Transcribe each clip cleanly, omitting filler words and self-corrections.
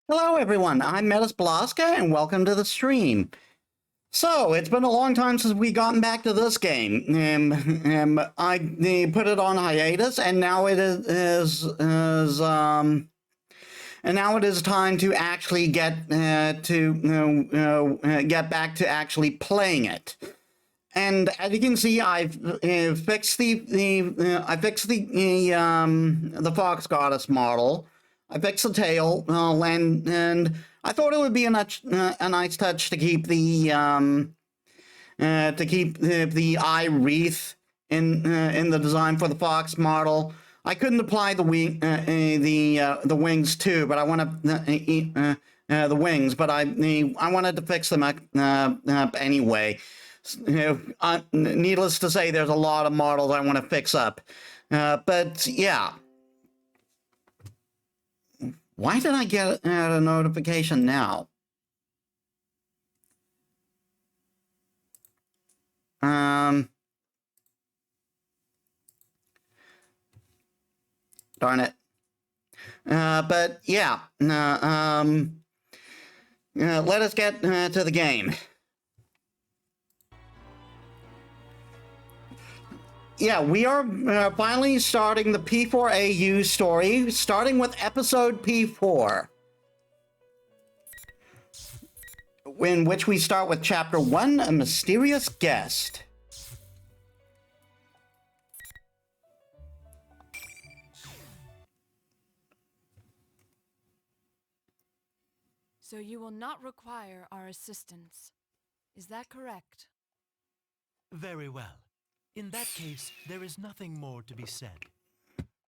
Hello, everyone. I'm Metis Balaska, and welcome to the stream. So, it's been a long time since we gotten back to this game. I put it on hiatus, and now and now it is time to actually get get back to actually playing it. And as you can see, I've fixed the Fox Goddess model. I fixed the tail, and I thought it would be a nice touch to keep the eye wreath in the design for the Fox model. I couldn't apply the wings too, but I want to the wings, but I wanted to fix them up anyway. Needless to say, there's a lot of models I want to fix up, but yeah. Why did I get a notification now? Darn it. But yeah, let us get to the game. Yeah, we are finally starting the P4AU story, starting with episode P4, in which we start with Chapter 1, A Mysterious Guest. So you will not require our assistance. Is that correct? Very well. In that case, there is nothing more to be said.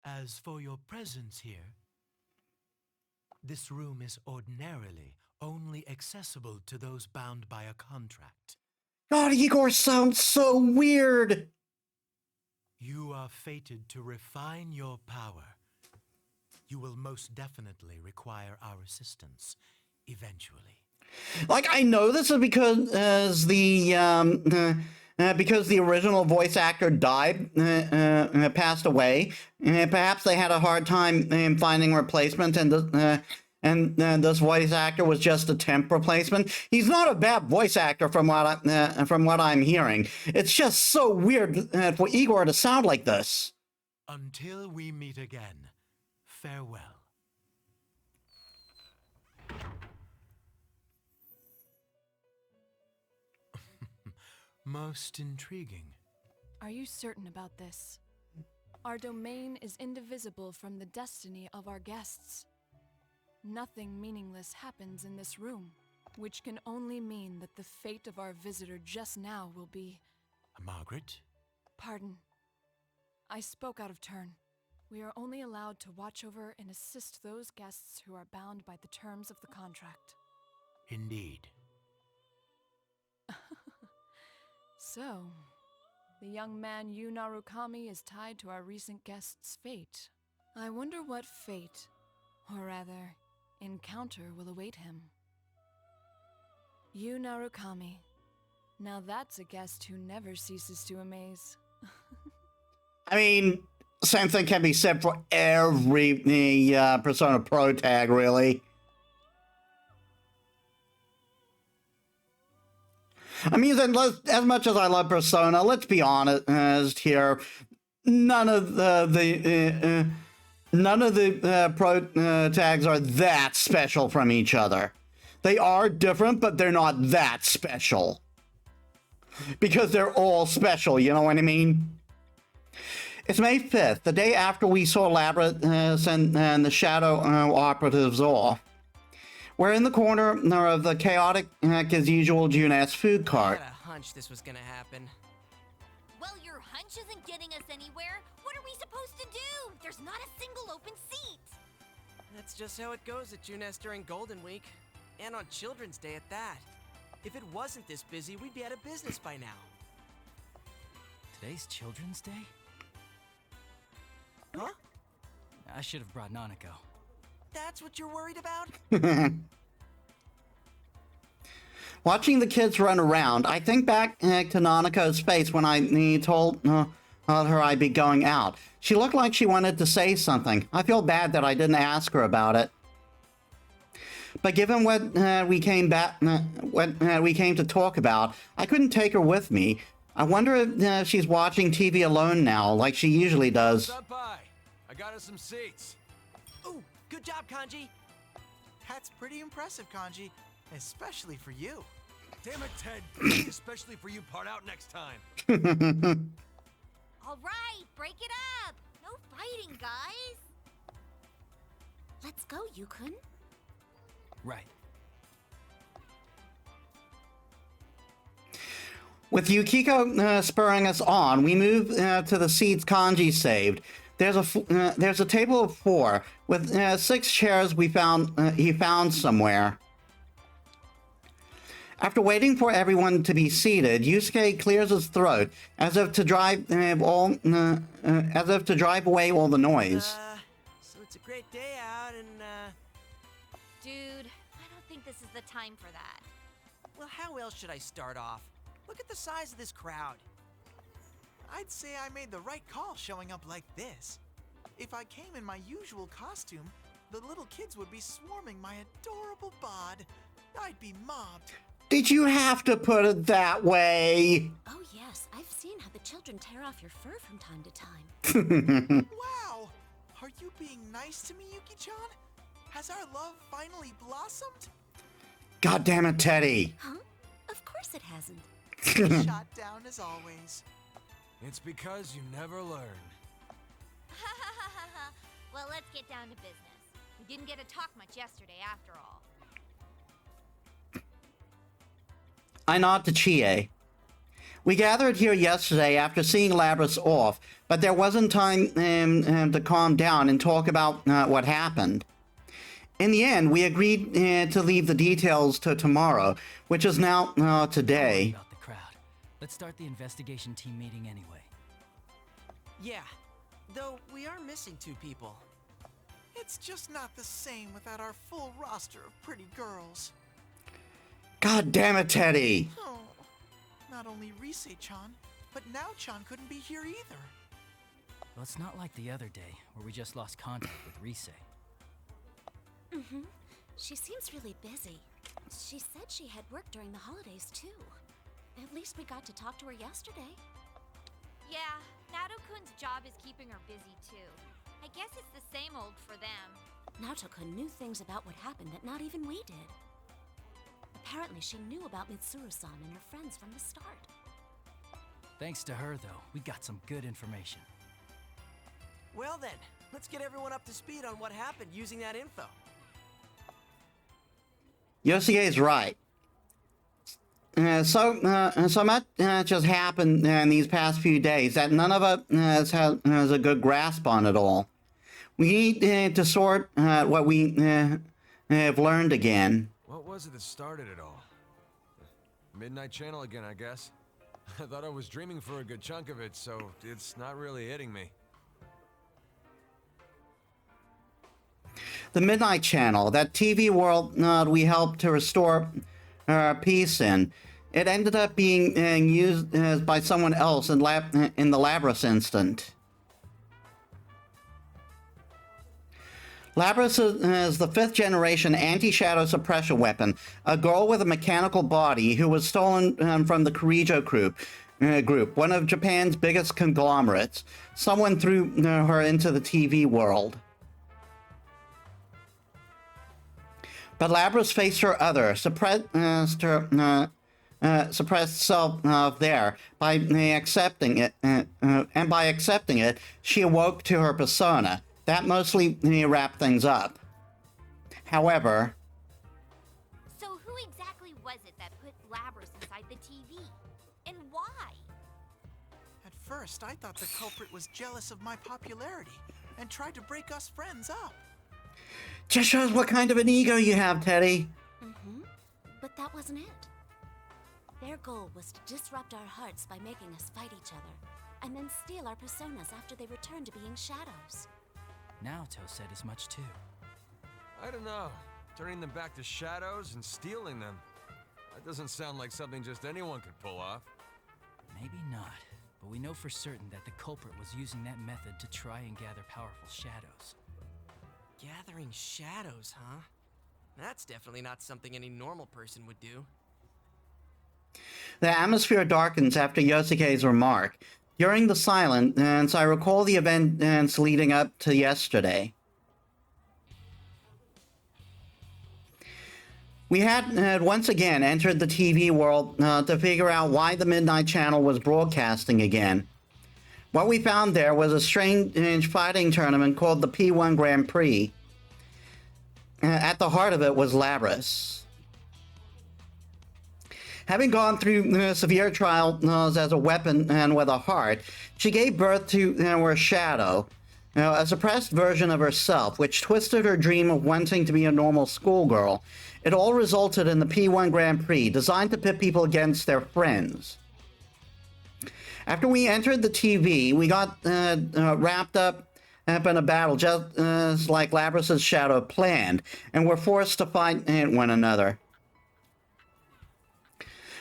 As for your presence here, this room is ordinarily only accessible to those bound by a contract. God, Igor sounds so weird. You are fated to refine your power. You will most definitely require our assistance, eventually. Like, I know this is because the original voice actor died, passed away. Perhaps they had a hard time finding replacement, and this voice actor was just a temp replacement. He's not a bad voice actor from what I'm hearing. It's just so weird for Igor to sound like this. Until we meet again, farewell. Most intriguing. Are you certain about this? Our domain is indivisible from the destiny of our guests. Nothing meaningless happens in this room, which can only mean that the fate of our visitor just now will be... Margaret? Pardon. I spoke out of turn. We are only allowed to watch over and assist those guests who are bound by the terms of the contract. Indeed. So, the young man Yu Narukami is tied to our recent guest's fate. I wonder what fate, or rather, encounter will await him. Yu Narukami. Now that's a guest who never ceases to amaze. I mean, same thing can be said for every Persona Pro tag, really. I mean, as much as I love Persona, let's be honest here. None of the pro tags are that special from each other. They are different, but they're not that special. Because they're all special, you know what I mean? It's May 5th, the day after we saw Labyrinth and the Shadow Operatives off. We're in the corner of the chaotic, as usual, Junet's food cart. I had a hunch this was gonna happen. Well, your hunch isn't getting us anywhere. What are we supposed to do? There's not a single open seat. That's just how it goes at Juness during Golden Week. And on Children's Day at that. If it wasn't this busy, we'd be out of business by now. Today's Children's Day? Huh? I should have brought Nanako. That's what you're worried about? Watching the kids run around, I think back to Nanako's face when I told her I'd be going out. She looked like she wanted to say something. I feel bad that I didn't ask her about it. But given what we came to talk about, I couldn't take her with me. I wonder if she's watching TV alone now, like she usually does. Stop by. I got us some seats. Ooh, good job, Kanji. That's pretty impressive, Kanji. Especially for you. Damn it, Ted. Leave the especially for you part out next time. All right, break it up. No fighting, guys. Let's go, Yukun. Right. With Yukiko spurring us on, we move to the seats Kanji saved. There's a table of 4 with 6 chairs he found somewhere. After waiting for everyone to be seated, Yusuke clears his throat as if to drive away all the noise. So it's a great day out and, Dude, I don't think this is the time for that. well, how else should I start off? Look at the size of this crowd. I'd say I made the right call showing up like this. If I came in my usual costume, the little kids would be swarming my adorable bod. I'd be mobbed. Did you have to put it that way? Oh yes, I've seen how the children tear off your fur from time to time. Wow! Are you being nice to me, Yuki-chan? Has our love finally blossomed? God damn it, Teddy. Huh? Of course it hasn't. Shot down as always. It's because you never learn. Well, let's get down to business. We didn't get to talk much yesterday after all. I nod to Chie. We gathered here yesterday after seeing Labras off, but there wasn't time to calm down and talk about what happened. In the end, we agreed to leave the details to tomorrow, which is now today. About the crowd. Let's start the investigation team meeting anyway. Yeah, though we are missing 2 people. It's just not the same without our full roster of pretty girls. God damn it, Teddy. Oh, not only Rise-chan, but Nao-chan couldn't be here either. Well, it's not like the other day, where we just lost contact with Rise. Mm-hmm. She seems really busy. She said she had work during the holidays too. At least we got to talk to her yesterday. Yeah, Nato-kun's job is keeping her busy too. I guess it's the same old for them. Naoto-kun knew things about what happened that not even we did. Apparently she knew about Mitsuru-san and her friends from the start. Thanks to her, though, we got some good information. Well then, let's get everyone up to speed on what happened using that info. Yosuke is right. So much has happened in these past few days that none of us has a good grasp on it all. We need to sort what we have learned again. What was it that started it all? Midnight Channel again, I guess. I thought I was dreaming for a good chunk of it, so it's not really hitting me. The Midnight Channel, that TV world we helped to restore peace in. It ended up being used by someone else in the Labras incident. Labras is the 5th generation anti-shadow suppression weapon, a girl with a mechanical body who was stolen from the Kirijo group, one of Japan's biggest conglomerates. Someone threw her into the TV world. But Labras faced her other, suppressed self there by accepting it, and by accepting it, she awoke to her persona. That mostly wrapped things up. However, So who exactly was it that put Labras inside the TV? And why? At first, I thought the culprit was jealous of my popularity and tried to break us friends up. just shows what kind of an ego you have, Teddy. Mm-hmm. But that wasn't it. Their goal was to disrupt our hearts by making us fight each other, and then steal our personas after they returned to being shadows. Naoto said as much too. I don't know. Turning them back to shadows and stealing them. That doesn't sound like something just anyone could pull off. Maybe not, but we know for certain that the culprit was using that method to try and gather powerful shadows. Gathering shadows, huh? That's definitely not something any normal person would do. The atmosphere darkens after Yosuke's remark. During the silence, I recall the events leading up to yesterday. We had once again entered the TV world to figure out why the Midnight Channel was broadcasting again. What we found there was a strange fighting tournament called the P1 Grand Prix. At the heart of it was Labris. Having gone through severe trials as a weapon and with a heart, she gave birth to her shadow, a suppressed version of herself, which twisted her dream of wanting to be a normal schoolgirl. It all resulted in the P1 Grand Prix, designed to pit people against their friends. After we entered the TV, we got wrapped up in a battle just like Labris's shadow planned, and were forced to fight one another.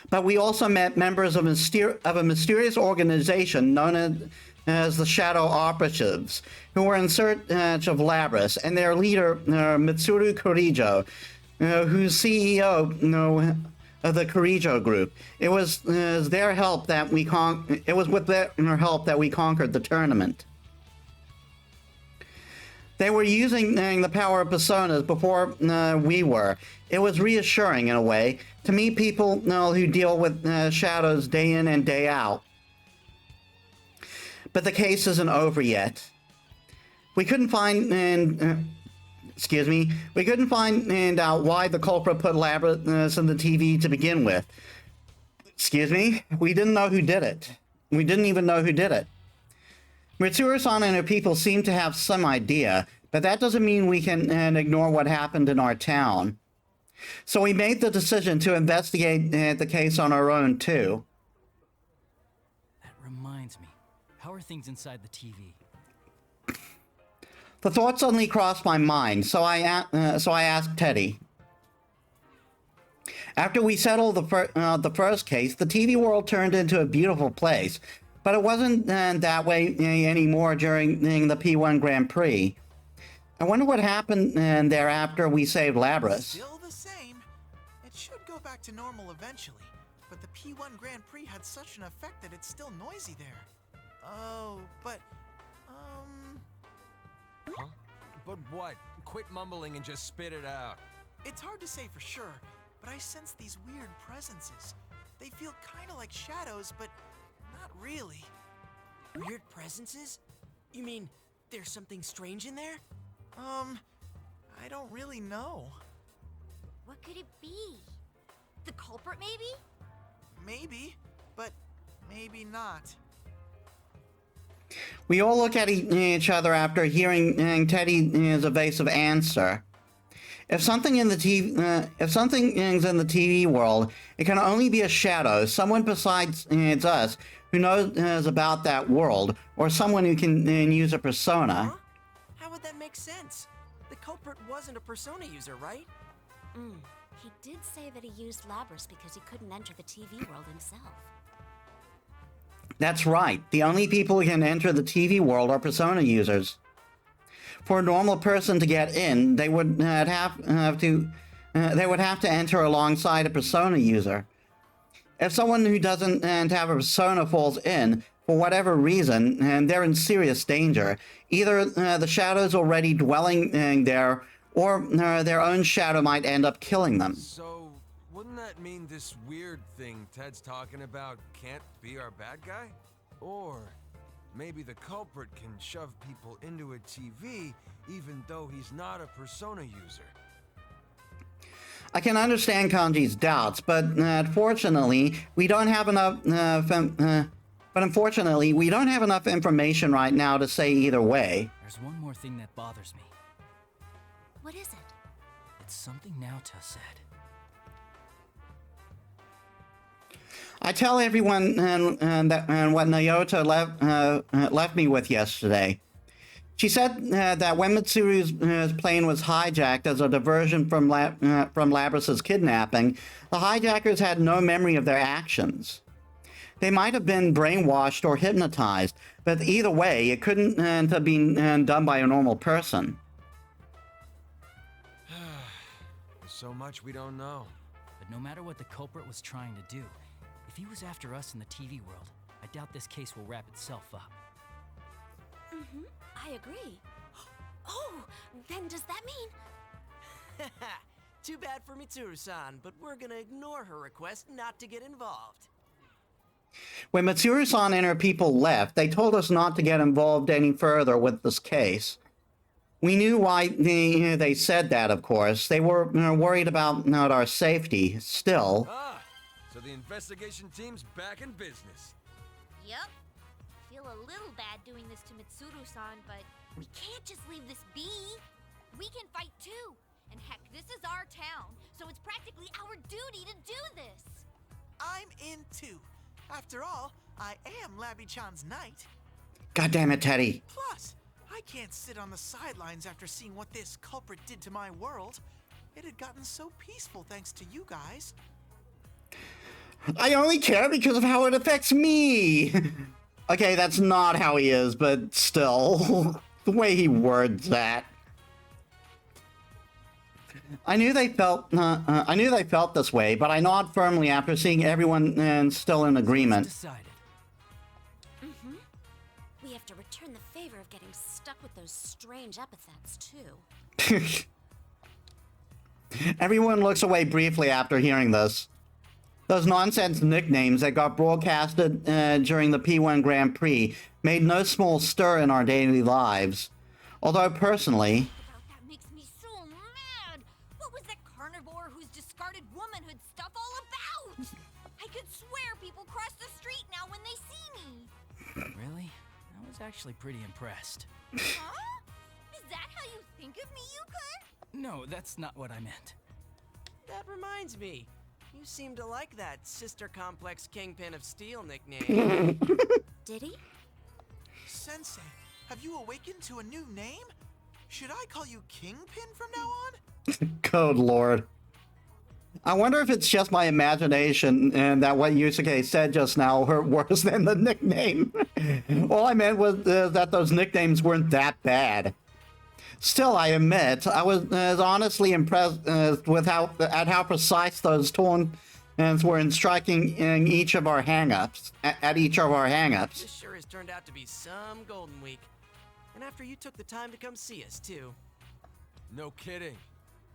But we also met members of a mysterious organization known as the Shadow Operatives, who were in search of Labris, and their leader, Mitsuru Kurijo, who's CEO of the Kurijo group. It was their help that we It was with their help that we conquered the tournament. They were using the power of personas before we were. It was reassuring in a way to meet people who deal with shadows day in and day out. But the case isn't over yet. We couldn't find we couldn't find out why the culprit put Labris in the TV to begin with. We didn't know who did it. We didn't even know who did it. Mitsuru-san and her people seem to have some idea, but that doesn't mean we can ignore what happened in our town. So we made the decision to investigate the case on our own, too. That reminds me. How are things inside the TV? The thought suddenly crossed my mind, so I asked Teddy. After we settled the first case, the TV world turned into a beautiful place, but it wasn't that way anymore during the P1 Grand Prix. I wonder what happened there after we saved Labris. Still the same. It should go back to normal eventually, but the P1 Grand Prix had such an effect that it's still noisy there. Oh, but, Huh? But what? Quit mumbling and just spit it out. It's hard to say for sure, but I sense these weird presences. They feel kinda like shadows, but not really. Weird presences? You mean there's something strange in there? I don't really know. What could it be? The culprit, maybe? Maybe, but maybe not. We all look at each other after hearing Teddy's evasive answer. If something is in the TV world, it can only be a shadow, someone besides us who knows about that world, or someone who can use a persona. Huh? How would that make sense? The culprit wasn't a persona user, right? He did say that he used Labris because he couldn't enter the TV world himself. That's right. The only people who can enter the TV world are persona users. For a normal person to get in, they would have to enter alongside a persona user. If someone who doesn't have a persona falls in, for whatever reason, and they're in serious danger, either the shadow's already dwelling there, or their own shadow might end up killing them. So, wouldn't that mean this weird thing Ted's talking about can't be our bad guy? Or maybe the culprit can shove people into a TV even though he's not a persona user. I can understand Kanji's doubts, but unfortunately, we don't have enough information right now to say either way. There's one more thing that bothers me. What is it? It's something Naota said. I tell everyone what Naota left me with yesterday. She said that when Mitsuru's plane was hijacked as a diversion from Labris's kidnapping, the hijackers had no memory of their actions. They might have been brainwashed or hypnotized, but either way, it couldn't have been done by a normal person. so much we don't know. But no matter what the culprit was trying to do, if he was after us in the TV world, I doubt this case will wrap itself up. I agree. Oh, then does that mean... Too bad for Mitsuru-san, but we're gonna ignore her request not to get involved. When Mitsuru-san and her people left, they told us not to get involved any further with this case. We knew why they said that, of course. They were worried about our safety. Still, So the investigation team's back in business. Yep. Feel a little bad doing this to Mitsuru-san, but we can't just leave this be. We can fight too. And heck, this is our town, so it's practically our duty to do this. I'm in too. After all, I am Labby-chan's knight. God damn it, Teddy. Plus, I can't sit on the sidelines after seeing what this culprit did to my world. It had gotten so peaceful thanks to you guys. I only care because of how it affects me. Okay, that's not how he is, but still, the way he words that. I knew they felt this way, but I nod firmly after seeing everyone still in agreement. Decided. We have to return the favor of getting stuck with those strange epithets, too. Everyone looks away briefly after hearing this. Those nonsense nicknames that got broadcasted during the P1 Grand Prix made no small stir in our daily lives. Although personally... That makes me so mad. What was that carnivore whose discarded womanhood stuff all about? I could swear people cross the street now when they see me. Really? I was actually pretty impressed. Huh? Is that how you think of me, Yukon? No, that's not what I meant. That reminds me. You seem to like that Sister Complex Kingpin of Steel nickname. Did he? Sensei, have you awakened to a new name? Should I call you Kingpin from now on? Code Lord. I wonder if it's just my imagination and that what Yusuke said just now hurt worse than the nickname. All I meant was that those nicknames weren't that bad. Still, I admit, I was honestly impressed with how precise those tones were in striking in each of our hang-ups, at each of our hang-ups. This sure has turned out to be some Golden Week. And after you took the time to come see us, too. No kidding.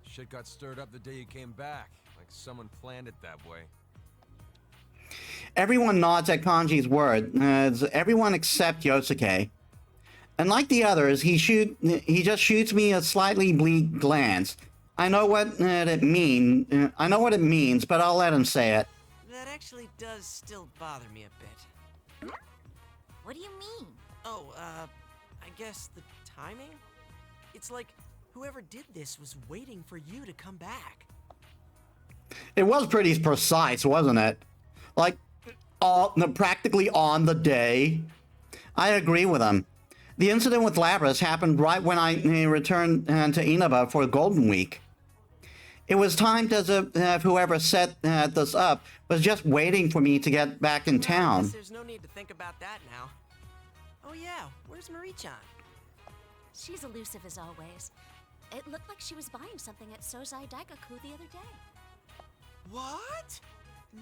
Shit got stirred up the day you came back, like someone planned it that way. Everyone nods at Kanji's word, everyone except Yosuke. And like the others, he just shoots me a slightly bleak glance. I know what it means, but I'll let him say it. That actually does still bother me a bit. What do you mean? Oh, I guess the timing? It's like whoever did this was waiting for you to come back. It was pretty precise, wasn't it? Like, practically on the day. I agree with him. The incident with Lapras happened right when I returned to Inaba for Golden Week. It was timed as if whoever set this up was just waiting for me to get back in I town. guess there's no need to think about that now. Oh yeah, where's Marie-chan? She's elusive as always. It looked like she was buying something at Sozai Daigaku the other day. What?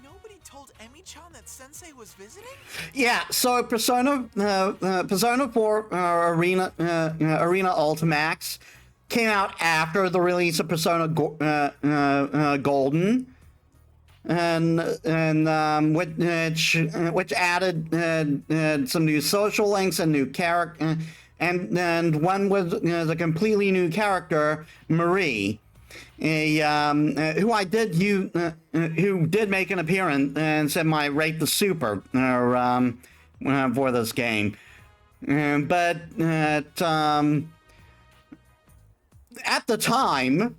Nobody told Emi-chan that Sensei was visiting? Yeah, so Persona 4 Arena Ultimax came out after the release of Persona Golden, and which added some new social links and new character, and one was a completely new character, Marie. Who did make an appearance and said my rate the super for this game, but at the time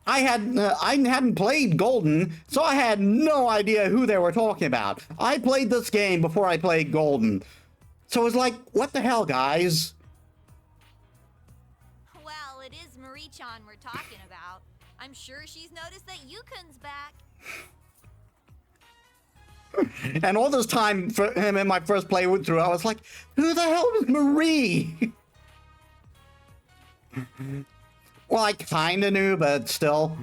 I hadn't played Golden, so I had no idea who they were talking about. I played this game before I played Golden, so it was like, what the hell, guys? Well, it is Marie-chan we're talking about. I'm sure she's noticed that Yukon's back. And all this time for him in my first playthrough, I was like, who the hell is Marie? Well, I kind of knew, but still.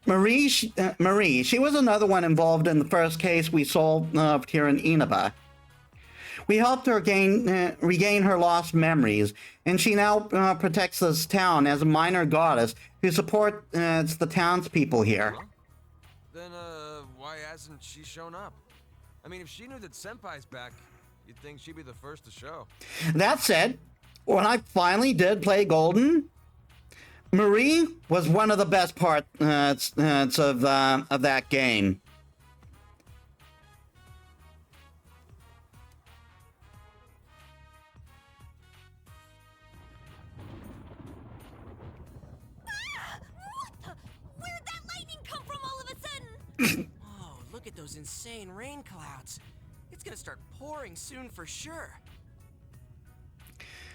Marie, she was another one involved in the first case we solved here in Inaba. We helped her regain her lost memories, and she now protects this town as a minor goddess who supports the townspeople here. Well, then, why hasn't she shown up? I mean, if she knew that Senpai's back, you'd think she'd be the first to show. That said, when I finally did play Golden, Marie was one of the best parts of that game. What the? Where'd that lightning come from all of a sudden? Oh, look at those insane rain clouds. It's gonna start pouring soon for sure.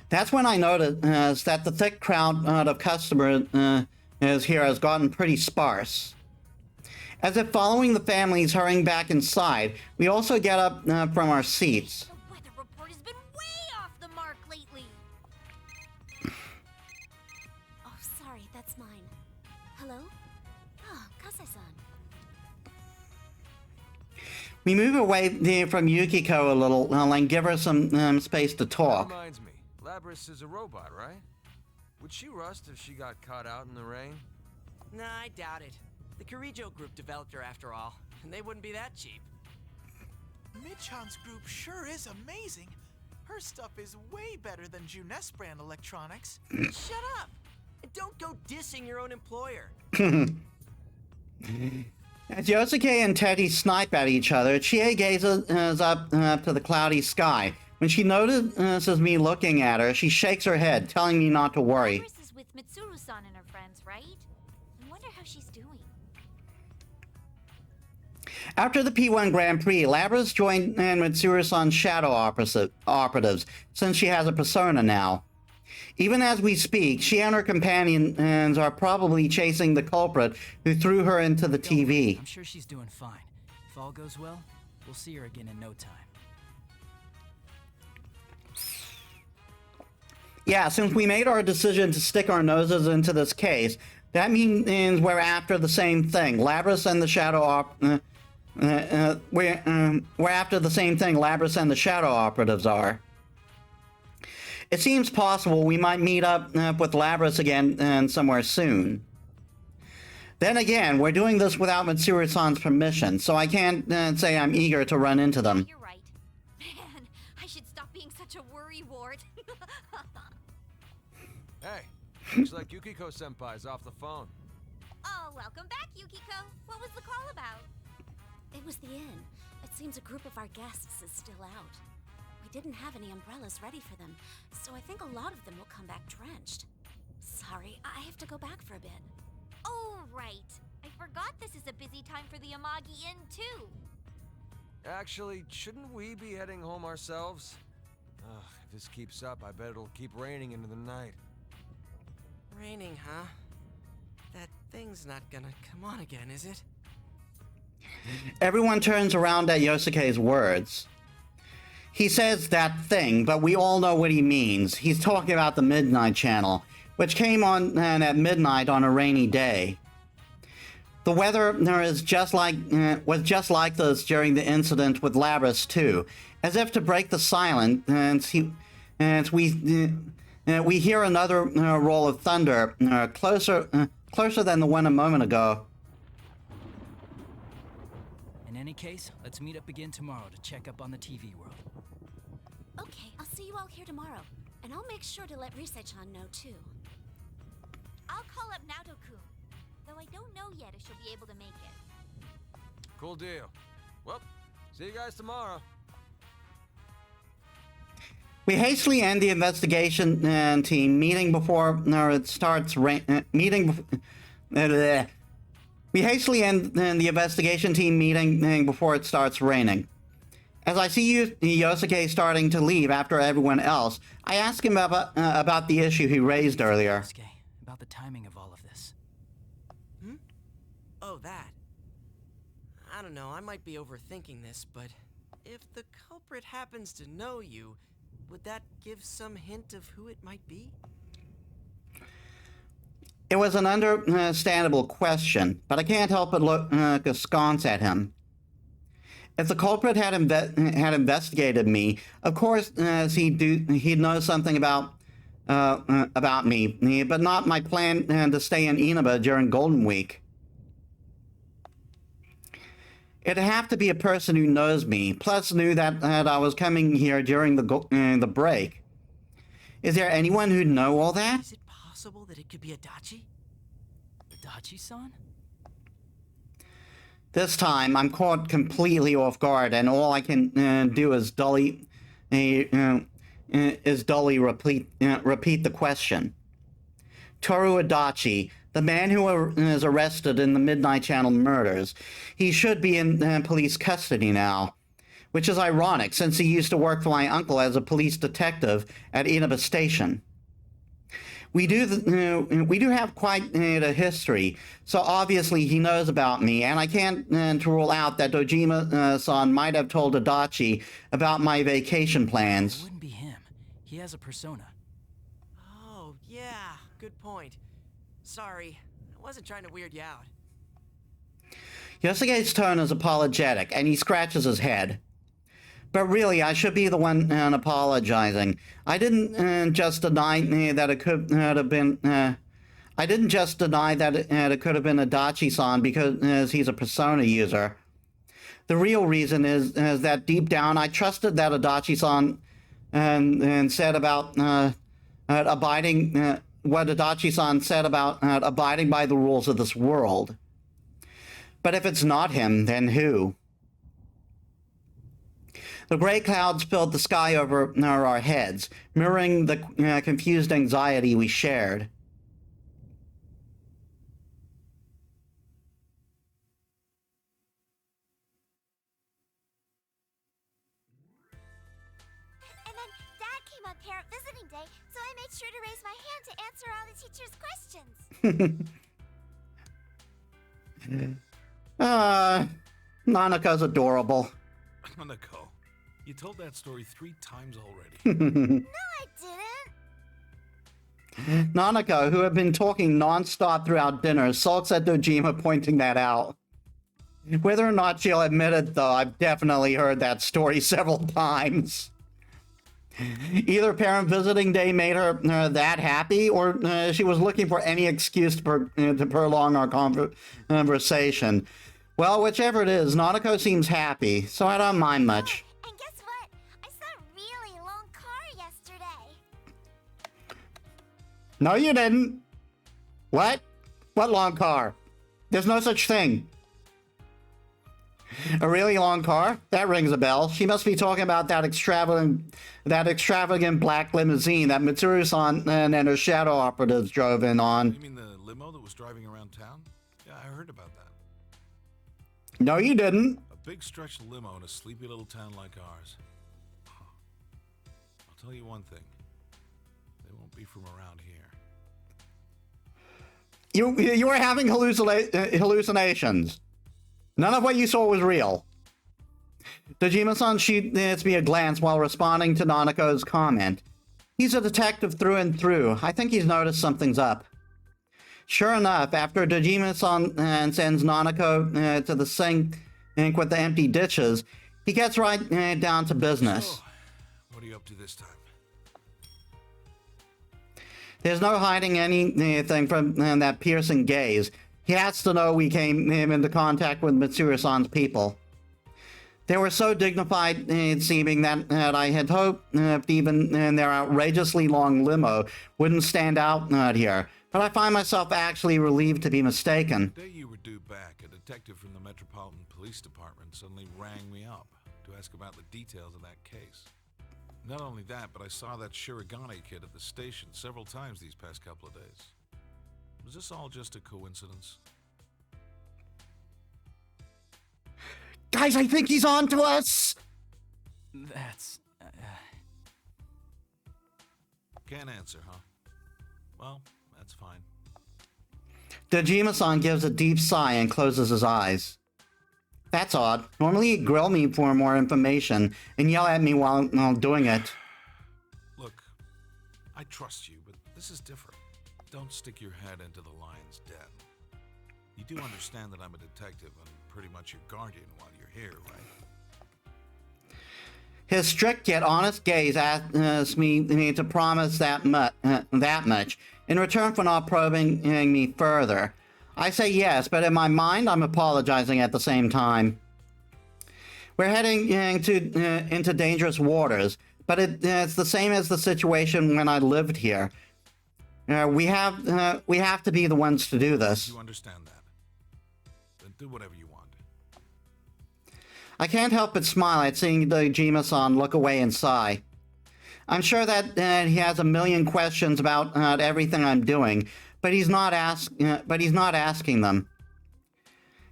That's when I noticed that the thick crowd of customers here has gotten pretty sparse. As if following the families hurrying back inside, we also get up from our seats. The weather report has been way off the mark lately. Oh, sorry, that's mine. Hello? Oh, Kasai-san. We move away from Yukiko a little and give her some space to talk. That reminds me, Labris is a robot, right? Would she rust if she got caught out in the rain? Nah, I doubt it. The Kirijo group developed her after all, and they wouldn't be that cheap. Mid-chan's group sure is amazing. Her stuff is way better than Junes brand electronics. Shut up! And don't go dissing your own employer. As Yosuke and Teddy snipe at each other, Chie gazes up to the cloudy sky. When she notices me looking at her, she shakes her head, telling me not to worry. Iris is with Mitsuru-san and her friends, right? I wonder how she's doing. After the P1 Grand Prix, Labras joined Mitsuru-san's shadow operatives, since she has a persona now. Even as we speak, she and her companions are probably chasing the culprit who threw her into the TV. I'm sure she's doing fine. If all goes well, we'll see her again in no time. Yeah, since we made our decision to stick our noses into this case, that means we're after the same thing. Labras and the shadow we're after the same thing Labras and the shadow operatives are. It seems possible we might meet up with Labras again somewhere soon. Then again, we're doing this without Mitsuru-san's permission, so I can't say I'm eager to run into them. You're right. Man, I should stop being such a worrywart. Hey, looks like Yukiko-senpai's off the phone. Oh, welcome back, Yukiko. What was the call about? It was the inn. It seems a group of our guests is still out. We didn't have any umbrellas ready for them, so I think a lot of them will come back drenched. Sorry, I have to go back for a bit. Oh, right. I forgot this is a busy time for the Amagi Inn, too. Actually, shouldn't we be heading home ourselves? Ugh, if this keeps up, I bet it'll keep raining into the night. Raining, huh? That thing's not gonna come on again, is it? Everyone turns around at Yosuke's words. He says that thing, but we all know what he means. He's talking about the Midnight Channel, which came on at midnight on a rainy day. The weather was just like this during the incident with Labras too, as if to break the silence. We hear another roll of thunder, closer than the one a moment ago. In any case, let's meet up again tomorrow to check up on the TV world. Okay, I'll see you all here tomorrow. And I'll make sure to let Rise-chan know too. I'll call up Naoto-kun, though I don't know yet if she'll be able to make it. Cool deal. Well, see you guys tomorrow. We hastily end the investigation team meeting before it starts We hastily end the investigation team meeting before it starts raining. As I see Yosuke starting to leave after everyone else, I ask him about the issue he raised earlier. Yosuke, about the timing of all of this. Oh, that. I don't know, I might be overthinking this, but if the culprit happens to know you, would that give some hint of who it might be? It was an understandable question, but I can't help but look askance at him. If the culprit had investigated me, of course he'd know something about me, but not my plan to stay in Inaba during Golden Week. It'd have to be a person who knows me, plus knew that I was coming here during the break. Is there anyone who'd know all that? Is it possible that it could be Adachi? Adachi-san? This time, I'm caught completely off guard, and all I can do is dully repeat the question. Toru Adachi, the man who was arrested in the Midnight Channel murders, he should be in police custody now, which is ironic since he used to work for my uncle as a police detective at Inaba Station. We do have quite a history, so obviously he knows about me, and I can't rule out that Dojima-san might have told Adachi about my vacation It plans. wouldn't be him. He has a persona. Oh, yeah, good point. Sorry, I wasn't trying to weird you out. Yosuke's tone is apologetic, and he scratches his head. But really, I should be the one apologizing. I didn't just deny that it could have been. I didn't just deny that it could have been Adachi-san because he's a persona user. The real reason is that deep down, I trusted that Adachi-san and said about abiding. What Adachi-san said about abiding by the rules of this world. But if it's not him, then who? The gray clouds filled the sky over our heads, mirroring the confused anxiety we shared. And then Dad came on parent visiting day, so I made sure to raise my hand to answer all the teacher's questions. Nanaka's adorable. Hanako, you told that story 3 times already. No, I didn't. Nanaka, who had been talking non-stop throughout dinner, sulks at Dojima pointing that out. Whether or not she'll admit it, though, I've definitely heard that story several times. Either parent visiting day made her that happy, or she was looking for any excuse to prolong our conversation. Well, whichever it is, Nanako seems happy, so I don't mind much. And guess what? I saw a really long car yesterday. No, you didn't. What? What long car? There's no such thing. A really long car? That rings a bell. She must be talking about that extravagant black limousine that Mitsuru-san and her shadow operatives drove in on. You mean the limo that was driving around town? Yeah, I heard about that. No, you didn't. A big stretch limo in a sleepy little town like ours. I'll tell you one thing. They won't be from around here. You were having hallucinations. None of what you saw was real. Dojima-san shoots me a glance while responding to Nanako's comment. He's a detective through and through. I think he's noticed something's up. Sure enough, after Dojima-san sends Nanako to the sink with the empty dishes, he gets right down to business. So, what are you up to this time? There's no hiding anything from that piercing gaze. He has to know we came into contact with Mitsuru-san's people. They were so dignified seeming that I had hoped even their outrageously long limo wouldn't stand out here. But I find myself actually relieved to be mistaken. The day you were due back, a detective from the Metropolitan Police Department suddenly rang me up to ask about the details of that case. Not only that, but I saw that Shirogane kid at the station several times these past couple of days. Was this all just a coincidence? Guys, I think he's on to us! That's... Can't answer, huh? Well, that's fine. Dojima-san gives a deep sigh and closes his eyes. That's odd. Normally he'd grill me for more information and yell at me while doing it. Look, I trust you, but this is different. don't stick your head into the lion's den. You do understand that I'm a detective and pretty much your guardian while you're here, right? His strict yet honest gaze asks me to promise that much in return for not probing me further. I say yes, but in my mind, I'm apologizing at the same time. We're heading into dangerous waters, but it's the same as the situation when I lived here. We have to be the ones to do this. You understand that? Then do whatever you want. I can't help but smile at seeing the Dojima-san look away and sigh. I'm sure that he has a million questions about everything I'm doing, but he's not asking them.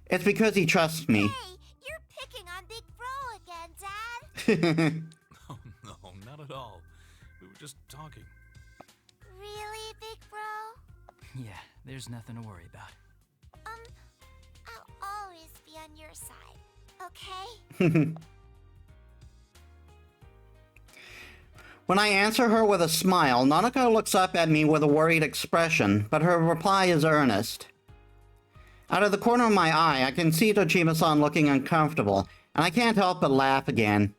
It's because he trusts me. Hey, you're picking on Big Bro again, Dad. Oh, no, not at all. We were just talking. Really, Big Bro? Yeah, there's nothing to worry about. I'll always be on your side, okay? When I answer her with a smile, Nanako looks up at me with a worried expression, but her reply is earnest. Out of the corner of my eye, I can see Dojima-san looking uncomfortable, and I can't help but laugh again.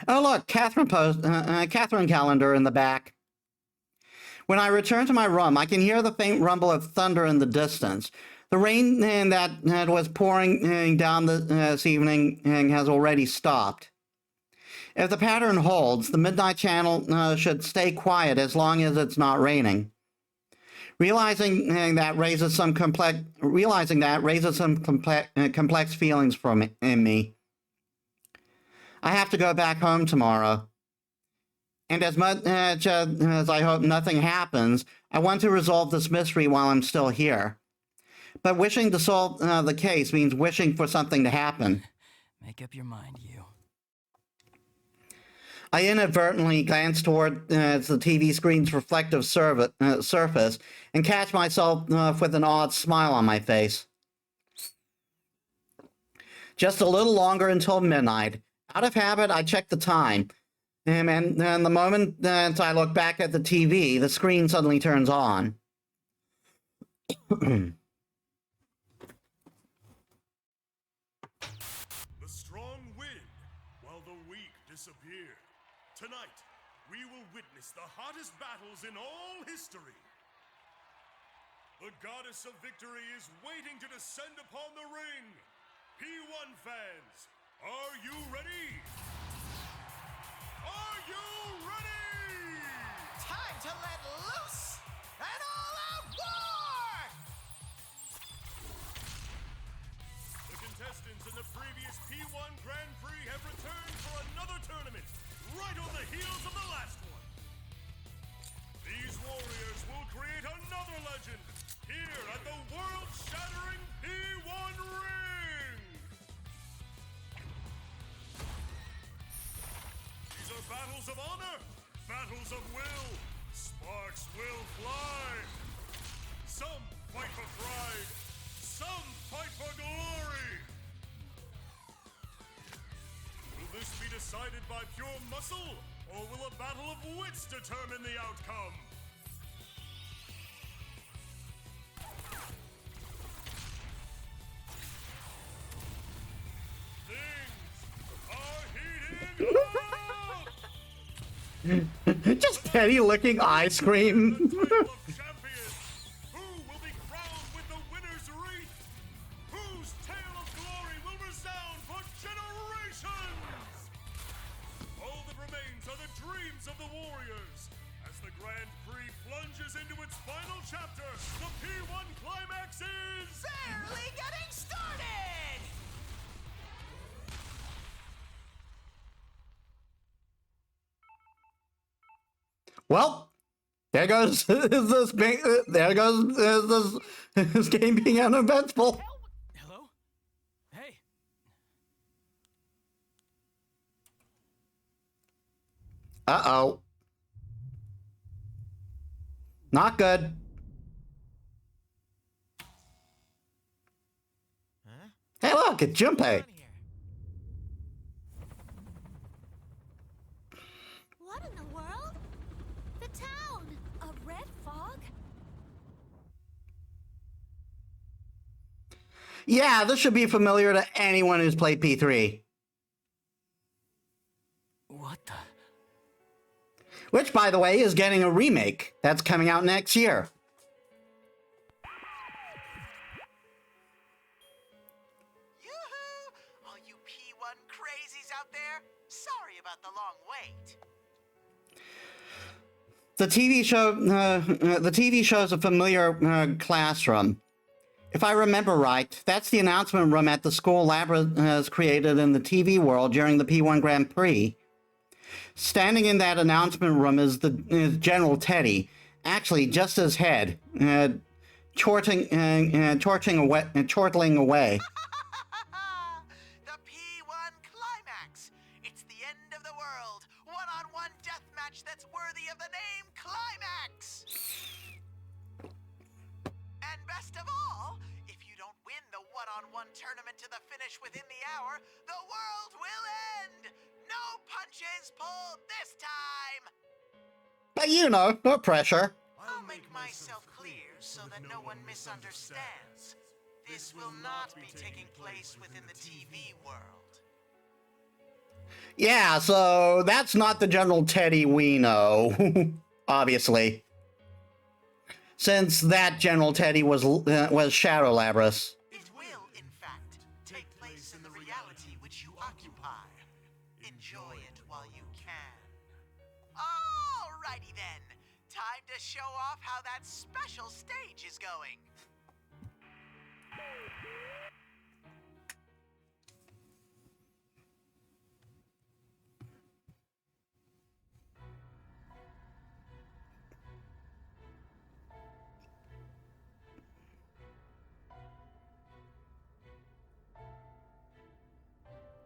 Oh look, Catherine calendar in the back. When I return to my room, I can hear the faint rumble of thunder in the distance. The rain that was pouring down this evening has already stopped. If the pattern holds, the Midnight Channel should stay quiet as long as it's not raining. Realizing that raises some complex feelings in me. I have to go back home tomorrow. And as much as I hope nothing happens, I want to resolve this mystery while I'm still here. But wishing to solve the case means wishing for something to happen. Make up your mind, you. I inadvertently glance toward the TV screen's reflective surface and catch myself with an odd smile on my face. Just a little longer until midnight. Out of habit, I check the time. And the moment that I look back at the TV, the screen suddenly turns on. The strong win, while the weak disappear. Tonight, we will witness the hottest battles in all history. The goddess of victory is waiting to descend upon the ring. P1 fans, are you ready? Are you ready? Time to let loose an all-out war! The contestants in the previous P1 Grand Prix have returned for another tournament, right on the heels of the last one. These warriors will create another legend here at the world-shattering P1 ring! These are battles of honor, battles of will. Sparks will fly. Some fight for pride, some fight for glory. Will this be decided by pure muscle, or will a battle of wits determine the outcome? Things are heating up! Just petty licking ice cream. Title of champion. Who will be crowned with the winner's wreath? Whose tale of glory will resound for generations? All that remains are the dreams of the warriors. As the Grand Prix plunges into its final chapter, the P1 climax is Barely getting started! Well, there goes this game being uneventful. Hello? Hey. Uh-oh. Not good. Huh? Hey, look, it's Junpei. On here. Yeah, this should be familiar to anyone who's played P3. What the? Which, by the way, is getting a remake that's coming out next year. Yoo-hoo! All you P1 crazies out there, sorry about the long wait. The TV shows a familiar classroom. If I remember right, that's the announcement room at the school Labra has created in the TV world during the P1 Grand Prix. Standing in that announcement room is General Teddy, actually just his head, chortling away. The P1 climax! It's the end of the world! One-on-one death match that's worthy of the name Climax! And best of all, if you don't win the one-on-one tournament to the finish within the hour, the world will end! No punches pulled this time! But you know, no pressure. I'll make myself clear so that no one misunderstands. This will not be taking place within the TV world. Yeah, so that's not the General Teddy we know, obviously. Since that General Teddy was Shadow Labras. It will, in fact, take place in the reality which you occupy. Enjoy it while you can. Alrighty then. Time to show off how that special stage is going.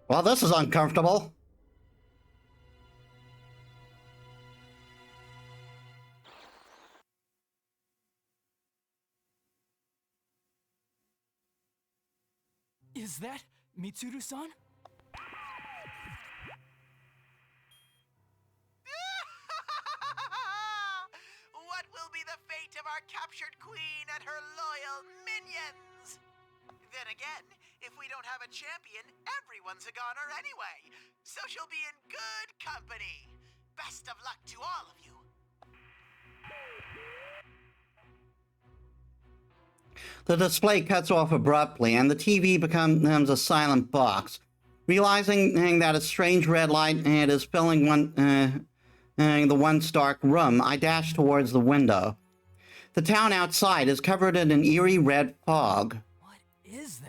Well, this is uncomfortable. Is that Mitsuru-san? What will be the fate of our captured queen and her loyal minions? Then again, if we don't have a champion, everyone's a goner anyway. So she'll be in good company. Best of luck to all of you. The display cuts off abruptly, and the TV becomes a silent box. Realizing that a strange red light is filling the once dark room, I dash towards the window. The town outside is covered in an eerie red fog. What is that?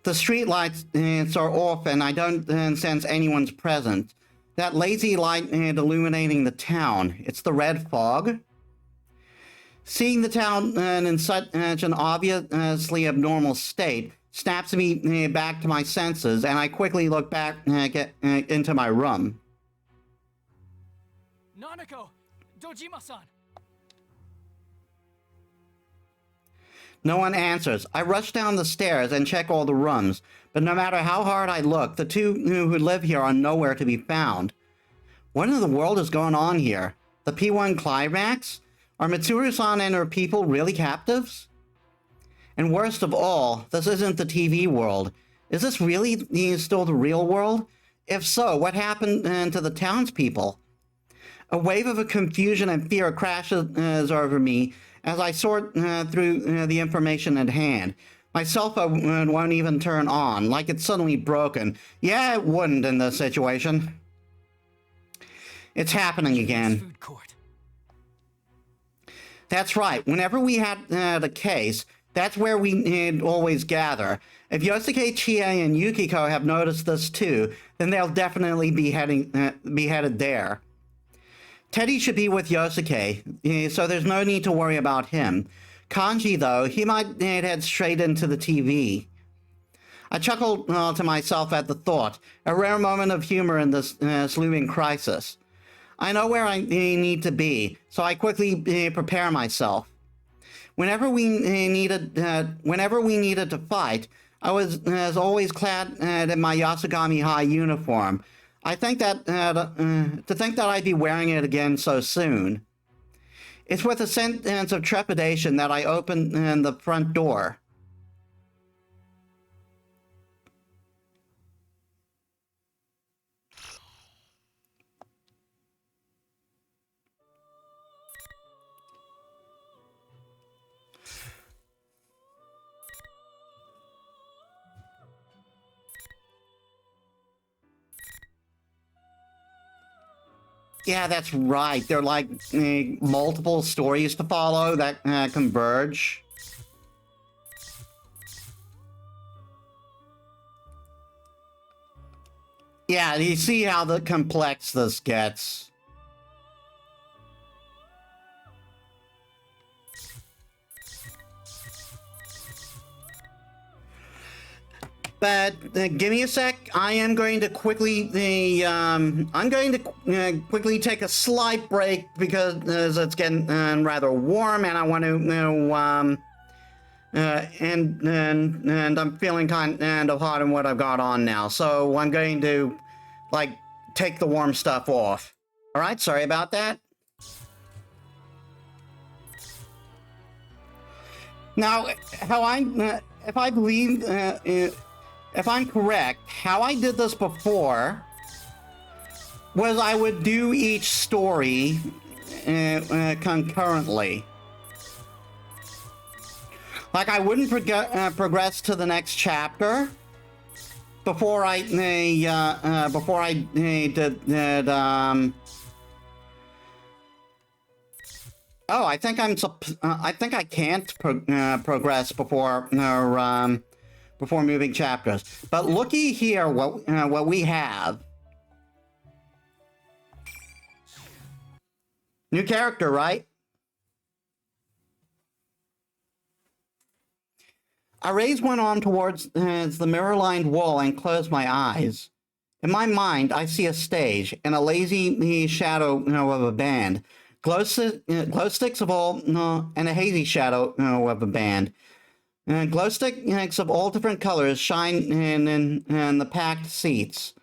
The streetlights are off, and I don't sense anyone's presence. That lazy light illuminating the town. It's the red fog. Seeing the town in such an obviously abnormal state snaps me back to my senses, and I quickly look back into my room. Nanako! Dojima-san! No one answers. I rush down the stairs and check all the rooms, but no matter how hard I look, the two who live here are nowhere to be found. What in the world is going on here? The P1 climax? Are Mitsuru-san and her people really captives? And worst of all, this isn't the TV world. Is this really still the real world? If so, what happened to the townspeople? A wave of confusion and fear crashes over me as I sort through the information at hand. My cell phone won't even turn on, like it's suddenly broken. Yeah, it wouldn't in this situation. It's happening again. Food court. That's right. Whenever we had a case, that's where we always gather. If Yosuke, Chie, and Yukiko have noticed this too, then they'll definitely be headed there. Teddy should be with Yosuke, so there's no need to worry about him. Kanji, though, he might head straight into the TV. I chuckled to myself at the thought, a rare moment of humor in this looming crisis. I know where I need to be, so I quickly prepare myself. Whenever we needed to fight, I was always clad in my Yasugami High uniform. I think that to think that I'd be wearing it again so soon. It's with a sense of trepidation that I open the front door. Yeah, that's right. There are like multiple stories to follow that converge. Yeah, you see how complex this gets. But give me a sec. I am going to quickly quickly take a slight break because it's getting rather warm, and I want to and I'm feeling kind of hot in what I've got on now. So I'm going to like take the warm stuff off. All right, sorry about that. Now, if I'm correct, how I did this before was I would do each story concurrently. Like I wouldn't progress to the next chapter before I did. Oh, I think I think I can't progress before before moving chapters. But looky here, what we have. New character, right? I raised one arm towards the mirror-lined wall and closed my eyes. In my mind, I see a stage and a lazy shadow of a band. Glow sticks of all, and a hazy shadow of a band. Glow sticks of all different colors shine in the packed seats.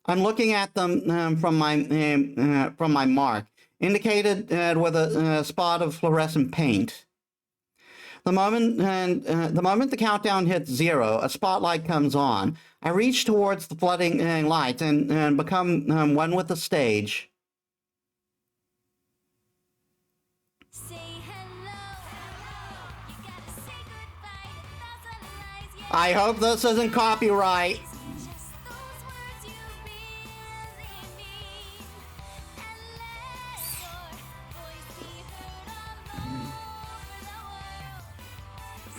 I'm looking at them from my mark, indicated with a spot of fluorescent paint. The moment the countdown hits 0, a spotlight comes on. I reach towards the flooding lights and become one with the stage. I hope this isn't copyright.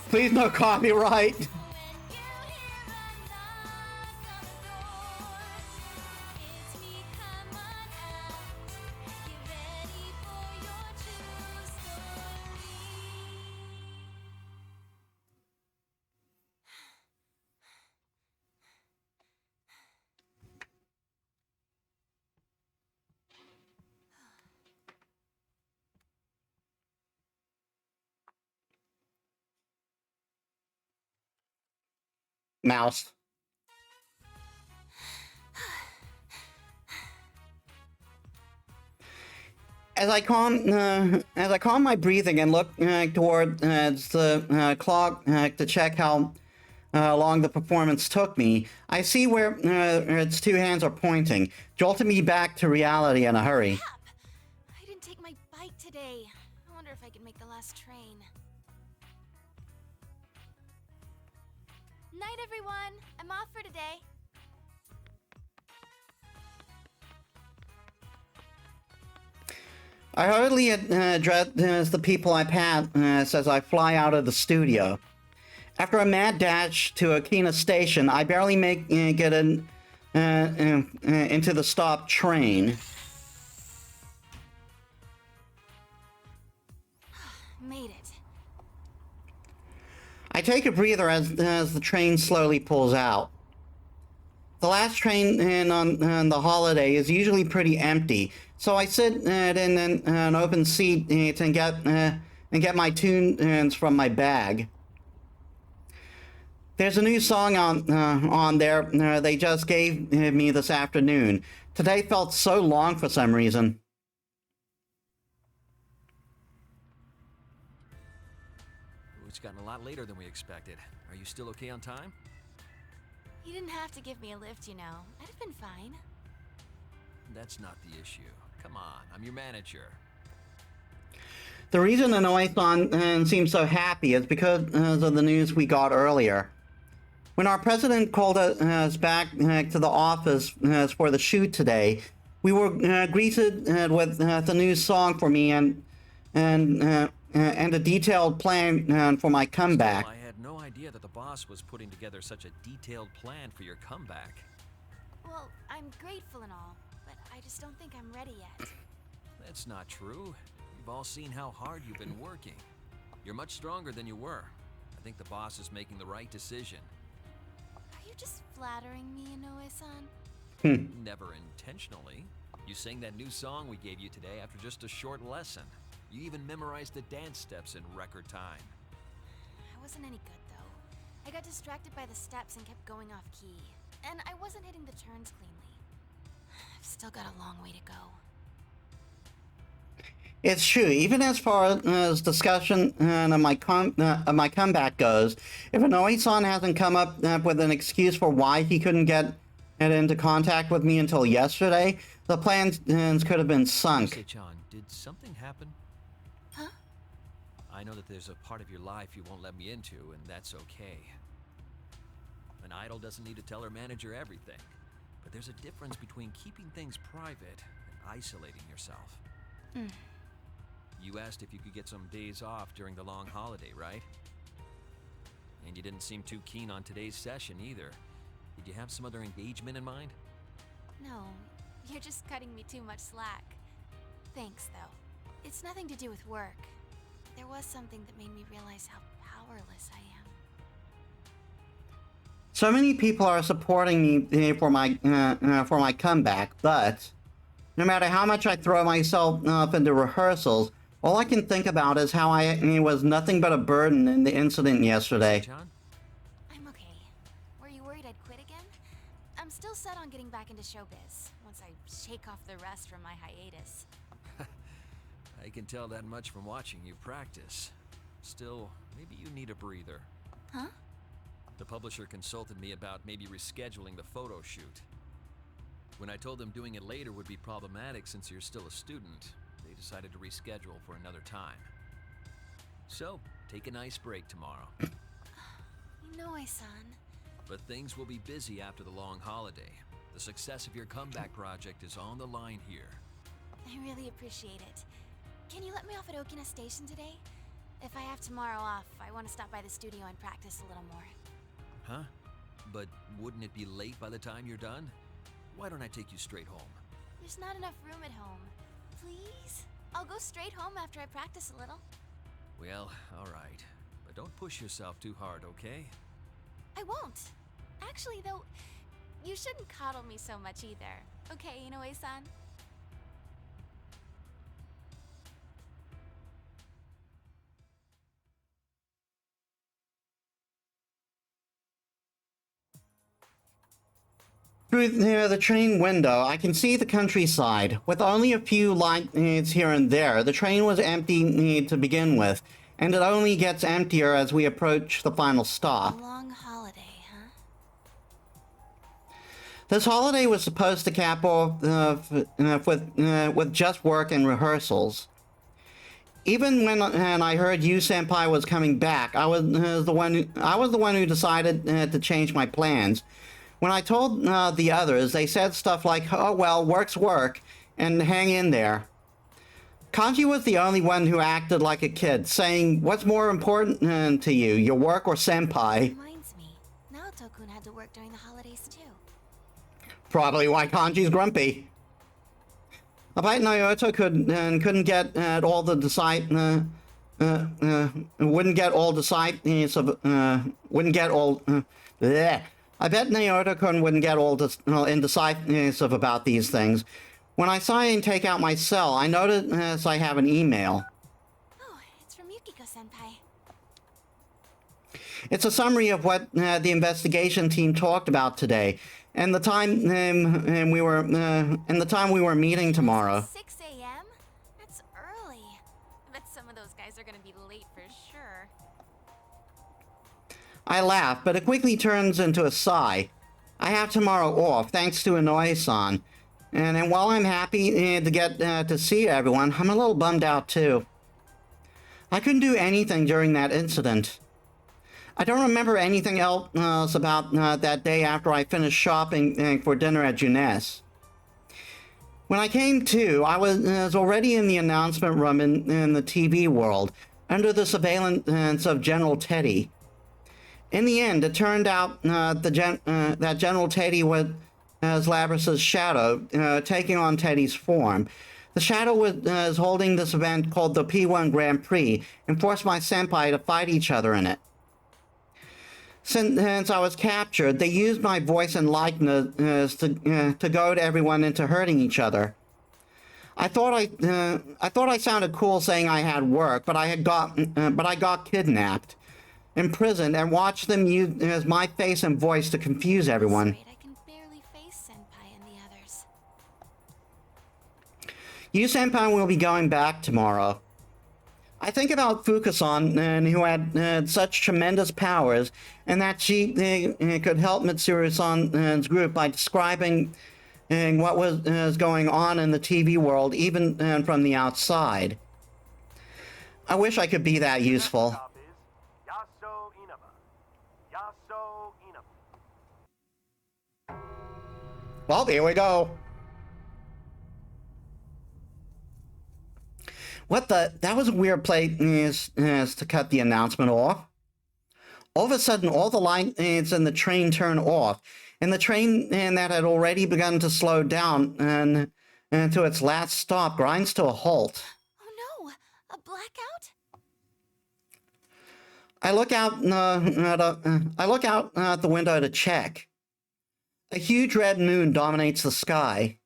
Please no copyright. Mouse. As I calm my breathing and look toward the clock to check how long the performance took me, I see where its two hands are pointing, jolting me back to reality in a hurry. I didn't take my bike today. I wonder if I can make the last train. Night, everyone. I'm off for today. I hardly address the people I pass as I fly out of the studio. After a mad dash to Akina Station, I barely get into the stopped train. Made it. I take a breather as the train slowly pulls out. The last train on the holiday is usually pretty empty, so I sit in an open seat and get my tunes from my bag. There's a new song on there they just gave me this afternoon. Today felt so long for some reason. gotten a lot later than we expected. Are you still okay on time? You didn't have to give me a lift, you know. I'd have been fine. That's not the issue. Come on, I'm your manager. The reason Inoue-san seems so happy is because of the news we got earlier. When our president called us back to the office for the shoot today, we were greeted with the new song for me and a detailed plan for my comeback. Still, I had no idea that the boss was putting together such a detailed plan for your comeback. Well, I'm grateful and all, but I just don't think I'm ready yet. That's not true. We've all seen how hard you've been working. You're much stronger than you were. I think the boss is making the right decision. Are you just flattering me, Inoue-san? Never intentionally. You sang that new song we gave you today after just a short lesson. You even memorized the dance steps in record time. I wasn't any good, though. I got distracted by the steps and kept going off key. And I wasn't hitting the turns cleanly. I've still got a long way to go. It's true. Even as far as discussion of my comeback goes, if Inoue-san hasn't come up with an excuse for why he couldn't get into contact with me until yesterday, the plans could have been sunk. Ise-chan, did something happen? Huh? I know that there's a part of your life you won't let me into, and that's okay. An idol doesn't need to tell her manager everything, but there's a difference between keeping things private and isolating yourself. You asked if you could get some days off during the long holiday, right? And you didn't seem too keen on today's session either. Did you have some other engagement in mind? No, you're just cutting me too much slack. Thanks, though. It's nothing to do with work. There was something that made me realize how powerless I am. So many people are supporting me for my comeback, but no matter how much I throw myself into rehearsals, all I can think about is how I was nothing but a burden in the incident yesterday. John? I'm okay. Were you worried I'd quit again? I'm still set on getting back into showbiz, once I shake off the rust from my hiatus. I can tell that much from watching you practice. Still, maybe you need a breather. Huh? The publisher consulted me about maybe rescheduling the photo shoot. When I told them doing it later would be problematic since you're still a student, they decided to reschedule for another time. So, take a nice break tomorrow. Inoue-san. But things will be busy after the long holiday. The success of your comeback project is on the line here. I really appreciate it. Can you let me off at Okina Station today? If I have tomorrow off, I want to stop by the studio and practice a little more. Huh? But wouldn't it be late by the time you're done? Why don't I take you straight home? There's not enough room at home. Please? I'll go straight home after I practice a little. Well, alright. But don't push yourself too hard, okay? I won't. Actually, though, you shouldn't coddle me so much either. Okay, Inoue-san? Through the train window, I can see the countryside. With only a few lights here and there, the train was empty to begin with, and it only gets emptier as we approach the final A stop. long holiday, huh? This holiday was supposed to cap off with just work and rehearsals. Even when I heard you senpai was coming back, I was the one who decided to change my plans. When I told the others, they said stuff like, "Oh well, work's work," and hang in there. Kanji was the only one who acted like a kid, saying, "What's more important to you, your work or senpai?" Reminds me, Naoto-kun had to work during the holidays too. Probably why Kanji's grumpy. I bet Naoto couldn't get at all the wouldn't get all bleh. I bet Naoto-kun wouldn't get all indecisive about these things. When I saw him take out my cell, I noticed I have an email. Oh, it's from Yukiko-senpai. It's a summary of what the investigation team talked about today, and the time we were meeting tomorrow. 6 a.m.? That's early. I bet some of those guys are gonna be late for sure. I laugh, but it quickly turns into a sigh. I have tomorrow off, thanks to Inoi-san. And while I'm happy to get to see everyone, I'm a little bummed out too. I couldn't do anything during that incident. I don't remember anything else about that day after I finished shopping for dinner at Junes. When I came to, I was already in the announcement room in the TV world, under the surveillance of General Teddy. In the end, it turned out that General Teddy was Labrys's shadow, taking on Teddy's form. The shadow was holding this event called the P1 Grand Prix and forced my senpai to fight each other in it. Since I was captured, they used my voice and likeness to goad everyone into hurting each other. I thought I sounded cool saying I had work, but I got kidnapped, imprisoned, and watched them use my face and voice to confuse everyone. I can barely face Senpai and the others. You Senpai will be going back tomorrow. I think about Fukasan, who had such tremendous powers, and that she could help Mitsuru-san's group by describing what was going on in the TV world, even from the outside. I wish I could be that useful. Well, here we go. What the? That was a weird place to cut the announcement off. All of a sudden, all the lights in the train turn off, and the train that had already begun to slow down and to its last stop grinds to a halt. Oh no! A blackout? I look out at the window to check. A huge red moon dominates the sky.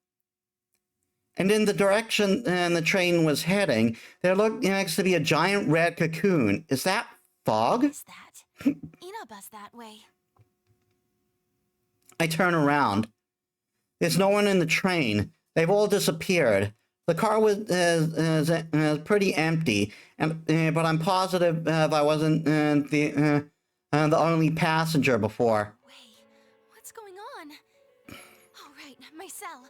And in the direction the train was heading, there looks to be a giant red cocoon. Is that fog? What is that? Inaba's that way. I turn around. There's no one in the train. They've all disappeared. The car was pretty empty, but I'm positive I wasn't the only passenger before. Wait, what's going on? Oh right, my cell.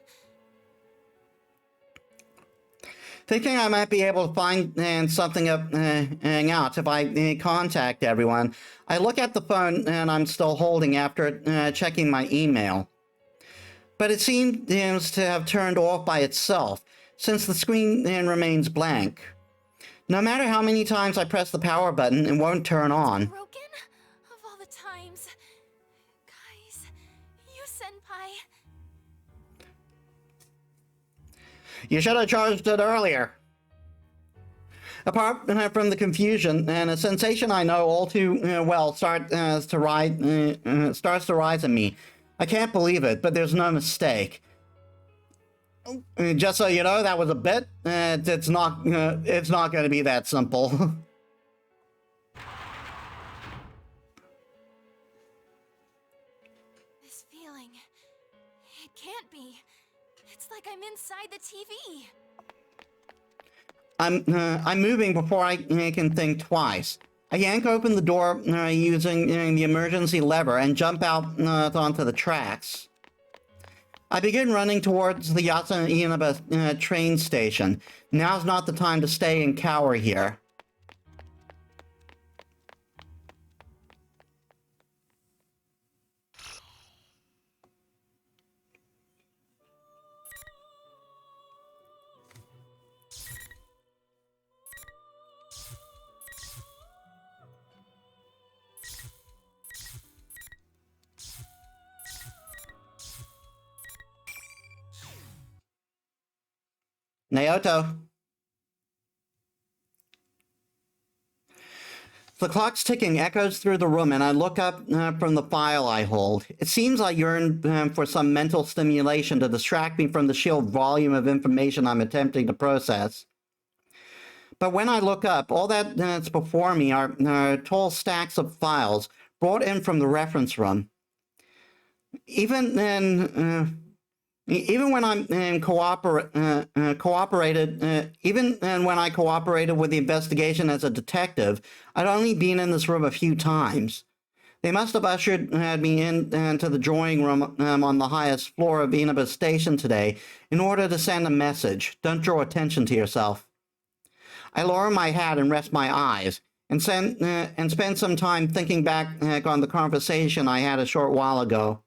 Thinking I might be able to find something out if I contact everyone, I look at the phone and I'm still holding after checking my email. But it seems to have turned off by itself, since the screen remains blank. No matter how many times I press the power button, it won't turn on. Broken? Of all the times. Guys, you senpai. You should have charged it earlier. Apart from the confusion and a sensation I know all too well starts to rise in me. I can't believe it, but there's no mistake. Just so you know, that was a bit. It's not going to be that simple. This feeling, it can't be. It's like I'm inside the TV. I'm moving before I can think twice. I yank open the door using the emergency lever and jump out onto the tracks. I begin running towards the Yasa-Inaba train station. Now's not the time to stay and cower here. Naoto. The clock's ticking echoes through the room, and I look up from the file I hold. It seems I yearn for some mental stimulation to distract me from the sheer volume of information I'm attempting to process. But when I look up, all that's before me are tall stacks of files brought in from the reference room. Even when I cooperated with the investigation as a detective, I'd only been in this room a few times. They must have ushered me into the drawing room on the highest floor of Inaba Station today in order to send a message. Don't draw attention to yourself. I lower my hat and rest my eyes, and spend some time thinking back on the conversation I had a short while ago.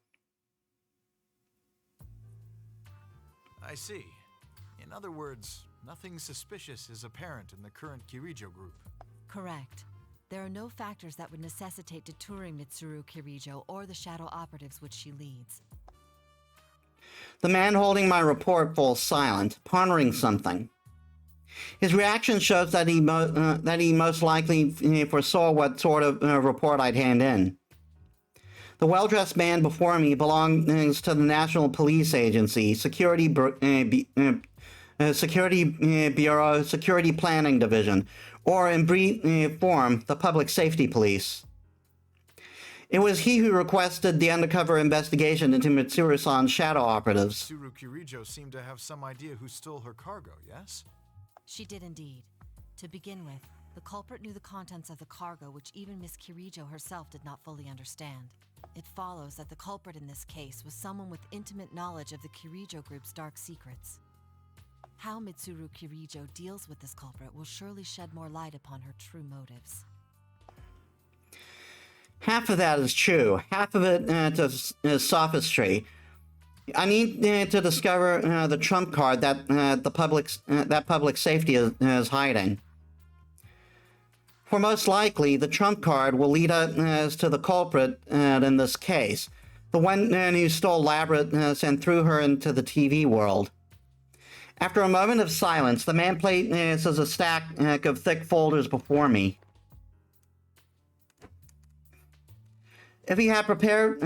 I see. In other words, nothing suspicious is apparent in the current Kirijo group. Correct. There are no factors that would necessitate detouring Mitsuru Kirijo or the shadow operatives which she leads. The man holding my report falls silent, pondering something. His reaction shows that he most likely foresaw what sort of report I'd hand in. The well-dressed man before me belongs to the National Police Agency, Security Bureau, Security Planning Division, or in brief form, the Public Safety Police. It was he who requested the undercover investigation into Mitsuru-san's shadow operatives. Mitsuru Kirijo seemed to have some idea who stole her cargo, yes? She did indeed. To begin with, the culprit knew the contents of the cargo which even Miss Kirijo herself did not fully understand. It follows that the culprit in this case was someone with intimate knowledge of the Kirijo group's dark secrets. How Mitsuru Kirijo deals with this culprit will surely shed more light upon her true motives. Half of that is true. Half of it is sophistry. I need to discover the trump card that public safety is hiding. For most likely, the trump card will lead us to the culprit in this case, the one who stole Labyrinth and threw her into the TV world. After a moment of silence, the man places a stack of thick folders before me. If he had prepared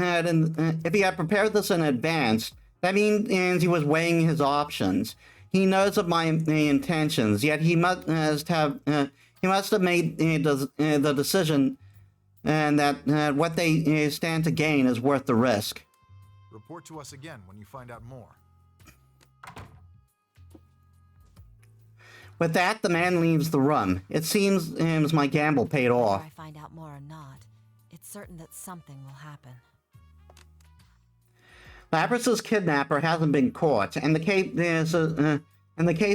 this in advance, that means he was weighing his options. He knows of my intentions, yet he must have made the decision, and that what they stand to gain is worth the risk. Report to us again when you find out more. With that, the man leaves the room. It seems my gamble paid off. Whether I find out more or not, it's certain that something will happen. Labrys's kidnapper hasn't been caught, and the case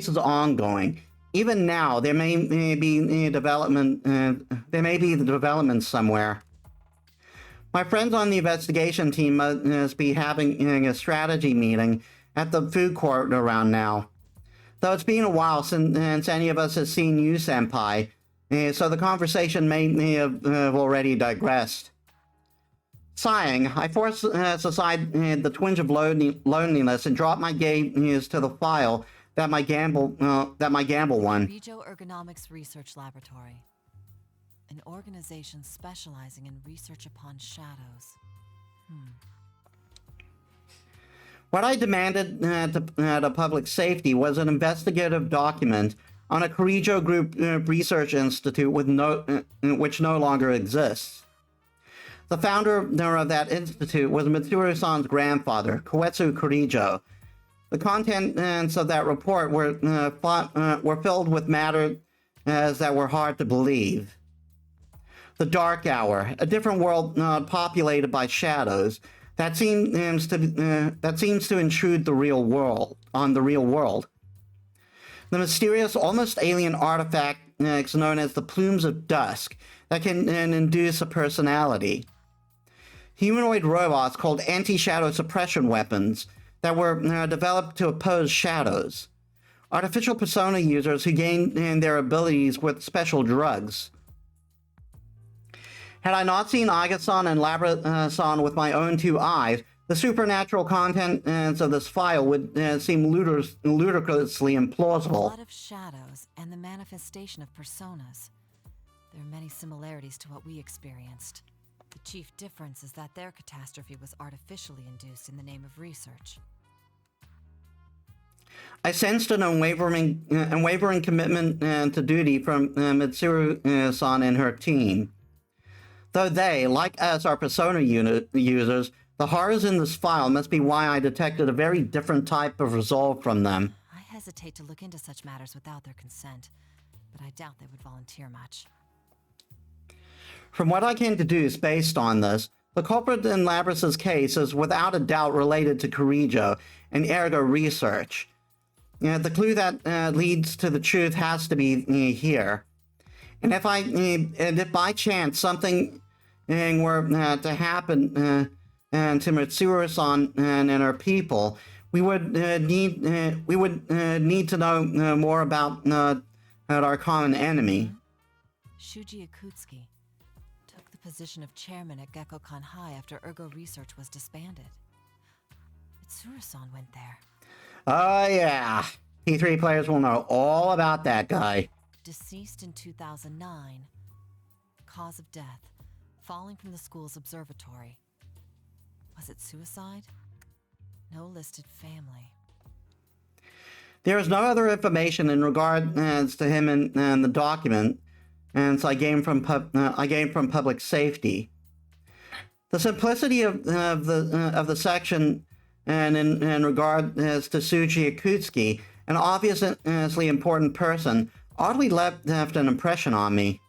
is ongoing. Even now, there may be development. There may be the development somewhere. My friends on the investigation team must be having a strategy meeting at the food court around now. Though it's been a while since any of us has seen you, Senpai, so the conversation may have already digressed. Sighing, I force aside the twinge of loneliness and drop my gaze to the file that my gamble won. Kirijo Ergonomics Research Laboratory, an organization specializing in research upon shadows. What I demanded to public safety was an investigative document on a Kirijo Group research institute which no longer exists. The founder of that institute was Mitsuru-san's grandfather, Koetsu Kirijo. The contents of that report were filled with matter that were hard to believe. The Dark Hour, a different world populated by shadows, that seems to intrude the real world. The mysterious, almost alien artifacts known as the Plumes of Dusk that can induce a personality. Humanoid robots called anti-shadow suppression weapons that were developed to oppose shadows. Artificial persona users who gain their abilities with special drugs. Had I not seen Aiga-san and Labyrinth-san with my own two eyes, the supernatural contents of this file would seem ludicrously implausible. A lot of shadows and the manifestation of personas. There are many similarities to what we experienced. The chief difference is that their catastrophe was artificially induced in the name of research. I sensed an unwavering commitment to duty from Mitsuru-san and her team. Though they, like us, are persona users, the horrors in this file must be why I detected a very different type of resolve from them. I hesitate to look into such matters without their consent, but I doubt they would volunteer much. From what I can deduce based on this, the culprit in Labrys's case is without a doubt related to Corrijo and ergo research. The clue that leads to the truth has to be here. And if by chance something were to happen to Mitsuru-san and her people, we would need to know more about our common enemy. Shuji Akutsuki took the position of chairman at Gekkokan High after Ergo Research was disbanded. Mitsuru-san went there. Oh yeah, P3 players will know all about that guy. Deceased in 2009. Cause of death, falling from the school's observatory. Was it suicide? No listed family. There is no other information in regards to him in the document, and so I gained from public safety. The simplicity of the section and in regard to Shuji Akutsuki, an obviously important person, oddly left an impression on me.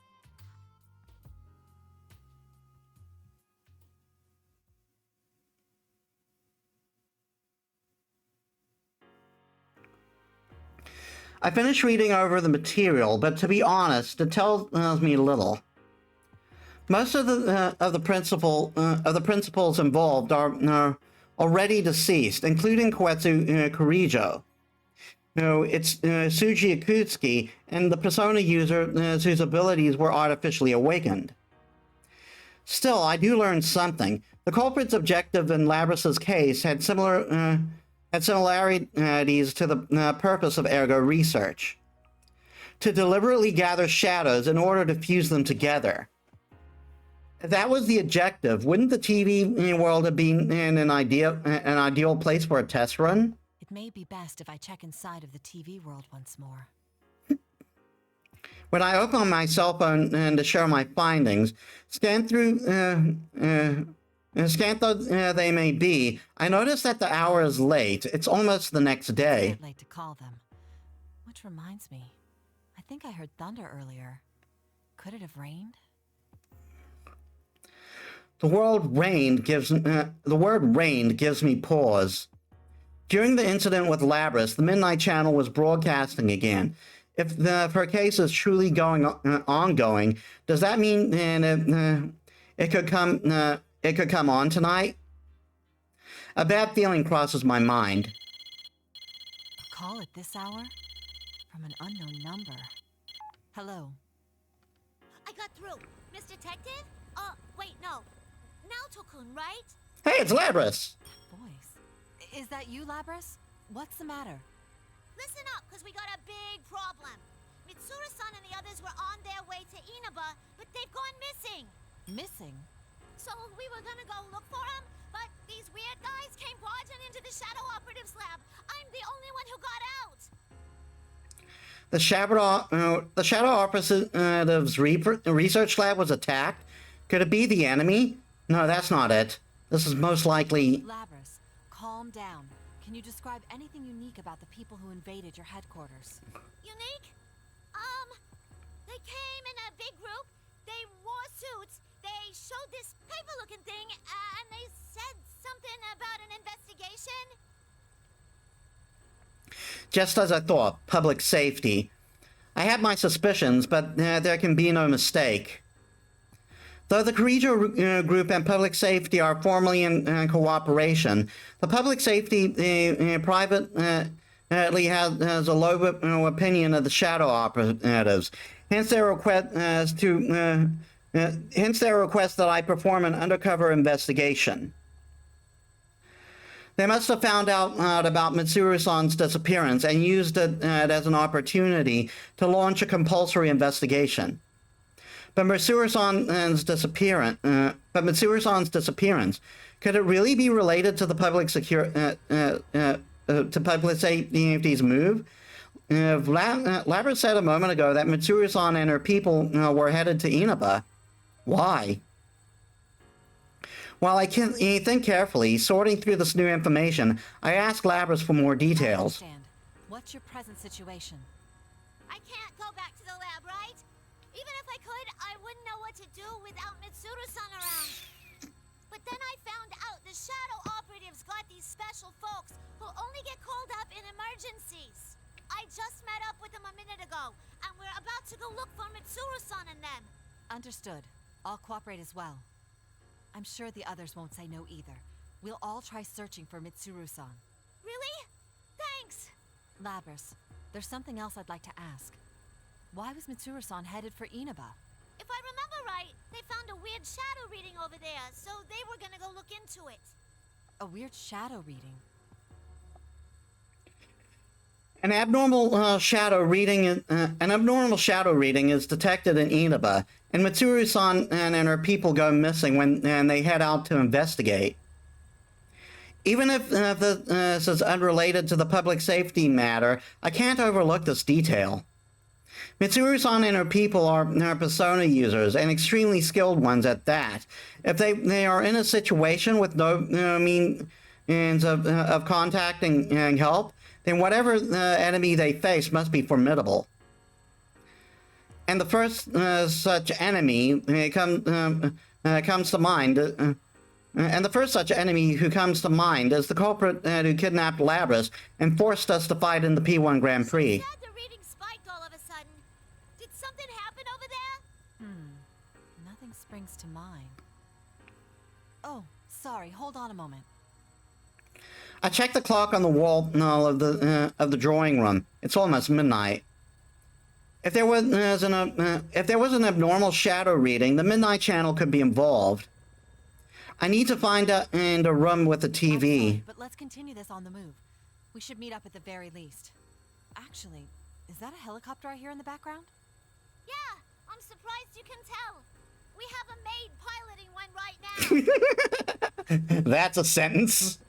I finished reading over the material, but to be honest, it tells me little. Most of the principals involved are already deceased, including Koetsu Corrijo. It's Shuji Akutsuki and the persona user whose abilities were artificially awakened. Still, I do learn something. The culprit's objective in Labrys's case had similarities to the purpose of ergo research. To deliberately gather shadows in order to fuse them together. If that was the objective, wouldn't the TV world have been an ideal place for a test run? It may be best if I check inside of the TV world once more. When I open my cell phone to share my findings, scan though they may be, I notice that the hour is late. It's almost the next day. It's late to call them. Which reminds me, I think I heard thunder earlier. Could it have rained? The word rained gives me pause. During the incident with Labrys, the Midnight Channel was broadcasting again. If her case is truly ongoing, does that mean it could come on tonight? A bad feeling crosses my mind. A call at this hour? From an unknown number. Hello. I got through. Miss Detective? Wait, no. Naoto-kun, right? Hey, it's Labrys! Voice. Is that you, Labrys? What's the matter? Listen up, because we got a big problem. Mitsuru-san and the others were on their way to Inaba, but they've gone missing. Missing? So we were gonna go look for them, but these weird guys came barging into the Shadow Operatives lab. I'm the only one who got out. The Shadow Operatives research lab was attacked? Could it be the enemy? No, that's not it. This is most likely... Labrys, calm down. Can you describe anything unique about the people who invaded your headquarters? Unique? They came in a big group. They wore suits. They showed this paper-looking thing, and they said something about an investigation. Just as I thought, public safety. I had my suspicions, but there can be no mistake. Though the Corrijo group and public safety are formally in cooperation, the public safety privately has a low opinion of the Shadow Operatives. Hence their request that I perform an undercover investigation. They must have found out about Mitsuru-san's disappearance and used it as an opportunity to launch a compulsory investigation. But Mitsuru-san's disappearance, could it really be related to the public safety's move? Labrys said a moment ago that Mitsuru-san and her people were headed to Inaba. Why? While I can think carefully, sorting through this new information, I asked Labrys for more details. I understand. What's your present situation? I can't go back to the lab, right? Even if I could, I wouldn't know what to do without Mitsuru-san around. But then I found out the Shadow Operatives got these special folks who only get called up in emergencies. I just met up with them a minute ago, and we're about to go look for Mitsuru-san and them. Understood. I'll cooperate as well. I'm sure the others won't say no either. We'll all try searching for Mitsuru-san. Really? Thanks. Labrys, there's something else I'd like to ask. Why was Mitsuru-san headed for Inaba? If I remember right, they found a weird shadow reading over there, so they were gonna go look into it. A weird shadow reading? An abnormal shadow reading is detected in Inaba, and Mitsuru-san and her people go missing when they head out to investigate. Even if this is unrelated to the public safety matter, I can't overlook this detail. Mitsuru-san and her people are persona users, and extremely skilled ones at that. If they are in a situation with no means of contacting and help, then whatever enemy they face must be formidable. And the first such enemy comes to mind. And the first such enemy who comes to mind is the culprit who kidnapped Labrys and forced us to fight in the P1 Grand Prix. The reading spiked all of a sudden. Did something happen over there? Nothing springs to mind. Oh, sorry, hold on a moment. I checked the clock on the wall of the drawing room. It's almost midnight. If there was an abnormal shadow reading, the Midnight Channel could be involved. I need to find a room with a TV. But let's continue this on the move. We should meet up at the very least. Actually, is that a helicopter I hear in the background? Yeah, I'm surprised you can tell. We have a maid piloting one right now. That's a sentence.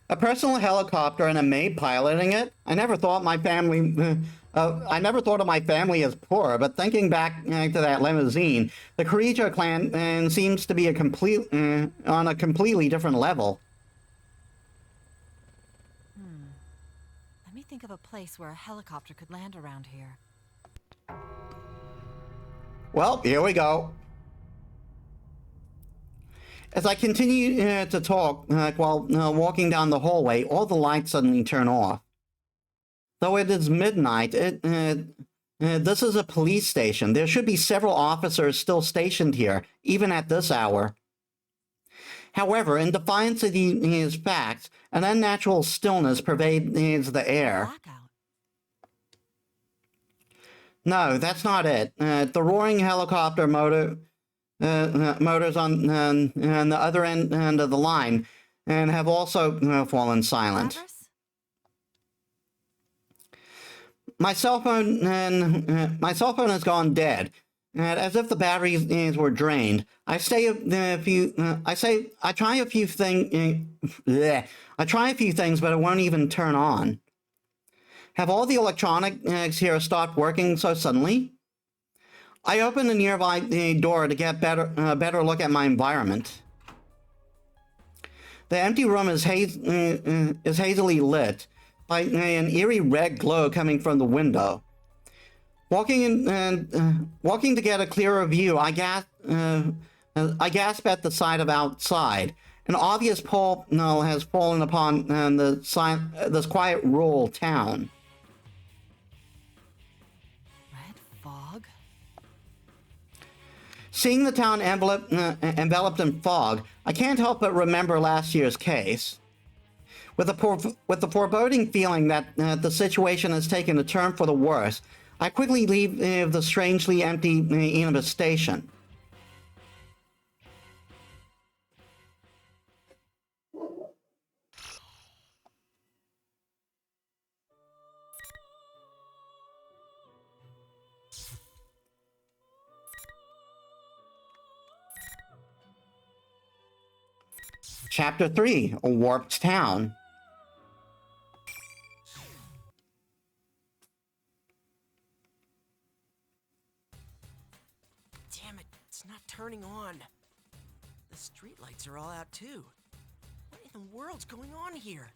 A personal helicopter and a maid piloting it? I never thought of my family as poor, but thinking back to that limousine, the Kirijo clan seems to be on a completely different level. Let me think of a place where a helicopter could land around here. Well, here we go. As I continue to talk while walking down the hallway, all the lights suddenly turn off. Though it is midnight, this is a police station. There should be several officers still stationed here, even at this hour. However, in defiance of these facts, an unnatural stillness pervades the air. Blackout. No, that's not it. The roaring helicopter motors on the other end of the line and have also fallen silent. Labrys? My cell phone has gone dead, and as if the batteries were drained. I try a few things, but it won't even turn on. Have all the electronics here stopped working so suddenly? I open the nearby door to get a better look at my environment. The empty room is hazily lit by an eerie red glow coming from the window. Walking to get a clearer view, I gasp at the sight of outside. An obvious pall has fallen upon this quiet rural town. Red fog? Seeing the town enveloped in fog, I can't help but remember last year's case. With the foreboding feeling that the situation has taken a turn for the worse, I quickly leave the strangely empty Inaba station. Chapter 3, A Warped Town. Damn it, it's not turning on. The streetlights are all out too. What in the world's going on here?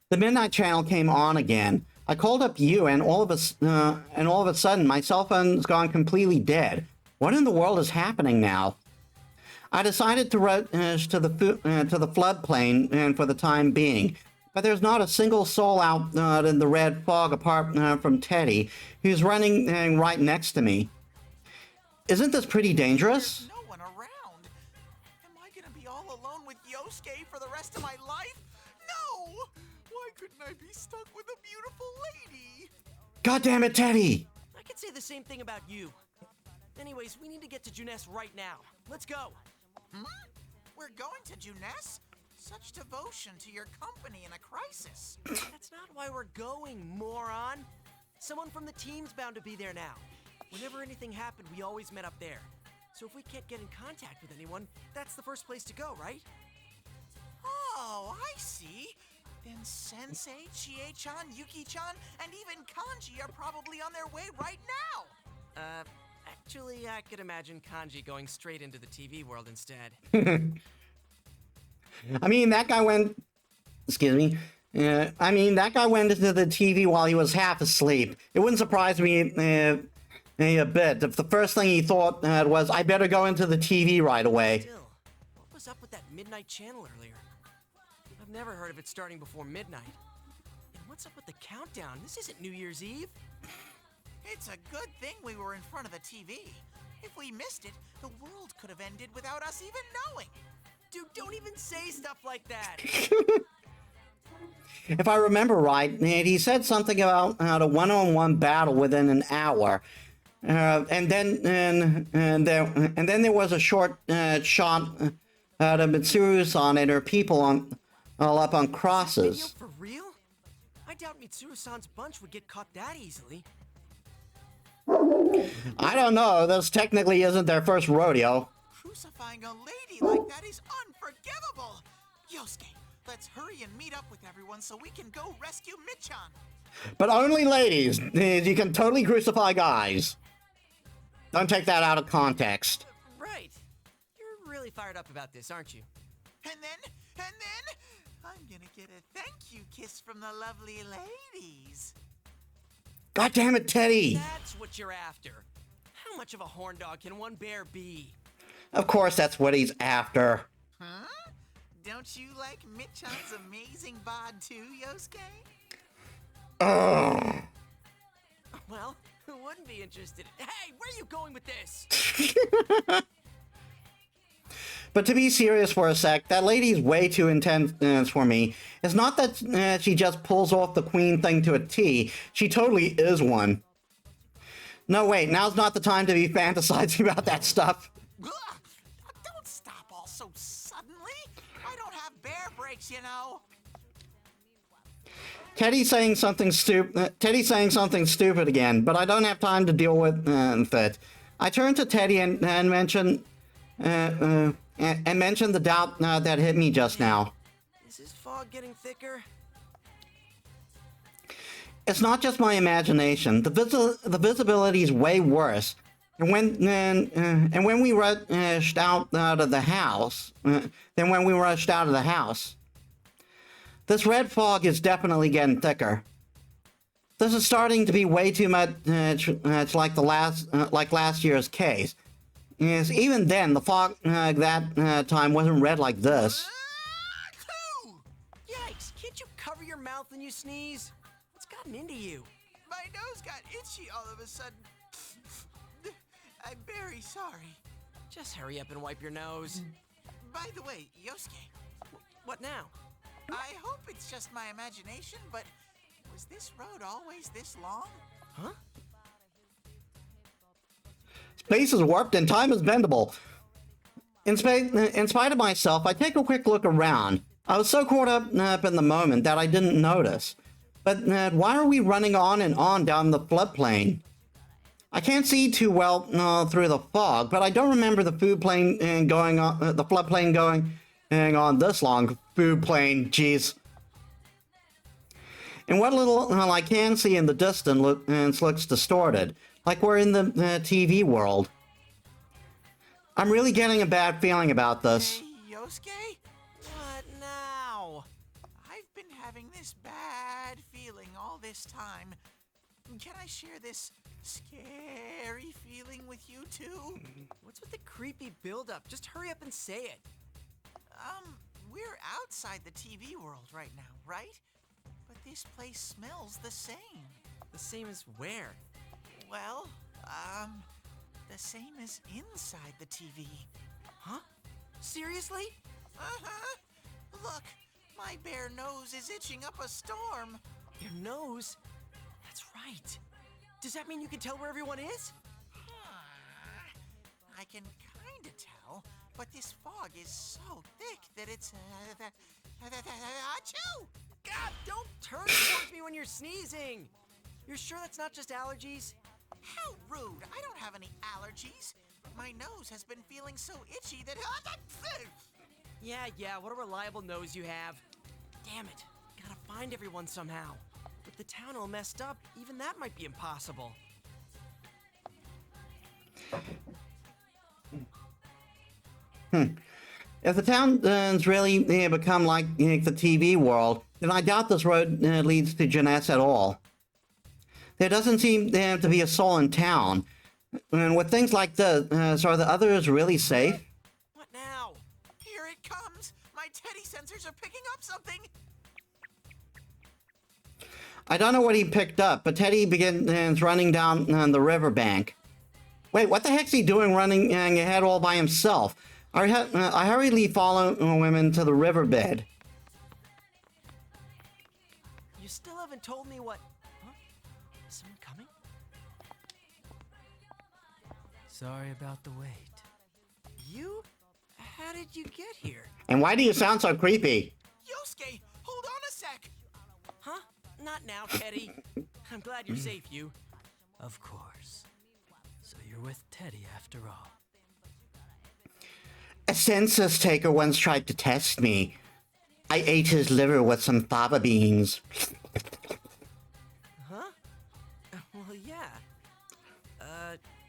The Midnight Channel came on again, I called up you, and all of a sudden, my cell phone's gone completely dead. What in the world is happening now? I decided to rush to the floodplain, and for the time being, but there's not a single soul out in the red fog apart from Teddy, who's running right next to me. Isn't this pretty dangerous? There's no one around. Am I gonna be all alone with Yosuke for the rest of my life? No! Why couldn't I be stuck with a beautiful lady? God damn it, Teddy! I could say the same thing about you. Anyways, we need to get to Juness right now. Let's go. We're going to Juness? Such devotion to your company in a crisis. That's not why we're going, moron. Someone from the team's bound to be there now. Whenever anything happened, we always met up there. So if we can't get in contact with anyone, that's the first place to go, right? Oh, I see. Then Sensei, Chie-chan, Yuki-chan, and even Kanji are probably on their way right now. Actually, I could imagine Kanji going straight into the TV world instead. I mean, that guy went... Excuse me. I mean, that guy went into the TV while he was half asleep. It wouldn't surprise me a bit if the first thing he thought was, I better go into the TV right away. Still, what was up with that midnight channel earlier? I've never heard of it starting before midnight. And what's up with the countdown? This isn't New Year's Eve. It's a good thing we were in front of the TV. If we missed it, the world could have ended without us even knowing. Dude, don't even say stuff like that. If I remember right, he said something about a one-on-one battle within an hour. And then there was a short shot of Mitsuru-san and her people all up on crosses. Video for real? I doubt Mitsuru-san's bunch would get caught that easily. I don't know. This technically isn't their first rodeo. Crucifying a lady like that is unforgivable. Yosuke, let's hurry and meet up with everyone so we can go rescue Michan. But only ladies. You can totally crucify guys. Don't take that out of context. Right. You're really fired up about this, aren't you? And then, I'm gonna get a thank you kiss from the lovely ladies. God damn it, Teddy! That's what you're after. How much of a horn dog can one bear be? Of course that's what he's after. Huh? Don't you like Michan's amazing bod too, Yosuke? Ugh. Well, who wouldn't be interested? Hey, where are you going with this? But to be serious for a sec, that lady's way too intense for me. It's not that she just pulls off the queen thing to a T. She totally is one. No, wait, now's not the time to be fantasizing about that stuff. Ugh, don't stop all so suddenly. I don't have bear brakes, you know. Teddy's saying something stupid again, but I don't have time to deal with it. I turn to Teddy and mention the doubt that hit me just now. Is this fog getting thicker? It's not just my imagination. The visibility is way worse. And when we rushed out of the house, this red fog is definitely getting thicker. This is starting to be way too much like last year's case. Yes, even then, the fog that time wasn't red like this. Yikes! Can't you cover your mouth when you sneeze? What's gotten into you? My nose got itchy all of a sudden. I'm very sorry. Just hurry up and wipe your nose. By the way, Yosuke. What now? I hope it's just my imagination, but was this road always this long? Huh? Space is warped and time is bendable. In spite of myself, I take a quick look around. I was so caught up in the moment that I didn't notice. But why are we running on and on down the floodplain? I can't see too well through the fog, but I don't remember the floodplain going on this long. Food plane, jeez. And what little I can see in the distance looks distorted, like we're in the TV world. I'm really getting a bad feeling about this. Hey, Yosuke? What now? I've been having this bad bad feeling all this time. Can I share this scary feeling with you too? What's with the creepy buildup? Just hurry up and say it. We're outside the TV world right now, right? But this place smells the same. The same as where? Well, the same as inside the TV. Huh? Seriously? Uh-huh. Look, my bare nose is itching up a storm. Your nose? That's right. Does that mean you can tell where everyone is? I can kinda tell, but this fog is so thick that it's, achoo! God, don't turn towards me when you're sneezing! You're sure that's not just allergies? How rude! I don't have any allergies. My nose has been feeling so itchy that... Yeah, what a reliable nose you have. Damn it. Gotta find everyone somehow. With the town all messed up, even that might be impossible. If the town's really become like the TV world, then I doubt this road leads to Jeunesse at all. There doesn't seem to be a soul in town. And with things like this, are the others really safe? What now? Here it comes! My Teddy sensors are picking up something! I don't know what he picked up, but Teddy begins running down the riverbank. Wait, what the heck's he doing running ahead all by himself? I hurriedly follow him into the riverbed. You still haven't told me what... Huh? Is someone coming? Sorry about the wait. You? How did you get here? And why do you sound so creepy? Yosuke, hold on a sec! Huh? Not now, Teddy. I'm glad you're safe, you. Of course. So you're with Teddy after all. A census taker once tried to test me. I ate his liver with some fava beans. Huh? Well, yeah.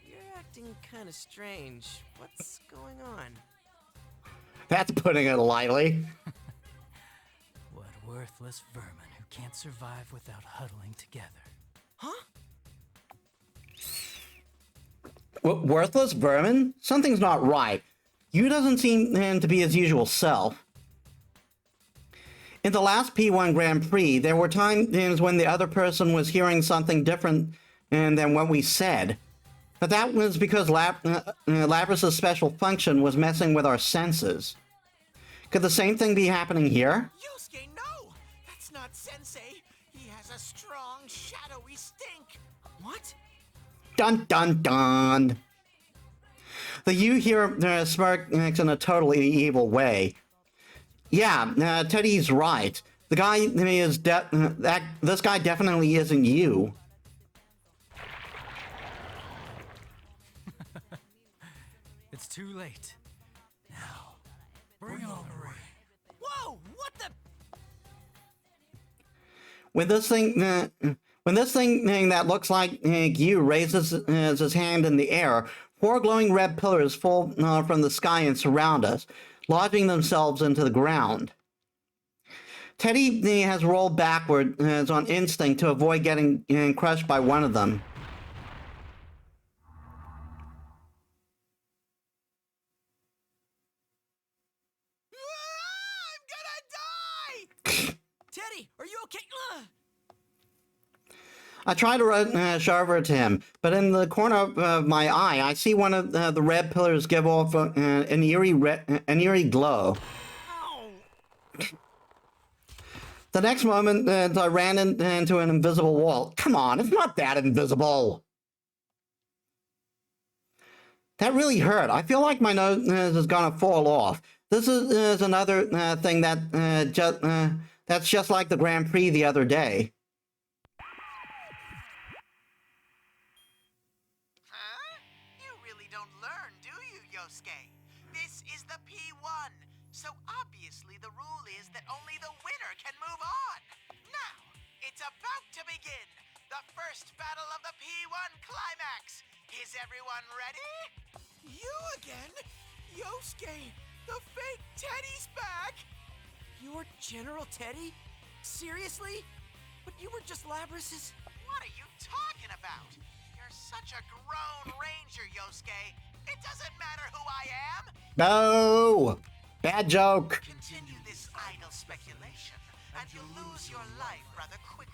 You're acting kind of strange. What's going on? That's putting it lightly. What worthless vermin who can't survive without huddling together. Huh? Worthless vermin? Something's not right. You doesn't seem to be his usual self. In the last P1 Grand Prix, there were times when the other person was hearing something different than what we said. But that was because Labrys's special function was messing with our senses. Could the same thing be happening here? Yosuke, no! That's not Sensei! He has a strong, shadowy stink! What? Dun dun dun! The you here smirk in a totally evil way. Yeah, Teddy's right. The guy is this guy definitely isn't you. It's too late. Now, bring on the rain. Whoa! What the... When this thing that looks like you raises his hand in the air, four glowing red pillars fall from the sky and surround us, lodging themselves into the ground. Teddy has rolled backward on instinct to avoid getting crushed by one of them. I'm gonna die! Teddy, are you okay? I try to shove over to him, but in the corner of my eye, I see one of the red pillars give off an eerie glow. Ow! The next moment, I ran into an invisible wall. Come on, it's not that invisible. That really hurt. I feel like my nose is gonna fall off. This is another thing that's just like the Grand Prix the other day. Huh? You really don't learn, do you, Yosuke? This is the P1, so obviously the rule is that only the winner can move on. Now, it's about to begin. The first battle of the P1 climax. Is everyone ready? You again? Yosuke, the fake Teddy's back! You're General Teddy? Seriously? But you were just Labrys's... What are you talking about? You're such a grown ranger, Yosuke. It doesn't matter who I am. No! Bad joke. Continue this idle speculation, and you'll lose your life rather quickly.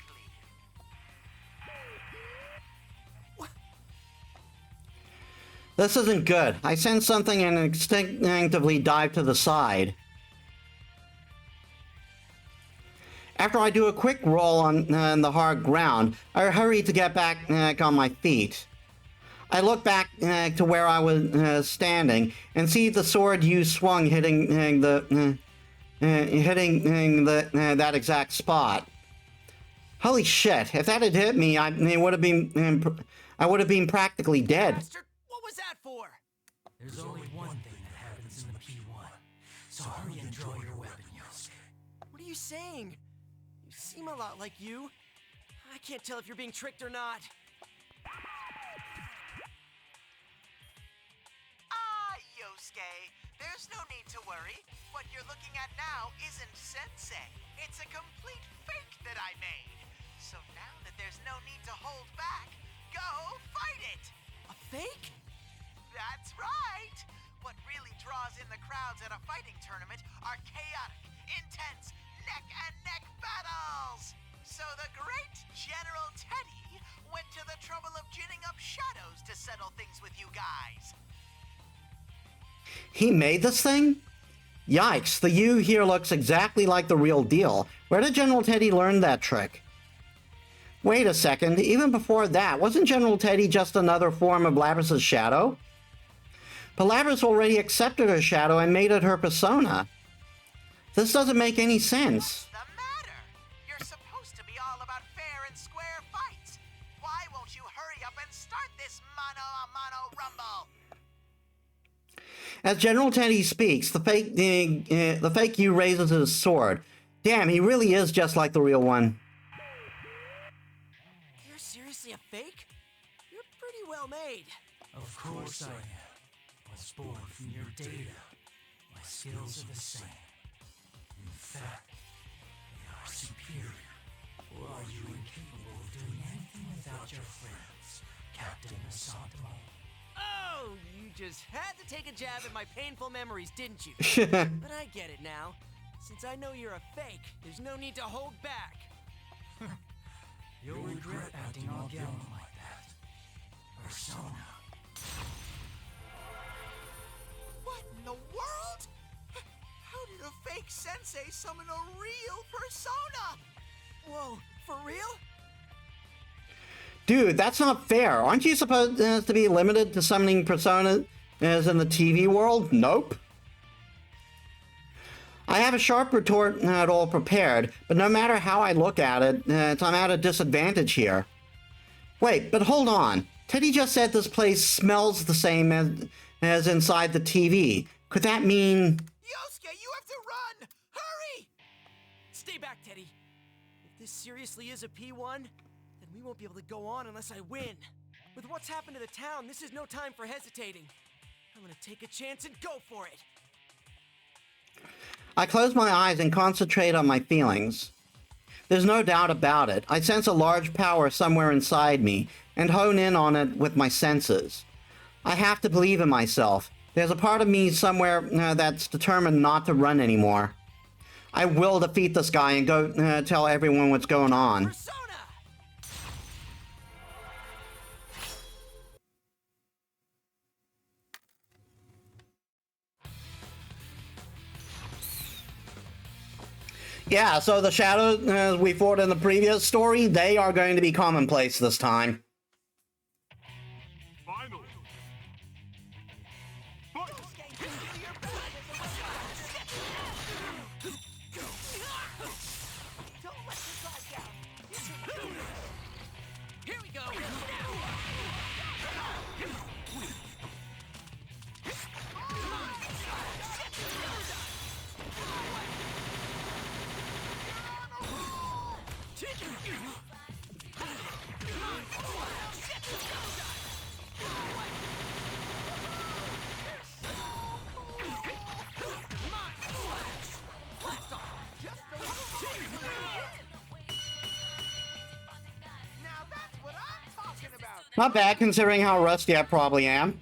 This isn't good. I sense something and instinctively dive to the side. After I do a quick roll on the hard ground, I hurry to get back on my feet. I look back to where I was standing and see the sword you swung hitting that exact spot. Holy shit! If that had hit me, I would have been practically dead. Master, what was that for? There's only one thing that happens in the P1, so hurry and draw your weapon, Yosuke. What are you saying? You seem a lot like you. I can't tell if you're being tricked or not. Yosuke, there's no need to worry. What you're looking at now isn't Sensei. It's a complete fake that I made. So now that there's no need to hold back, go fight it! A fake? That's right! What really draws in the crowds at a fighting tournament are chaotic, intense, neck-and-neck battles! So the great General Teddy went to the trouble of ginning up shadows to settle things with you guys. He made this thing? Yikes, the U here looks exactly like the real deal. Where did General Teddy learn that trick? Wait a second, even before that, wasn't General Teddy just another form of Labrys's shadow? But Labrys already accepted her shadow and made it her persona. This doesn't make any sense. What's the matter? You're supposed to be all about fair and square fights. Why won't you hurry up and start this mano-a-mano rumble? As General Teddy speaks, the fake U raises his sword. Damn, he really is just like the real one. You're seriously a fake? You're pretty well made. Of course I am. I was born from your data. My skills are the same. In fact, they are superior. Or are you incapable of doing anything without your friends, Captain Asante? Oh, you just had to take a jab at my painful memories, didn't you? But I get it now. Since I know you're a fake, there's no need to hold back. You'll regret acting all gallant like that. Persona. What in the world? How did a fake sensei summon a real persona? Whoa, for real? Dude, that's not fair. Aren't you supposed to be limited to summoning personas as in the TV world? Nope. I have a sharp retort all prepared, but no matter how I look at it, I'm at a disadvantage here. Wait, but hold on. Teddy just said this place smells the same as inside the TV. Could that mean... Yosuke, you have to run! Hurry! Stay back, Teddy. If this seriously is a P1, then we won't be able to go on unless I win. With what's happened to the town, this is no time for hesitating. I'm gonna take a chance and go for it. I close my eyes and concentrate on my feelings. There's no doubt about it. I sense a large power somewhere inside me and hone in on it with my senses. I have to believe in myself. There's a part of me somewhere that's determined not to run anymore. I will defeat this guy and go tell everyone what's going on. Persona! Yeah, so the shadows we fought in the previous story, they are going to be commonplace this time. Finally. Fight! Here we go! Not bad considering how rusty I probably am.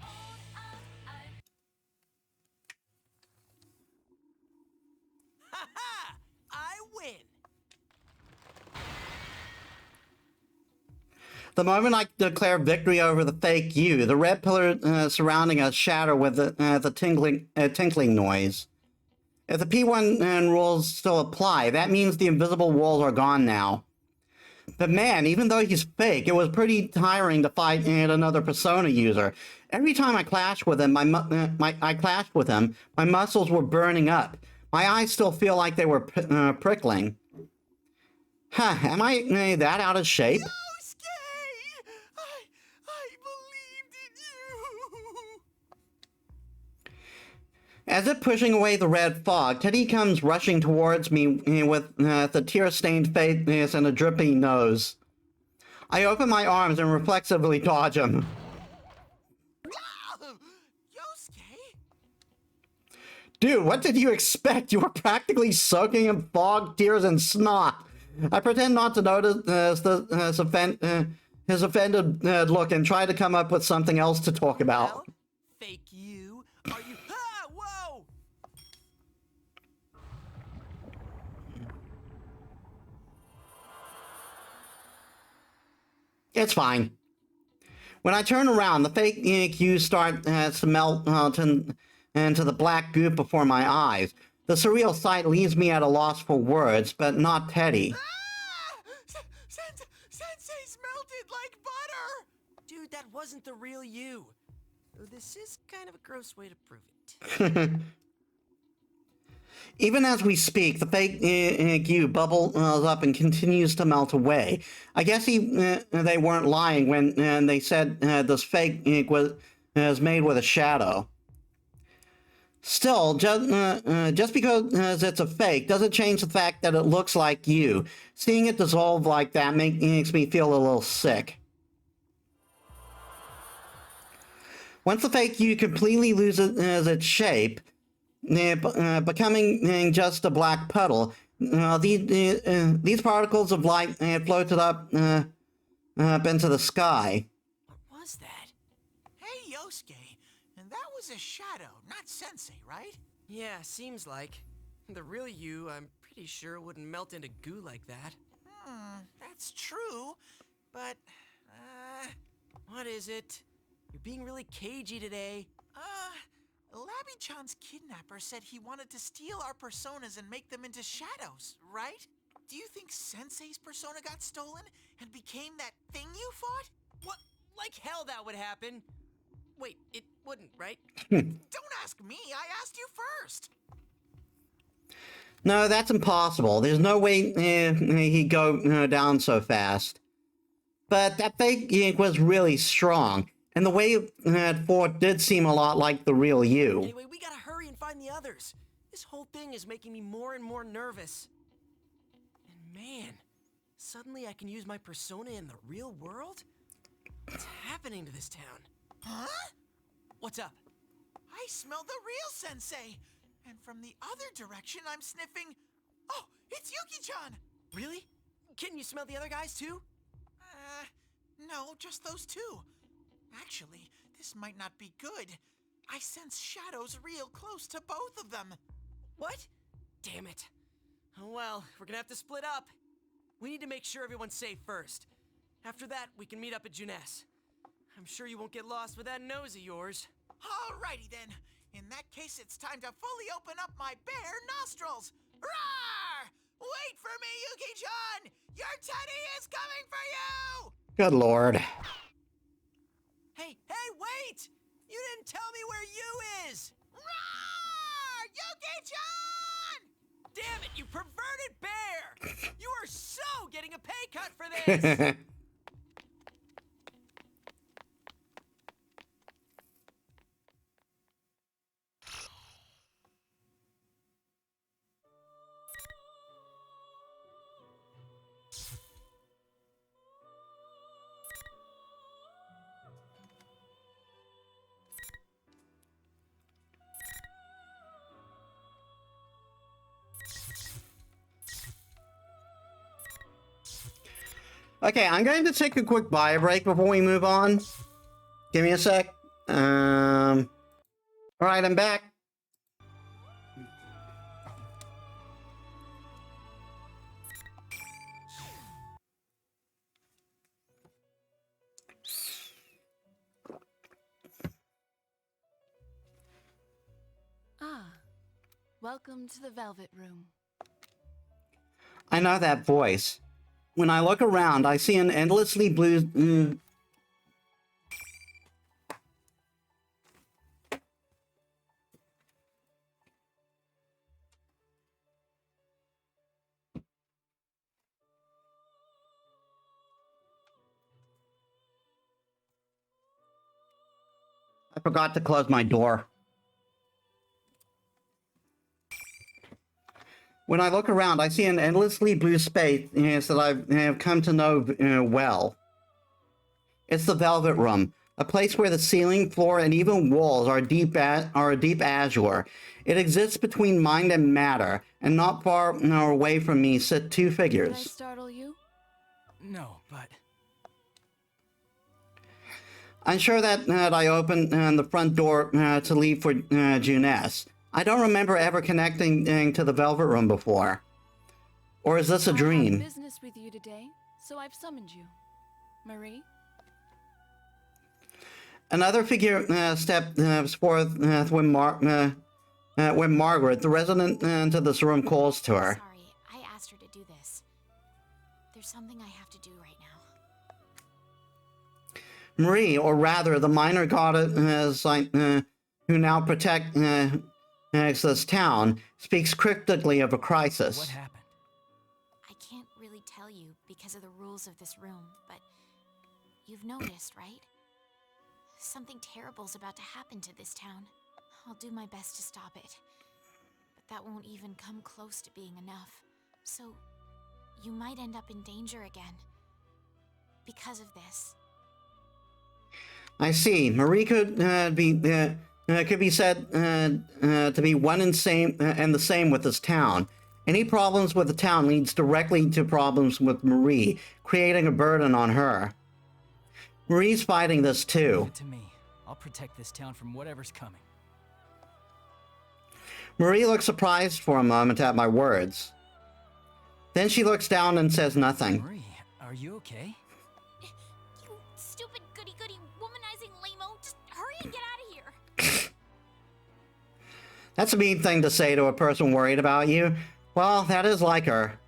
Ha ha! I win! The moment I declare victory over the fake you, the red pillar surrounding us shatter with the tinkling noise. If the P1 rules still apply, that means the invisible walls are gone now. But man, even though he's fake, it was pretty tiring to fight another Persona user. Every time I clashed with him, my muscles were burning up. My eyes still feel like they were prickling. Huh, am I that out of shape? I believed in you! As if pushing away the red fog, Teddy comes rushing towards me with the tear-stained face and a dripping nose. I open my arms and reflexively dodge him. Yosuke? Dude, what did you expect? You were practically soaking in fog, tears, and snot. I pretend not to notice his offended look and try to come up with something else to talk about. Well, fake you? Are you... Ah! Whoa! It's fine. When I turn around, the fake cues start to melt into the black goop before my eyes. The surreal sight leaves me at a loss for words, but not Teddy. Sensei's melted like butter! Dude, that wasn't the real you. Though this is kind of a gross way to prove it. Even as we speak, the fake you bubbles up and continues to melt away. I guess they weren't lying when they said this fake was made with a shadow. Still, just because it's a fake doesn't change the fact that it looks like you. Seeing it dissolve like that makes me feel a little sick. Once the fake you completely loses its shape, becoming just a black puddle, these particles of light floated up into the sky. What was that? Hey, Yosuke, and that was a shadow, not Sensei, right? Yeah, seems like. The real you, I'm pretty sure, wouldn't melt into goo like that. That's true, but, What is it? You're being really cagey today. Labby-chan's kidnapper said he wanted to steal our personas and make them into shadows, right? Do you think Sensei's persona got stolen and became that thing you fought? What? Like hell that would happen. Wait, it wouldn't, right? Don't ask me, I asked you first! No, that's impossible. There's no way he'd go down so fast. But that fake ink was really strong. And the way it fought did seem a lot like the real you. Anyway, we gotta hurry and find the others. This whole thing is making me more and more nervous. And man, suddenly I can use my persona in the real world? What's happening to this town? Huh? What's up? I smell the real Sensei! And from the other direction, I'm sniffing... Oh, it's Yuki-chan! Really? Can you smell the other guys too? No, just those two. Actually, this might not be good. I sense shadows real close to both of them. What? Damn it. Oh well, we're gonna have to split up. We need to make sure everyone's safe first. After that, we can meet up at Juness. I'm sure you won't get lost with that nose of yours. Alrighty then. In that case, it's time to fully open up my bare nostrils. Roar! Wait for me, Yuki-chan! Your Teddy is coming for you! Good lord. Hey, wait! You didn't tell me where you is! Roar! Yuki-chan! Damn it, you perverted bear! You are so getting a pay cut for this! Okay, I'm going to take a quick bio break before we move on. Give me a sec. All right, I'm back. Ah, welcome to the Velvet Room. I know that voice. When I look around, I see an endlessly blue... I forgot to close my door. When I look around, I see an endlessly blue space that I have come to know well. It's the Velvet Room, a place where the ceiling, floor, and even walls are a deep azure. It exists between mind and matter, and not far away from me sit two Did I figures. startle you? No, but I'm sure that I opened the front door to leave for Juness. I don't remember ever connecting to the Velvet Room before. Or is this a I have dream? business with you today, so I've summoned you. Marie? Another figure steps forth when Margaret, the resident of this room, calls to her. Sorry, I asked her to do this. There's something I have to do right now. Marie, or rather, the minor goddess who now protects this town, speaks cryptically of a crisis. what happened? I can't really tell you because of the rules of this room, but you've noticed, right? Something terrible's about to happen to this town. I'll do my best to stop it. But that won't even come close to being enough. So, you might end up in danger again. Because of this. I see. Marie could be said to be one and the same with this town. Any problems with the town leads directly to problems with Marie, creating a burden on her. Marie's fighting this Leave too. it to me. I'll protect this town from whatever's coming. Marie looks surprised for a moment at my words. Then she looks down and says nothing. Marie, are you okay? You stupid goody-goody womanizing lame-o. Just hurry and get out of here. That's a mean thing to say to a person worried about you. Well, that is like her.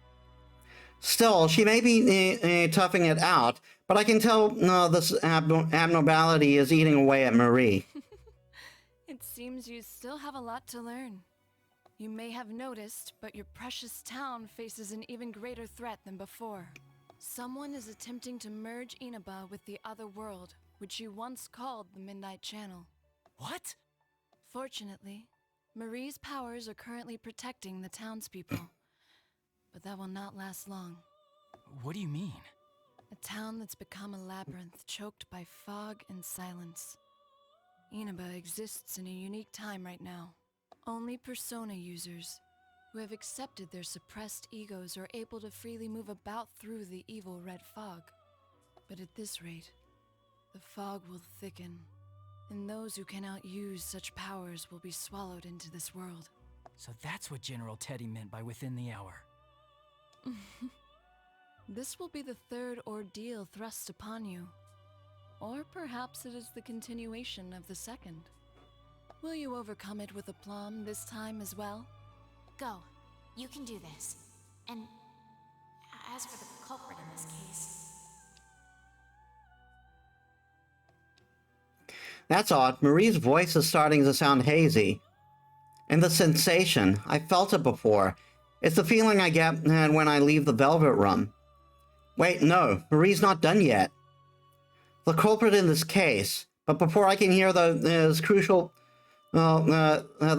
Still, she may be toughing it out, but I can tell this abnormality is eating away at Marie. It seems you still have a lot to learn. You may have noticed, but your precious town faces an even greater threat than before. Someone is attempting to merge Inaba with the other world, which you once called the Midnight Channel. What? Fortunately, Marie's powers are currently protecting the townspeople. But that will not last long. What do you mean? A town that's become a labyrinth choked by fog and silence. Inaba exists in a unique time right now. Only Persona users who have accepted their suppressed egos are able to freely move about through the evil red fog. But at this rate, the fog will thicken, and those who cannot use such powers will be swallowed into this world. So that's what General Teddy meant by within the hour. This will be the third ordeal thrust upon you. Or perhaps it is the continuation of the second. Will you overcome it with aplomb this time as well? Go. You can do this. And as for the culprit in this case... That's odd. Marie's voice is starting to sound hazy. And the sensation, I felt it before. It's the feeling I get when I leave the Velvet Room. Wait, no, Marie's not done yet. The culprit in this case, but before I can hear the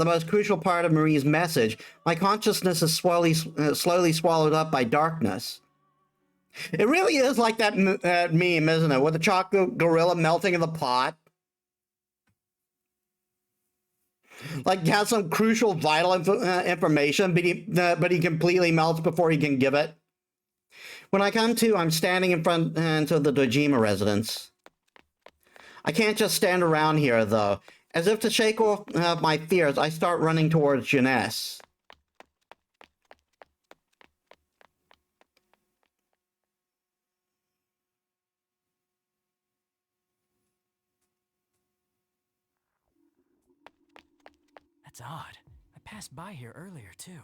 most crucial part of Marie's message, my consciousness is slowly swallowed up by darkness. It really is like that meme, isn't it? With the chocolate gorilla melting in the pot. Like, he has some crucial, vital information, but he completely melts before he can give it. When I come to, I'm standing in front of the Dojima residence. I can't just stand around here, though. As if to shake off my fears, I start running towards Jeunesse. That's odd. I passed by here earlier, too.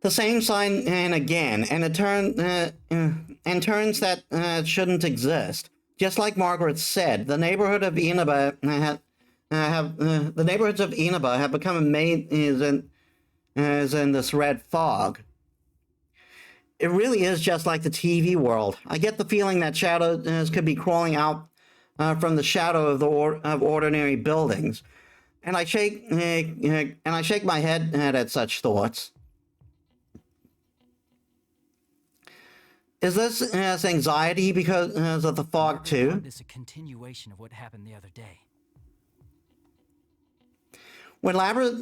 The same sign and again, and it turns that shouldn't exist. Just like Margaret said, the neighborhood of Inaba the neighborhoods of Inaba have become a maze in this red fog. It really is just like the TV world. I get the feeling that shadows could be crawling out from the shadow of ordinary buildings, and I shake my head at such thoughts. Is this anxiety because of the fog too? This is a continuation of what happened the other day. When Labyrinth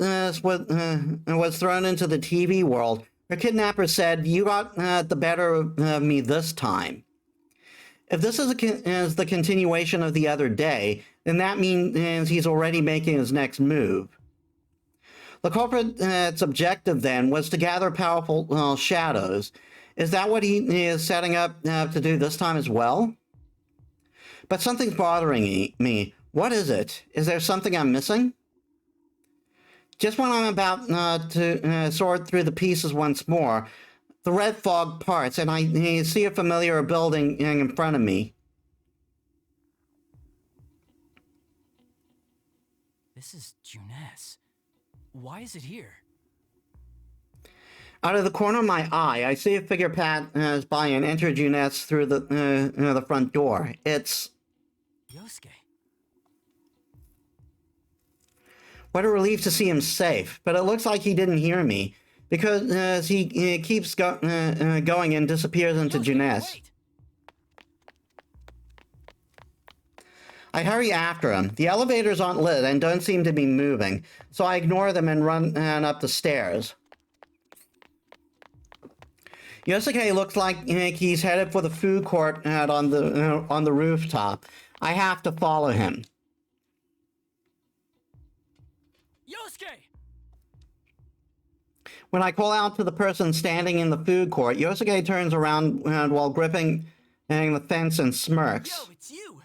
was thrown into the TV world, her kidnapper said, "You got the better of me this time." If this is the continuation of the other day, then that means he's already making his next move. The culprit's objective then was to gather powerful shadows. Is that what he is setting up to do this time as well? But something's bothering me. What is it? Is there something I'm missing? Just when I'm about to sort through the pieces once more, the red fog parts and I see a familiar building in front of me. This is Jeunesse. Why is it here? Out of the corner of my eye, I see a figure pass by and enter Jeunesse through the front door. It's... Yosuke. What a relief to see him safe, but it looks like he didn't hear me, because he keeps going and disappears into Jeunesse. Wait. I hurry after him. The elevators aren't lit and don't seem to be moving, so I ignore them and run up the stairs. Yosuke looks like he's headed for the food court on the rooftop. I have to follow him. Yosuke! When I call out to the person standing in the food court, Yosuke turns around while gripping the fence and smirks. Yo, it's you!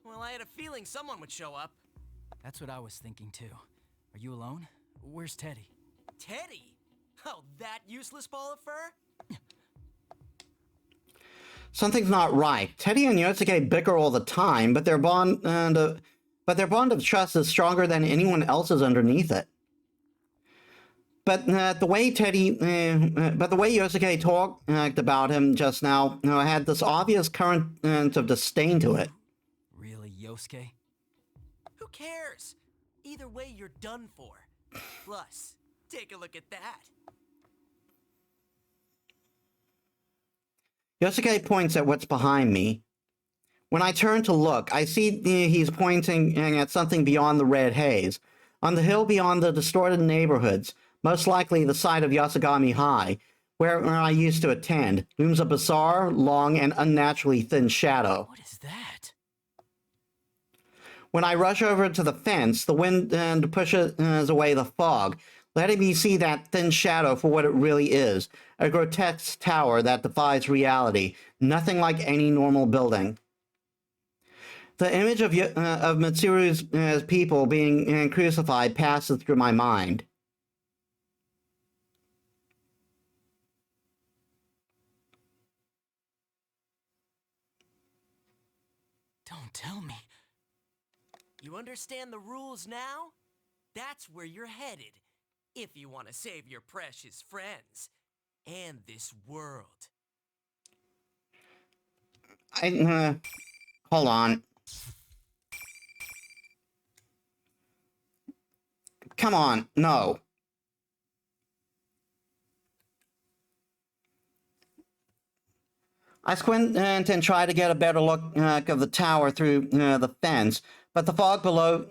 Well, I had a feeling someone would show up. That's what I was thinking too. Are you alone? Where's Teddy? Teddy? Oh, that useless ball of fur? Something's not right. Teddy and Yosuke bicker all the time, but their bond of trust is stronger than anyone else's underneath it. But the way Yosuke talked about him just now, had this obvious current of disdain to it. Really, Yosuke? Who cares? Either way, you're done for. Plus, take a look at that. Yosuke points at what's behind me. When I turn to look, I see he's pointing at something beyond the red haze. On the hill beyond the distorted neighborhoods, most likely the site of Yasugami High, where I used to attend, looms a bizarre, long, and unnaturally thin shadow. What is that? When I rush over to the fence, the wind pushes away the fog, letting me see that thin shadow for what it really is, a grotesque tower that defies reality, nothing like any normal building. The image of Mitsuru's people being crucified passes through my mind. Don't tell me. You understand the rules now? That's where you're headed, if you want to save your precious friends and this world. Hold on. Come on, no. I squint and try to get a better look of the tower through the fence, but the fog below,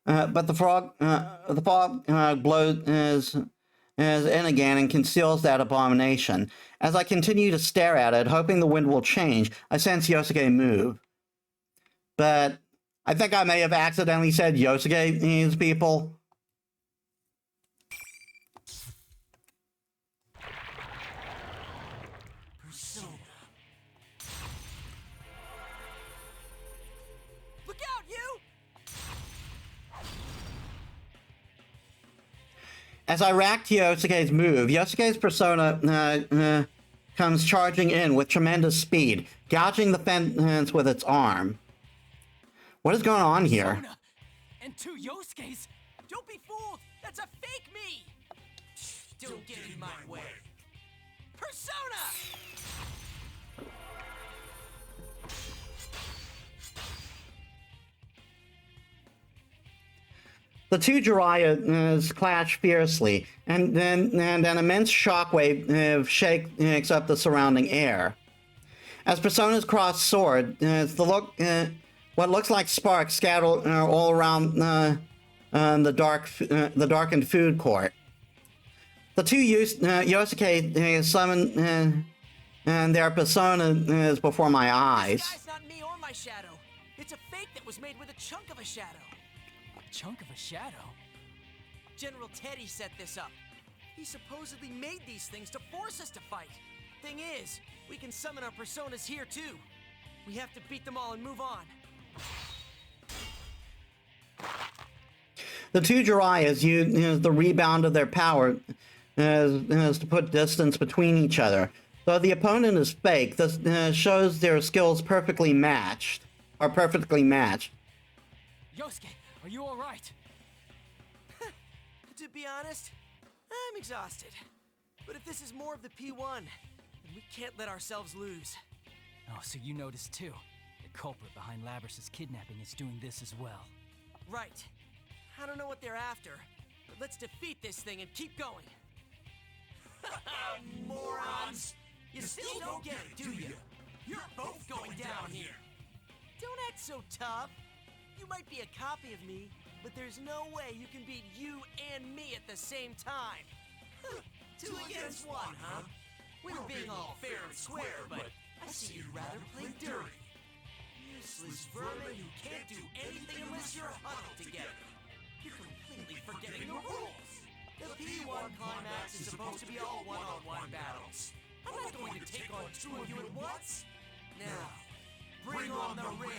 the fog blows in again and conceals that abomination. As I continue to stare at it, hoping the wind will change, I sense Yosuke move. But I think I may have accidentally said Yosuke's people. Persona. Look out, you! As I react to Yosuke's move, Yosuke's persona comes charging in with tremendous speed, gouging the fence with its arm. What is going on here? Persona and 2 Yosuke's? Don't be fooled! That's a fake me! Don't get in my way. Persona! The two Jiraiya clash fiercely, and then an immense shockwave shakes up the surrounding air. As Persona's cross sword, what looks like sparks scatter all around the darkened food court. The two Yosuke summon their personas before my eyes. This guy's not me or my shadow. It's a fake that was made with a chunk of a shadow. A chunk of a shadow? General Teddy set this up. He supposedly made these things to force us to fight. Thing is, we can summon our personas here too. We have to beat them all and move on. The two Jiraiya's use the rebound of their power as to put distance between each other. Though the opponent is fake, this shows their skills are perfectly matched. Yosuke, are you alright? To be honest, I'm exhausted. But if this is more of the P1, then we can't let ourselves lose. Oh, so you noticed too. The culprit behind Labrys's kidnapping is doing this as well. Right. I don't know what they're after, but let's defeat this thing and keep going. Morons! You still don't get it, do you? You're both going down here. Don't act so tough. You might be a copy of me, but there's no way you can beat you and me at the same time. 2 against 1, huh? We were being all fair and square, but I see you'd rather play dirty. Useless vermin who can't do anything unless you're huddled together. You're completely forgetting the rules. the P1 climax is supposed to be all one-on-one battles. I'm not going to take on 2 of you at once. Now, bring on the ring.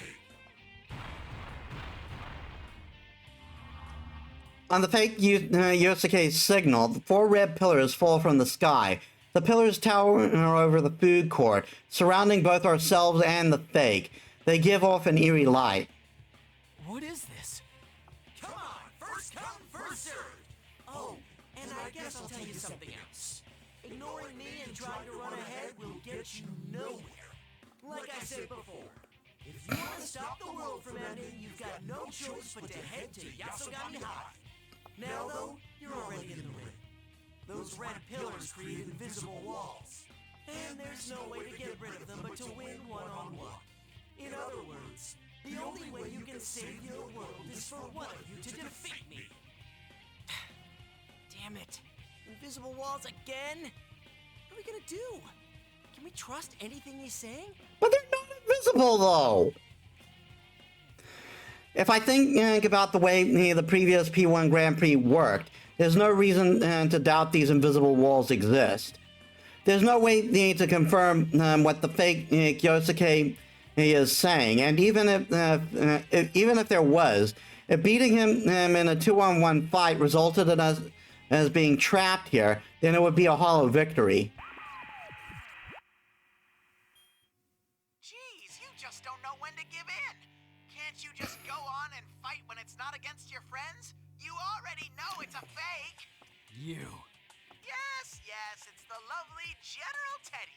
On the fake Yosuke's signal, the 4 red pillars fall from the sky. The pillars tower over the food court, surrounding both ourselves and the fake. They give off an eerie light. What is this? Come on, first come, first served. Oh, and I guess I'll tell you something else. Ignoring me and trying to run ahead will get you nowhere. Like I said before, if you want to stop the world from ending, you've got no choice but to head to Yasogami High. Now, though, you're already in the ring. Those red pillars create invisible walls. And there's no way to get rid of them but to win one-on-one. In other words, the only way you can save your world is for one of you to defeat me. Damn it. Invisible walls again? What are we gonna do? Can we trust anything he's saying? But they're not invisible, though! If I think about the way the previous P1 Grand Prix worked, there's no reason to doubt these invisible walls exist. There's no way to confirm what the fake Yosuke is saying, and even if there was, if beating him in a 2-on-1 fight resulted in us as being trapped here, then it would be a hollow victory. Jeez, you just don't know when to give in. Can't you just go on and fight when it's not against your friends? You already know it's a fake. You. Yes, it's the lovely General Teddy.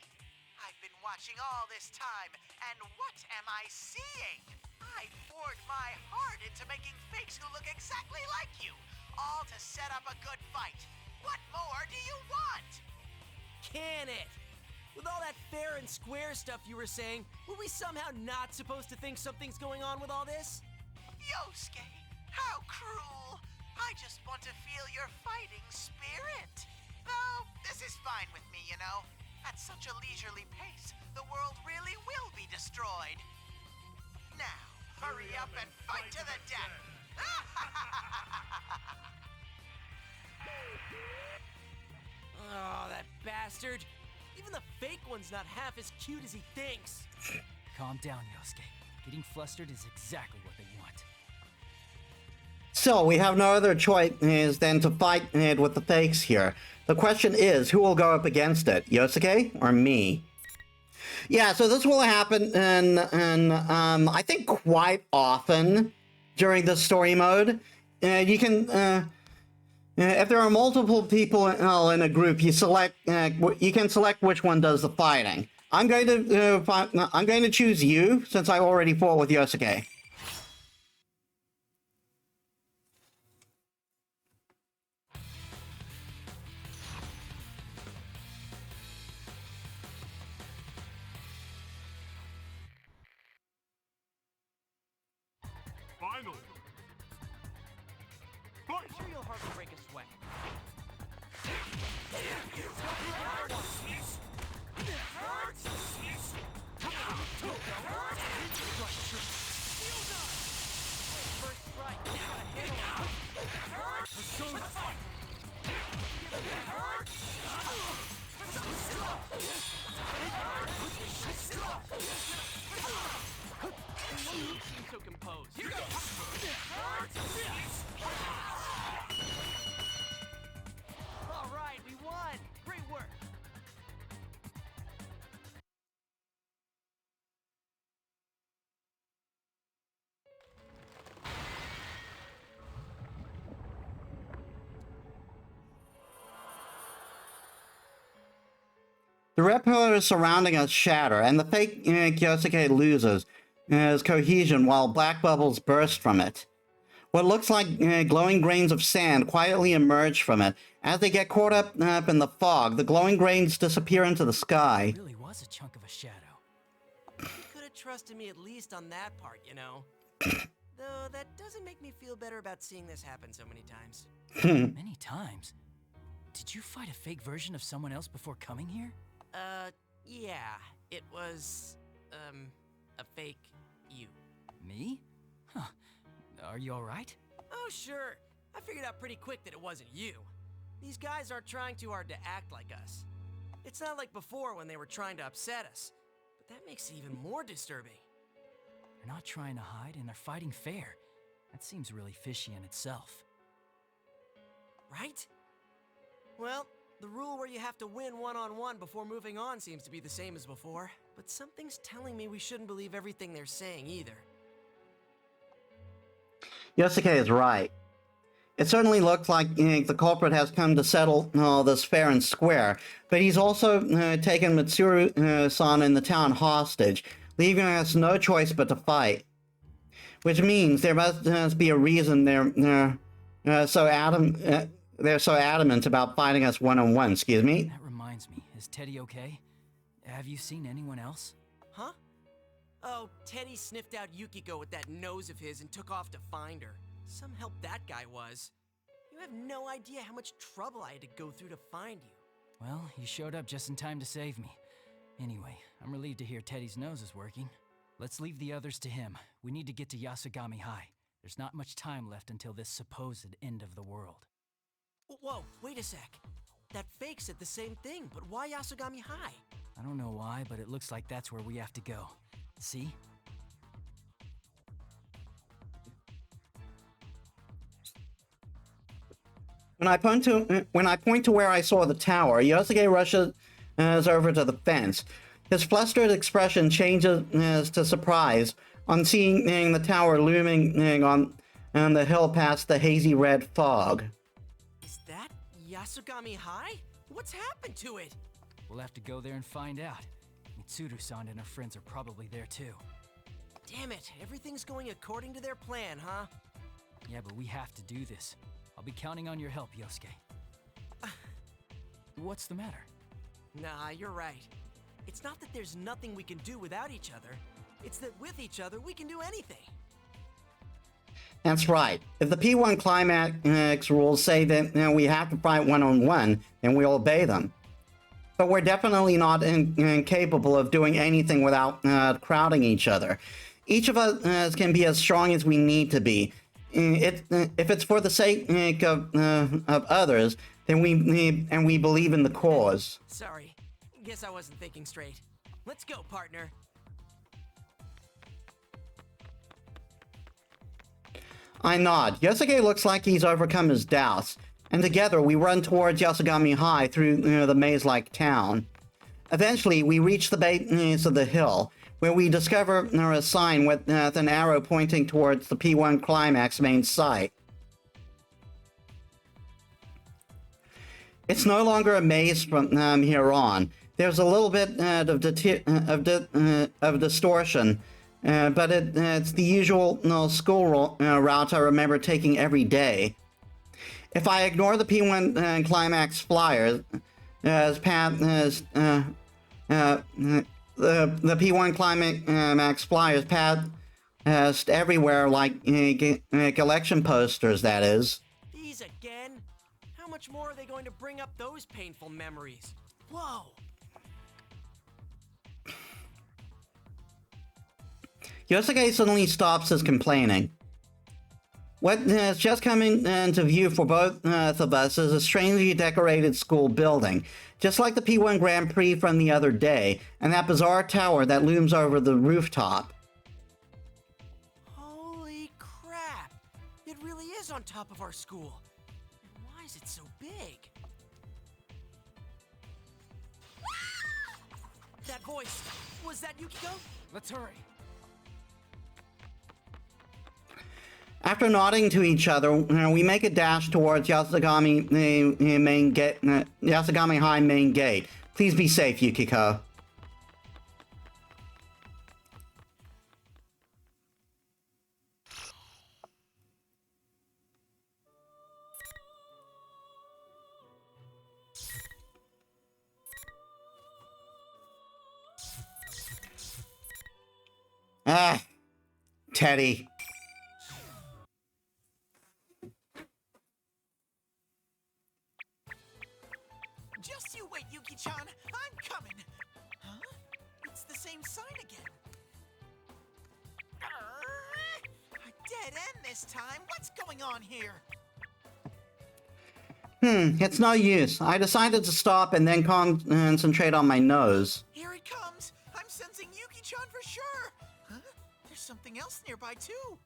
I've been watching all this time, and what am I seeing? I poured my heart into making fakes who look exactly like you, all to set up a good fight. What more do you want? Can it? With all that fair and square stuff you were saying, were we somehow not supposed to think something's going on with all this? Yosuke, how cruel. I just want to feel your fighting spirit. Though, this is fine with me, you know. At such a leisurely pace, the world really will be destroyed. Now, hurry up and fight to the death! Oh, that bastard! Even the fake one's not half as cute as he thinks. Calm down, Yosuke. Getting flustered is exactly what they want. So we have no other choice than to fight it with the fakes here. The question is, who will go up against it, Yosuke or me? Yeah, so this will happen in I think quite often during the story mode. You can, if there are multiple people in a group, you can select which one does the fighting. I'm going to choose you since I already fought with Yosuke. Final. I'm sure you'll hardly break a sweat. First strike. You seem so composed. Here goes. All right, we won. Great work. The red pillars surrounding us shatter, and the fake Kyosuke loses his cohesion while black bubbles burst from it. What looks like glowing grains of sand quietly emerge from it. As they get caught up in the fog, the glowing grains disappear into the sky. It really was a chunk of a shadow. You could have trusted me at least on that part, you know. Though that doesn't make me feel better about seeing this happen so many times. Many times? Did you fight a fake version of someone else before coming here? Yeah. It was, a fake you. Me? Huh. Are you alright? Oh, sure. I figured out pretty quick that it wasn't you. These guys aren't trying too hard to act like us. It's not like before when they were trying to upset us. But that makes it even more disturbing. They're not trying to hide, and they're fighting fair. That seems really fishy in itself. Right? Well, the rule where you have to win one-on-one before moving on seems to be the same as before. But something's telling me we shouldn't believe everything they're saying either. Yosuke is right. It certainly looks like the culprit has come to settle all this fair and square, but he's also taken Mitsuru-san in the town hostage, leaving us no choice but to fight. Which means there must be a reason they're so adamant about fighting us one-on-one. Excuse me. That reminds me, is Teddy okay? Have you seen anyone else? Huh? Oh, Teddy sniffed out Yukiko with that nose of his and took off to find her. Some help that guy was. You have no idea how much trouble I had to go through to find you. Well, you showed up just in time to save me. Anyway, I'm relieved to hear Teddy's nose is working. Let's leave the others to him. We need to get to Yasugami High. There's not much time left until this supposed end of the world. Whoa, wait a sec. That fake said the same thing, but why Yasugami High? I don't know why, but it looks like that's where we have to go. See? When I point to where I saw the tower, Yosuke rushes over to the fence. His flustered expression changes to surprise on seeing the tower looming on the hill past the hazy red fog. Is that Yasugami High? What's happened to it? We'll have to go there and find out. Mitsuru-san and her friends are probably there too. Damn it, everything's going according to their plan, huh? Yeah, but we have to do this. I'll be counting on your help, Yosuke. What's the matter? Nah, you're right. It's not that there's nothing we can do without each other. It's that with each other, we can do anything. That's right. If the P1 Climax rules say that we have to fight one-on-one, then we'll obey them. But we're definitely not incapable of doing anything without crowding each other. Each of us can be as strong as we need to be. If it's for the sake of others, then we believe in the cause. Sorry. Guess I wasn't thinking straight. Let's go, partner. I nod. Yosuke looks like he's overcome his doubts, and together we run towards Yasugami High through the maze-like town. Eventually, we reach the base of the hill, where we discover a sign with an arrow pointing towards the P1 Climax main site. It's no longer a maze from here on. There's a little bit of distortion, but it's the usual school route I remember taking every day. If I ignore the P1 Climax flyers, the P1 Climax flyers passed everywhere like election posters, that is. These again? How much more are they going to bring up those painful memories? Whoa! Yosuke suddenly stops his complaining. What has just come into view for both of us is a strangely decorated school building, just like the P1 Grand Prix from the other day, and that bizarre tower that looms over the rooftop. Holy crap! It really is on top of our school. And why is it so big? That voice, was that Yukiko? Let's hurry. After nodding to each other, we make a dash towards Yasugami High main gate. Please be safe, Yukiko. Ah, Teddy. Just you wait, Yuki-chan. I'm coming. Huh? It's the same sign again. A dead end this time. What's going on here? It's no use. I decided to stop and then concentrate on my nose. Here it comes. I'm sensing Yuki-chan for sure. Huh? There's something else nearby too.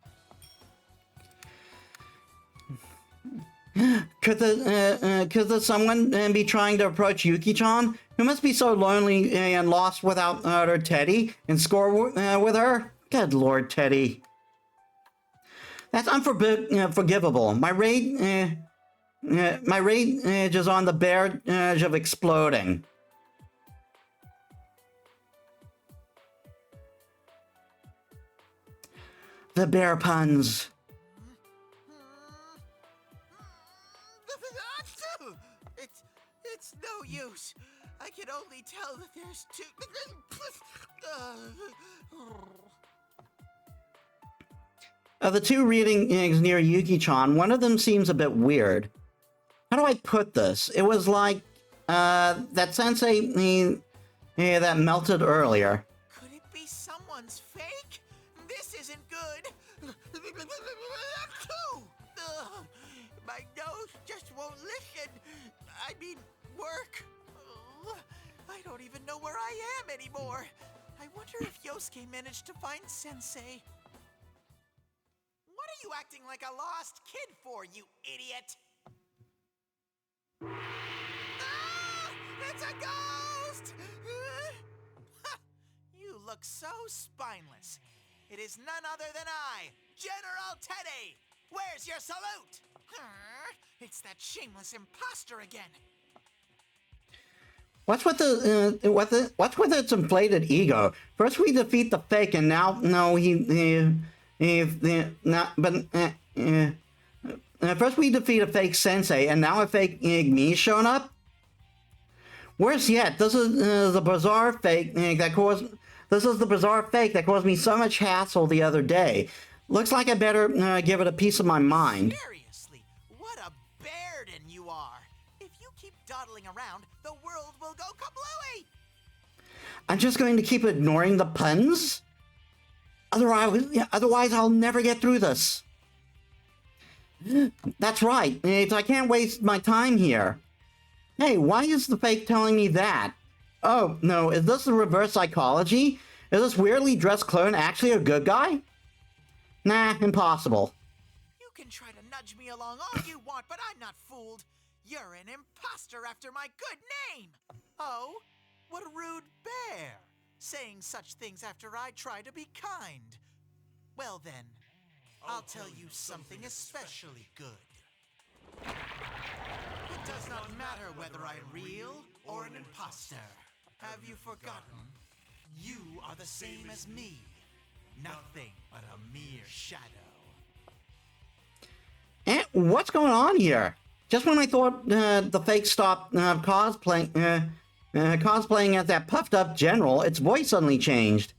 Could someone be trying to approach Yuki-chan, who must be so lonely and lost without her Teddy, and score with her? Good Lord, Teddy. That's unforgivable. My rage is on the verge of exploding. The bear puns. It's no use. I can only tell that there's two. Of the two readings near Yuki-chan, one of them seems a bit weird. How do I put this? It was like that sensei that melted earlier. Could it be someone's fake? This isn't good. My nose just won't listen. I mean, work. I don't even know where I am anymore. I wonder if Yosuke managed to find Sensei. What are you acting like a lost kid for, you idiot? Ah! It's a ghost! You look so spineless. It is none other than I, General Teddy. Where's your salute? It's that shameless imposter again. What's with its inflated ego? First we defeat the fake, and now first we defeat a fake sensei, and now a fake me's shown up. Worse yet, this is the bizarre fake that caused me so much hassle the other day. Looks like I better give it a piece of my mind. Seriously, what a bearden you are. If you keep dawdling around, the world will go kablooey. I'm just going to keep ignoring the puns? Otherwise I'll never get through this. That's right. I can't waste my time here. Hey, why is the fake telling me that? Oh, no, is this the reverse psychology? Is this weirdly dressed clone actually a good guy? Nah, impossible. You can try to nudge me along all you want, but I'm not fooled. You're an imposter after my good name. Oh, what a rude bear. Saying such things after I try to be kind. Well then, I'll tell you something especially good. It does not matter whether I'm real or an imposter. Have you forgotten? You are the same as me. Nothing but a mere shadow. What's going on here? Just when I thought the fake stopped cosplaying as that puffed up general, its voice suddenly changed.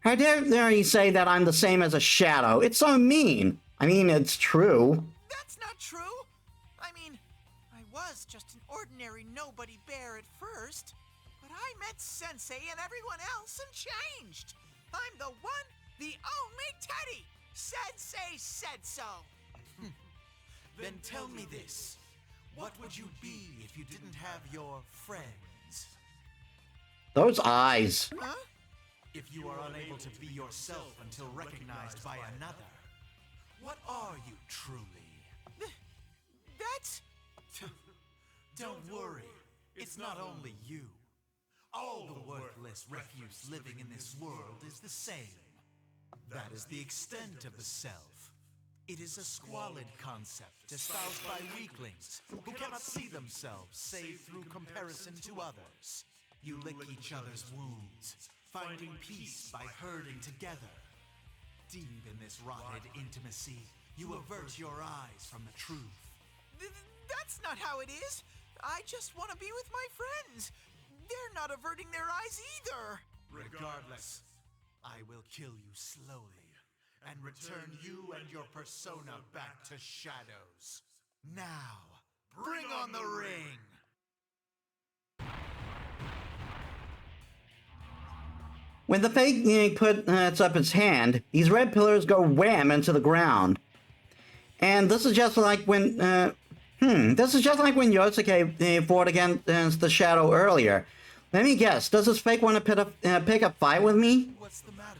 How dare you say that I'm the same as a shadow? It's so mean. I mean, it's true. That's not true. I mean, I was just an ordinary nobody bear at first, but I met Sensei and everyone else and changed. I'm the one, the only Teddy. Sensei said so. Then tell me this. What would you be if you didn't have your friends? Those eyes. Huh? If you are unable to be yourself until recognized by another, what are you truly? That's... Don't worry, it's not only you. All the worthless refuse living in this world is the same. That is the extent of the self. It is a squalid concept espoused by weaklings who cannot see themselves save through comparison to others. You lick each other's wounds, finding peace by herding together. Deep in this rotted intimacy, you avert your eyes from the truth. That's not how it is. I just want to be with my friends. They're not averting their eyes either. Regardless, I will kill you slowly and return you and your persona back to shadows. Now, bring on the ring! When the fake puts up its hand, these red pillars go wham into the ground. And this is just like when, Yosuke fought against the shadow earlier. Let me guess, does this fake want to pick a fight with me? What's the matter?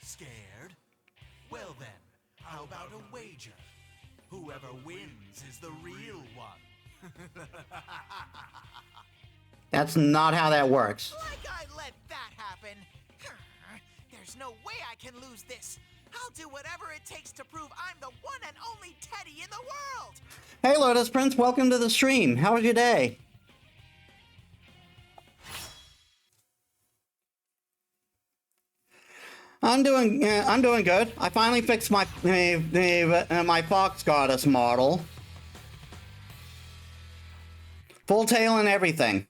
Scared? Well then, how about a wager? Whoever wins is the real one. That's not how that works. Like I let that happen. There's no way I can lose this. I'll do whatever it takes to prove I'm the one and only Teddy in the world. Hey Lotus Prince, welcome to the stream. How was your day? I'm doing good. I finally fixed my my Fox Goddess model. Full tail and everything.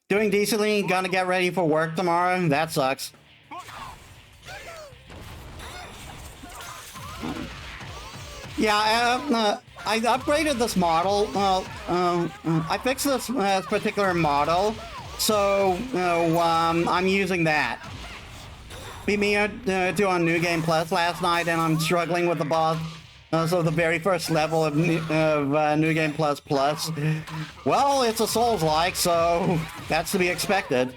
Doing decently, gonna get ready for work tomorrow. That sucks. Yeah, I upgraded this model. I fixed this particular model, so I'm using that. Beat me on New Game Plus last night, and I'm struggling with the boss. So the very first level of New Game Plus Plus. Well, it's a Souls-like, so that's to be expected.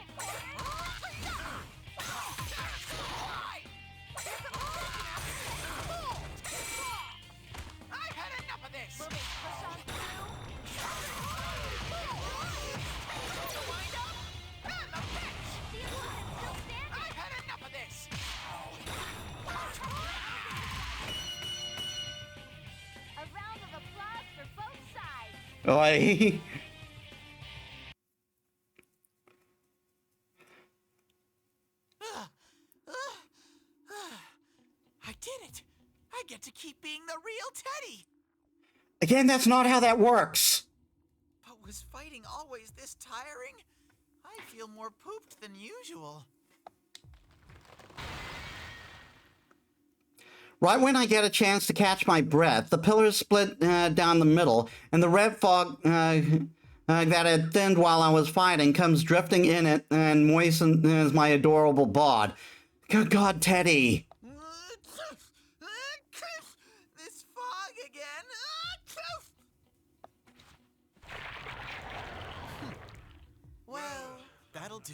Oi. I did it! I get to keep being the real Teddy! Again, that's not how that works. But was fighting always this tiring? I feel more pooped than usual. Right when I get a chance to catch my breath, the pillars split down the middle, and the red fog that had thinned while I was fighting comes drifting in it and moistens my adorable bod. Good God, Teddy! This fog again. Well, that'll do.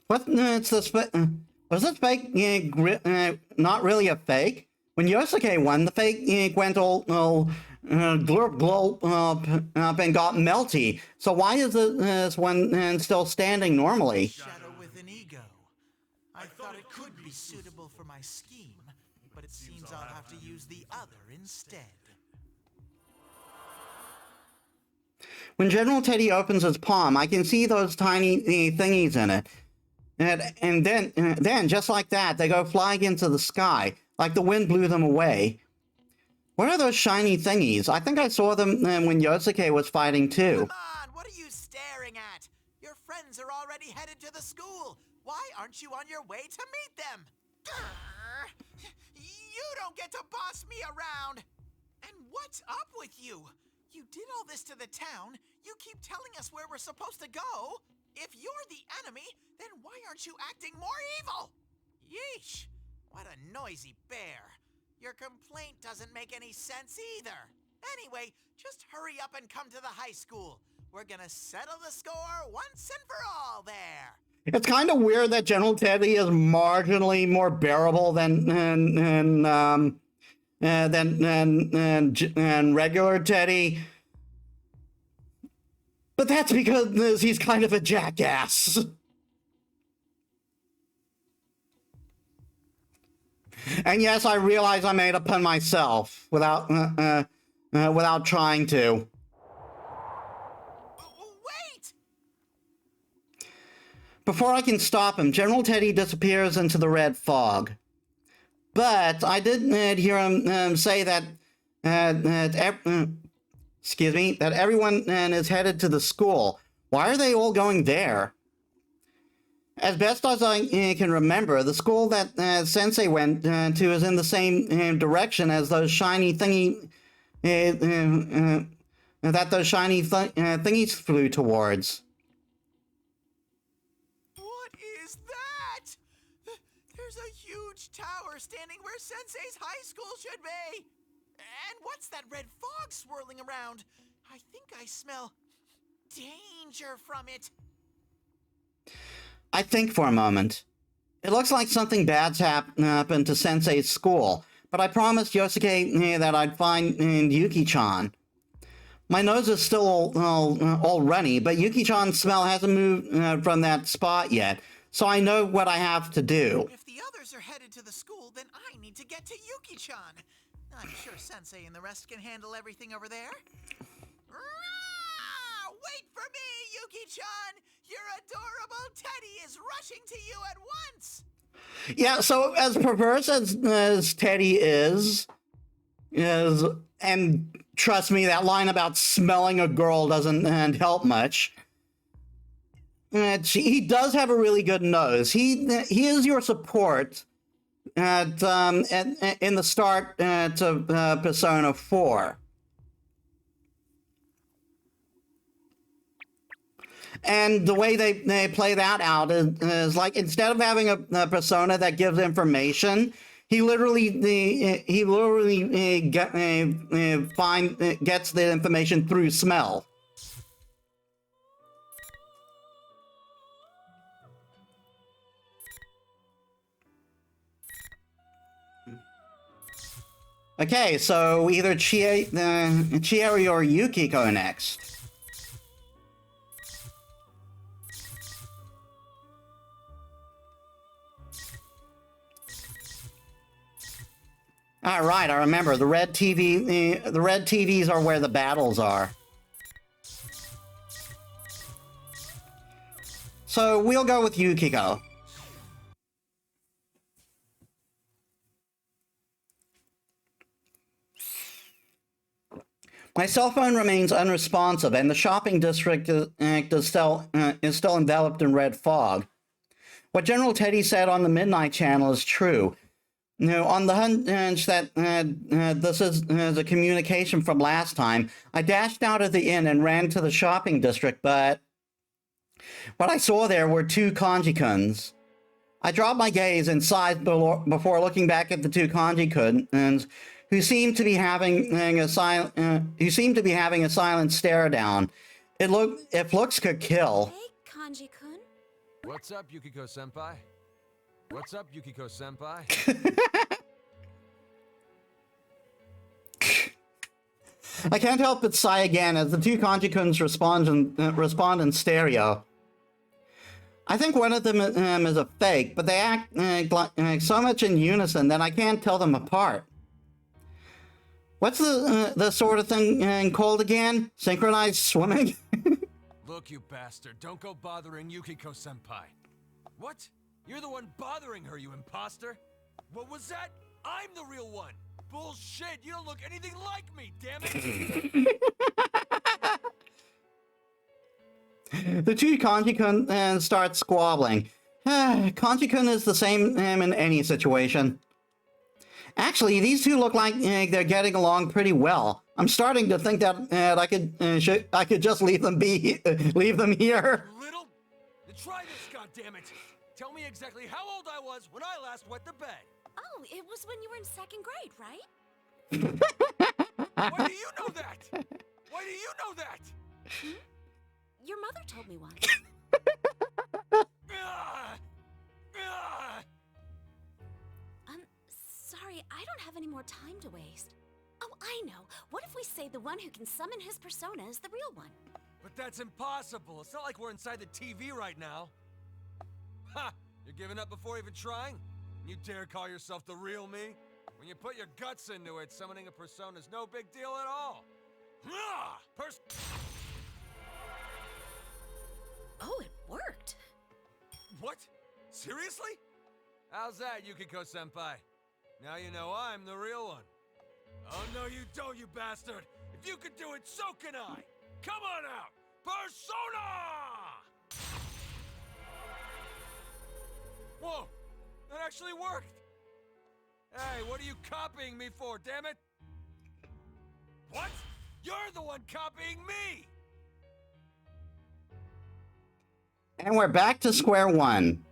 What? It's this. Was this fake? Not really a fake. When Yosuke won, the fake went all glurp glop up and got melty. So why is this one still standing normally? Shadow with an ego. I thought it could be suitable for my scheme, but it seems I'll have to use the other instead. When General Teddy opens his palm, I can see those tiny thingies in it. And then, just like that, they go flying into the sky, like the wind blew them away. What are those shiny thingies? I think I saw them when Yosuke was fighting too. Come on, what are you staring at? Your friends are already headed to the school. Why aren't you on your way to meet them? Grr. You don't get to boss me around. And what's up with you? You did all this to the town. You keep telling us where we're supposed to go. If you're the enemy, then why aren't you acting more evil? Yeesh, what a noisy bear. Your complaint doesn't make any sense either. Anyway, just hurry up and come to the high school. We're gonna settle the score once and for all there. It's kind of weird that General Teddy is marginally more bearable than regular Teddy. But that's because he's kind of a jackass. And yes, I realize I made a pun myself without trying to. Wait! Before I can stop him, General Teddy disappears into the red fog. But I did hear him say that everyone is headed to the school. Why are they all going there? As best as I can remember, the school that Sensei went to is in the same direction as those shiny thingies flew towards. What is that? There's a huge tower standing where Sensei's high school should be. And what's that red fog swirling around? I think I smell danger from it. I think for a moment. It looks like something bad's happened to Sensei's school, but I promised Yosuke that I'd find Yuki-chan. My nose is still all runny, but Yuki-chan's smell hasn't moved from that spot yet, so I know what I have to do. If the others are headed to the school, then I need to get to Yuki-chan. I'm sure Sensei and the rest can handle everything over there. Wait for me, Yuki-chan! Your adorable Teddy is rushing to you at once! Yeah, so as perverse as Teddy is, and trust me, that line about smelling a girl doesn't help much. He does have a really good nose. He is your support in the start to Persona 4. And the way they play that out is like, instead of having a persona that gives information, he literally gets the information through smell. Okay, so either Chieri or Yuki go next. All right, I remember the red TVs are where the battles are. So we'll go with Yukiko. My cell phone remains unresponsive, and the shopping district is still enveloped in red fog. What General Teddy said on the Midnight Channel is true. On the hunch that this is a communication from last time, I dashed out of the inn and ran to the shopping district, but what I saw there were two kanji-kuns. I dropped my gaze and sighed before looking back at the two kanji-kuns, who seemed to be having a silent stare down. If looks could kill. Hey, Kanji-kun. What's up, Yukiko-senpai? What's up, Yukiko-senpai? I can't help but sigh again as the two kanji-kuns respond in stereo. I think one of them is a fake, but they act so much in unison that I can't tell them apart. What's the sort of thing called again? Synchronized swimming? Look, you bastard, don't go bothering Yukiko-senpai. What? You're the one bothering her, you imposter? What was that? I'm the real one! Bullshit! You don't look anything like me, damn it! The two kanji-kun start squabbling. Kanji-kun is the same in any situation. Actually, these two look like they're getting along pretty well. I'm starting to think that I could just leave them here. Little? Try this, goddammit! Tell me exactly how old I was when I last wet the bed. Oh, it was when you were in 2nd grade, right? Why do you know that? Why do you know that? Your mother told me once. Sorry, I don't have any more time to waste. Oh, I know. What if we say the one who can summon his persona is the real one? But that's impossible. It's not like we're inside the TV right now. Ha! You're giving up before even trying? You dare call yourself the real me? When you put your guts into it, summoning a persona's no big deal at all. Oh, it worked. What? Seriously? How's that, Yukiko-senpai? Now you know I'm the real one. Oh, no you don't, you bastard! If you could do it, so can I! Come on out! Persona! Whoa! That actually worked! Hey, what are you copying me for, damn it? What? You're the one copying me! And we're back to square one.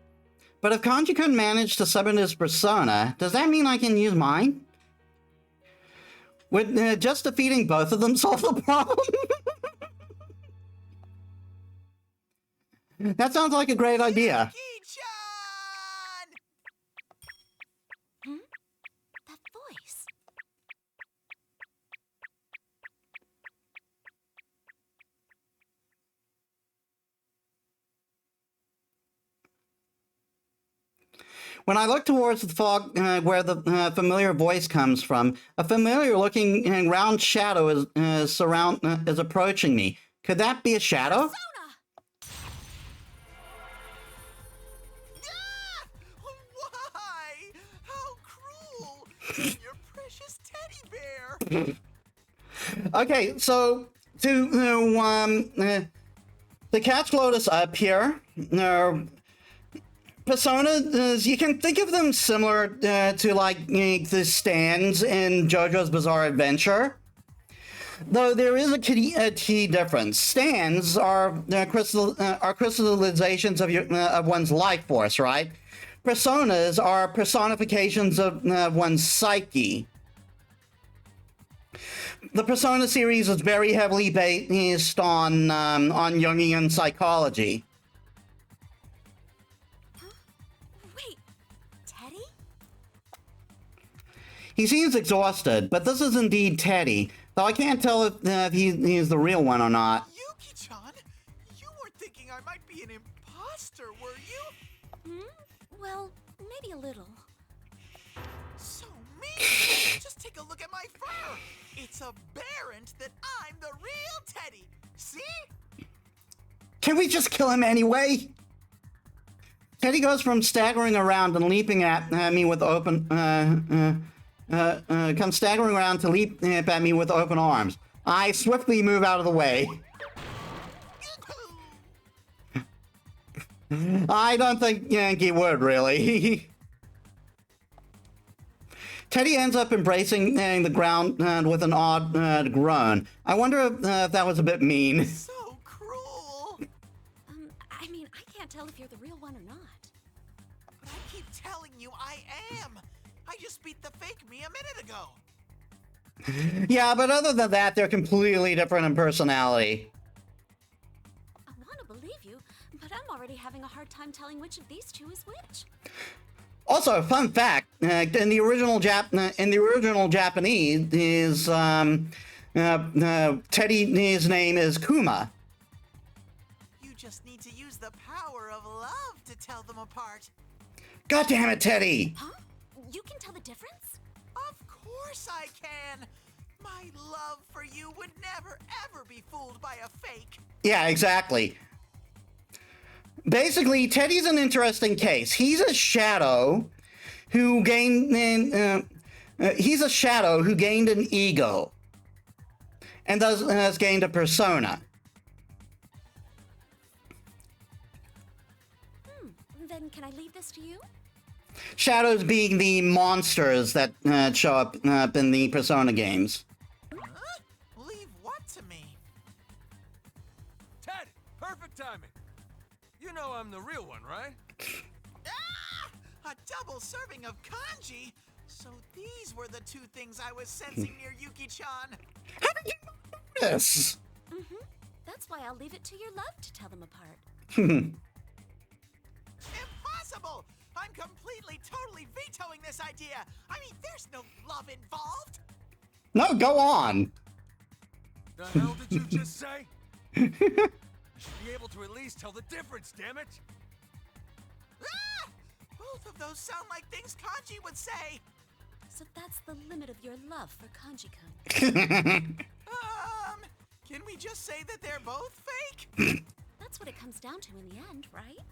But if Kanji-kun managed to summon his persona, does that mean I can use mine? Would just defeating both of them solve the problem? That sounds like a great idea. That voice. When I look towards the fog where the familiar voice comes from, a familiar-looking round shadow is approaching me. Could that be a shadow? Why? How cruel! Your precious teddy bear! Okay, so to catch Lotus up here, personas, you can think of them similar to like the stands in JoJo's Bizarre Adventure. Though there is a key difference. Stands are crystallizations of one's life force, right? Personas are personifications of one's psyche. The Persona series is very heavily based on Jungian psychology. Wait, Teddy? He seems exhausted, but this is indeed Teddy, though I can't tell if he's the real one or not. Yuki-chan, you weren't thinking I might be an imposter, were you? Well, maybe a little. So mean! Just take a look at my fur! It's apparent that I'm the real Teddy! See? Can we just kill him anyway? Teddy goes from staggering around and leaping at me with open comes staggering around to leap at me with open arms. I swiftly move out of the way. I don't think he would, really. Teddy ends up embracing the ground with an odd groan. I wonder if that was a bit mean. So cruel. I mean, I can't tell if you're the real one or not. But I keep telling you I am. I just beat the fake me a minute ago. Yeah, but other than that, they're completely different in personality. I want to believe you, but I'm already having a hard time telling which of these two is which. Also, fun fact: in the original Japanese, is Teddy's name is Kuma. You just need to use the power of love to tell them apart. God damn it, Teddy! Huh? You can tell the difference? Of course I can. My love for you would never ever be fooled by a fake. Yeah, exactly. Basically, Teddy's an interesting case. He's a shadow who gained an ego, and thus has gained a persona. Then can I leave this to you? Shadows being the monsters that show up in the Persona games. Leave what to me? Ted, perfect timing. You know I'm the real one, right? Ah! A double serving of kanji? So these were the two things I was sensing near Yuki-chan. How did you know this? That's why I'll leave it to your love to tell them apart. Impossible! I'm completely, totally vetoing this idea. I mean, there's no love involved. No, go on. The hell did you just say? You should be able to at least tell the difference, damn it! Ah! Both of those sound like things kanji would say. So that's the limit of your love for Kanji-kun. Can we just say that they're both fake? That's what it comes down to in the end, right?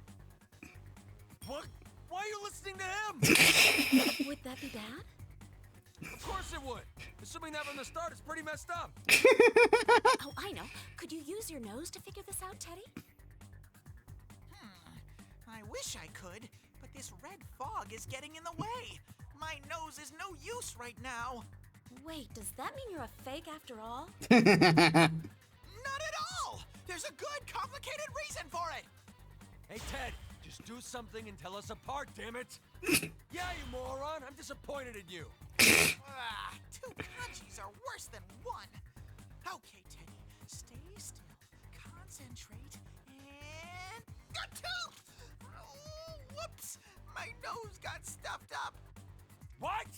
What? Why are you listening to him? Would that be bad? Of course it would. Assuming that from the start is pretty messed up. Oh, I know. Could you use your nose to figure this out, Teddy? I wish I could, but this red fog is getting in the way. My nose is no use right now. Wait, does that mean you're a fake after all? Not at all! There's a good, complicated reason for it! Hey, Ted, just do something and tell us apart, damn it! Yeah, you moron, I'm disappointed in you. Two kanjis are worse than one. Okay, Teddy, stay still, concentrate, and... Achoo! Oh, whoops! My nose got stuffed up. What?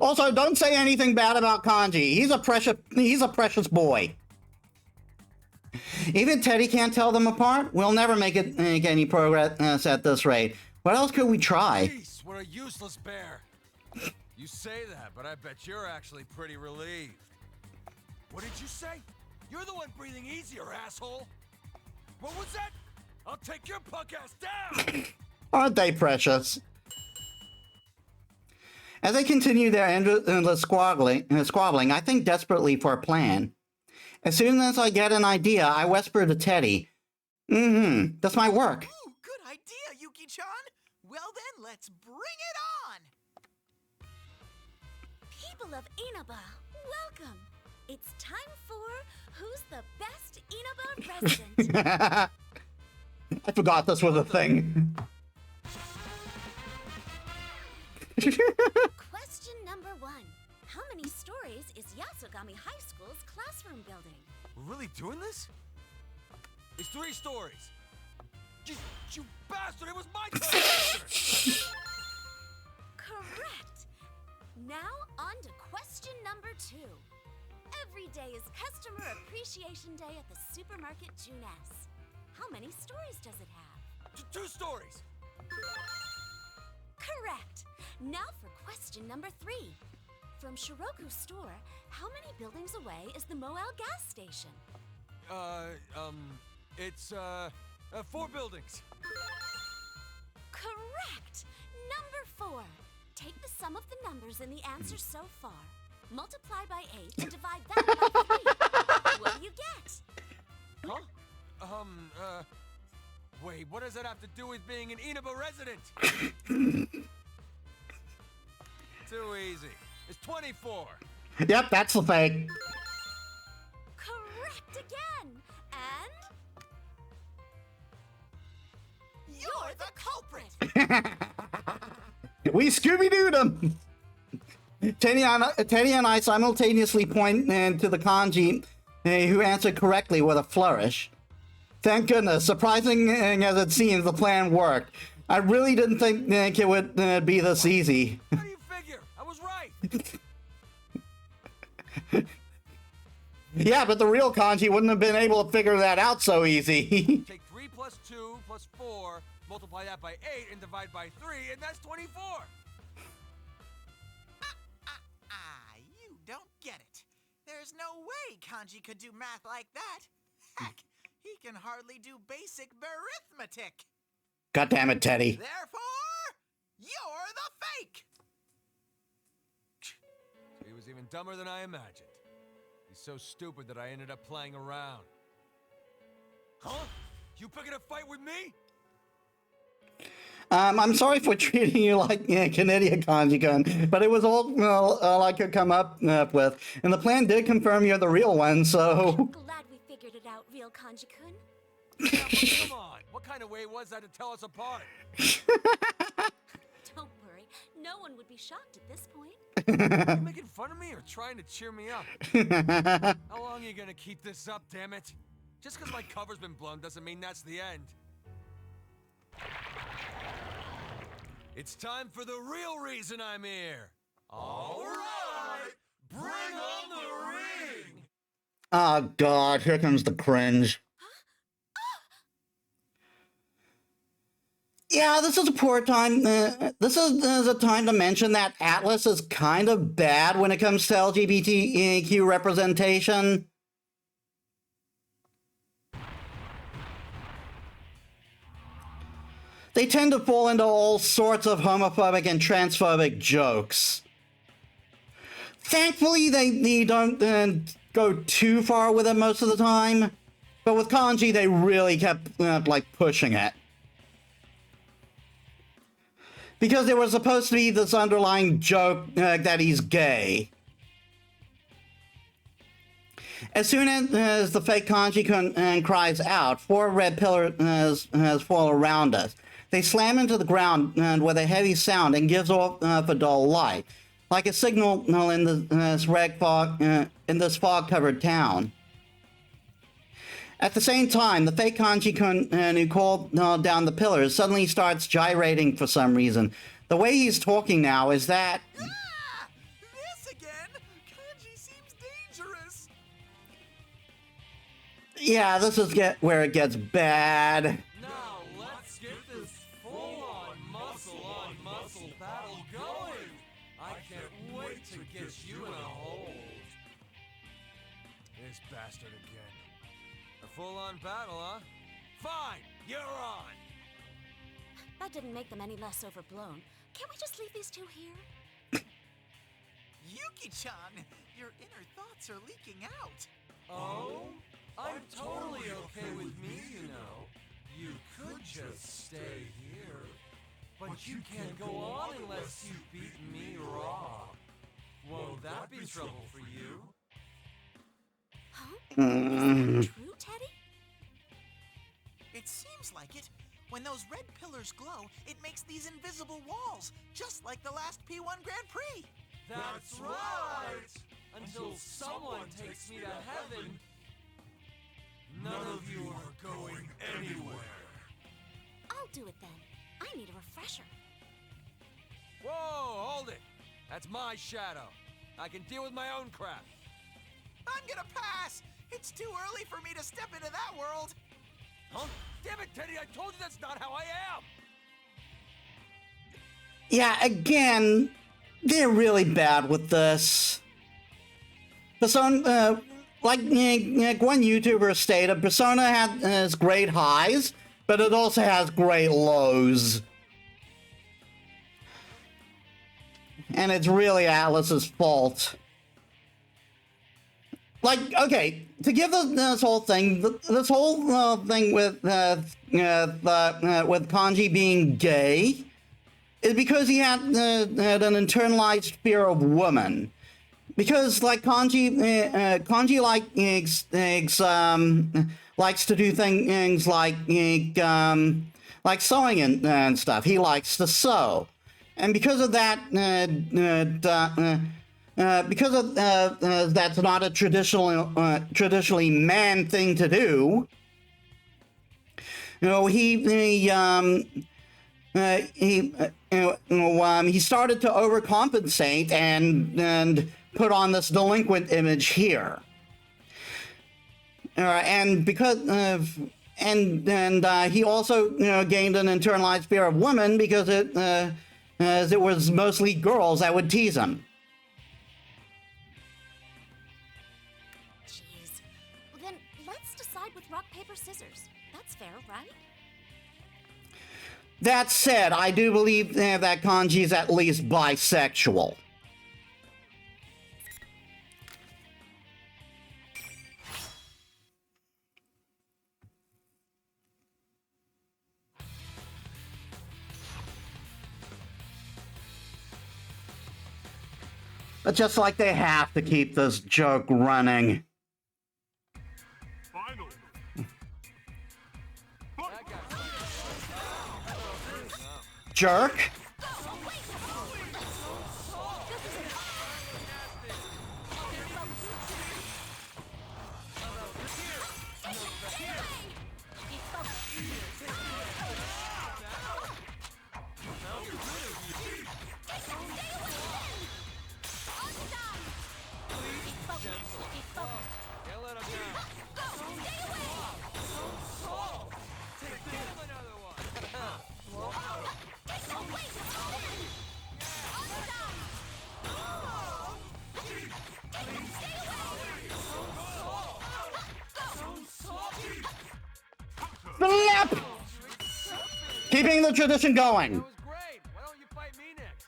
Also, don't say anything bad about Kanji. He's a precious boy. Even Teddy can't tell them apart. We'll never make any progress at this rate. What else could we try? Jeez, what a useless bear. You say that, but I bet you're actually pretty relieved. What did you say? You're the one breathing easier, asshole. What was that? I'll take your punk ass down. Aren't they precious? As they continue their endless squabbling, I think desperately for a plan. As soon as I get an idea, I whisper to Teddy, that's my work. Ooh, good idea, Yuki-chan. Well then, let's bring it on. People of Inaba, welcome. It's time for Who's the Best Inaba Resident? I forgot this was a thing. Question number 1. How many stories is Yasogami High School's classroom building? We're really doing this? It's 3 stories. You bastard, it was my turn! Correct. Now on to question number 2. Every day is Customer Appreciation Day at the Supermarket Junes. How many stories does it have? 2 stories. Correct. Now for question number 3. From Shiroku's store, how many buildings away is the Moel gas station? It's 4 buildings. Correct. Number 4. Take the sum of the numbers in the answer so far. Multiply by 8 and divide that by 3. What do you get? Huh? Wait, what does that have to do with being an Inaba resident? Too easy. It's 24. Yep, that's the fake. Correct again! And. You're the culprit! We Scooby-Dooed him! Teddy and I simultaneously point to the kanji who answered correctly with a flourish. Thank goodness, surprising as it seems, the plan worked. I really didn't think it would be this easy. How do you figure? I was right. Yeah, but the real kanji wouldn't have been able to figure that out so easy. Take 3 plus 2 plus 4, multiply that by 8, and divide by 3, and that's 24. You don't get it. There's no way Kanji could do math like that. Heck, he can hardly do basic arithmetic. God damn it, Teddy. Therefore, you're the fake. He was even dumber than I imagined. He's so stupid that I ended up playing around. Huh? You picking a fight with me? I'm sorry for treating you like Canadian Kanji-kun, but it was all all I could come up with. And the plan did confirm you're the real one, so... I'm glad we figured it out, real Kanji-kun. Yeah, but come on. What kind of way was that to tell us apart? Don't worry, no one would be shocked at this point. Are you making fun of me or trying to cheer me up? How long are you gonna keep this up, damn it? Just because my cover's been blown doesn't mean that's the end. It's time for the real reason I'm here. All right, bring on the ring. Oh God, here comes the cringe. Yeah, this is a poor time. This is a time to mention that Atlas is kind of bad when it comes to LGBTQ representation. They tend to fall into all sorts of homophobic and transphobic jokes. Thankfully, they don't go too far with it most of the time, but with Kanji, they really kept like pushing it. Because there was supposed to be this underlying joke that he's gay. As soon as the fake Kanji cries out, 4 red pillars fall around us. They slam into the ground with a heavy sound and gives off a dull light, like a signal in this fog-covered town. At the same time, the fake Kanji-kun who called down the pillars suddenly starts gyrating for some reason. The way he's talking now is that... Ah! This again? Kanji seems dangerous. Yeah, this is where it gets bad. Now let's get this full-on muscle battle going. I can't wait to get you in a hold. This bastard again. A full-on battle, huh? Fine, you're on. That didn't make them any less overblown. Can't we just leave these two here? Yuki-chan, your inner thoughts are leaking out. Oh? I'm totally okay with me, you know. You could just stay here. But you can't go on unless you've beaten me raw. Won't that be trouble for you? Huh? Is that true, Teddy? It seems like it. When those red pillars glow, it makes these invisible walls, just like the last P1 Grand Prix. That's right! Until someone takes me to heaven, none of you are going anywhere. I'll do it then. I need a refresher. Whoa, hold it! That's my shadow. I can deal with my own crap. I'm gonna pass! It's too early for me to step into that world! Huh? Damn it, Teddy, I told you that's not how I am! Yeah, again, they're really bad with this. Persona, like one YouTuber stated, Persona has great highs, but it also has great lows. And it's really Atlas's fault. Like, okay, to give this whole thing, this whole thing with Kanji being gay, is because he had an internalized fear of women. Because like Kanji likes to do things like sewing and stuff. He likes to sew, and because of that, that's not a traditionally man thing to do. You know, he started to overcompensate and put on this delinquent image here. And because of, and he also gained an internalized fear of women because as it was mostly girls that would tease him. Jeez. Well, then let's decide with rock, paper, scissors. That's fair, right? That said, I do believe that Kanji's at least bisexual. But just like they have to keep this joke running. Jerk. Flip! Keeping the tradition going. That was great. Why don't you fight me next?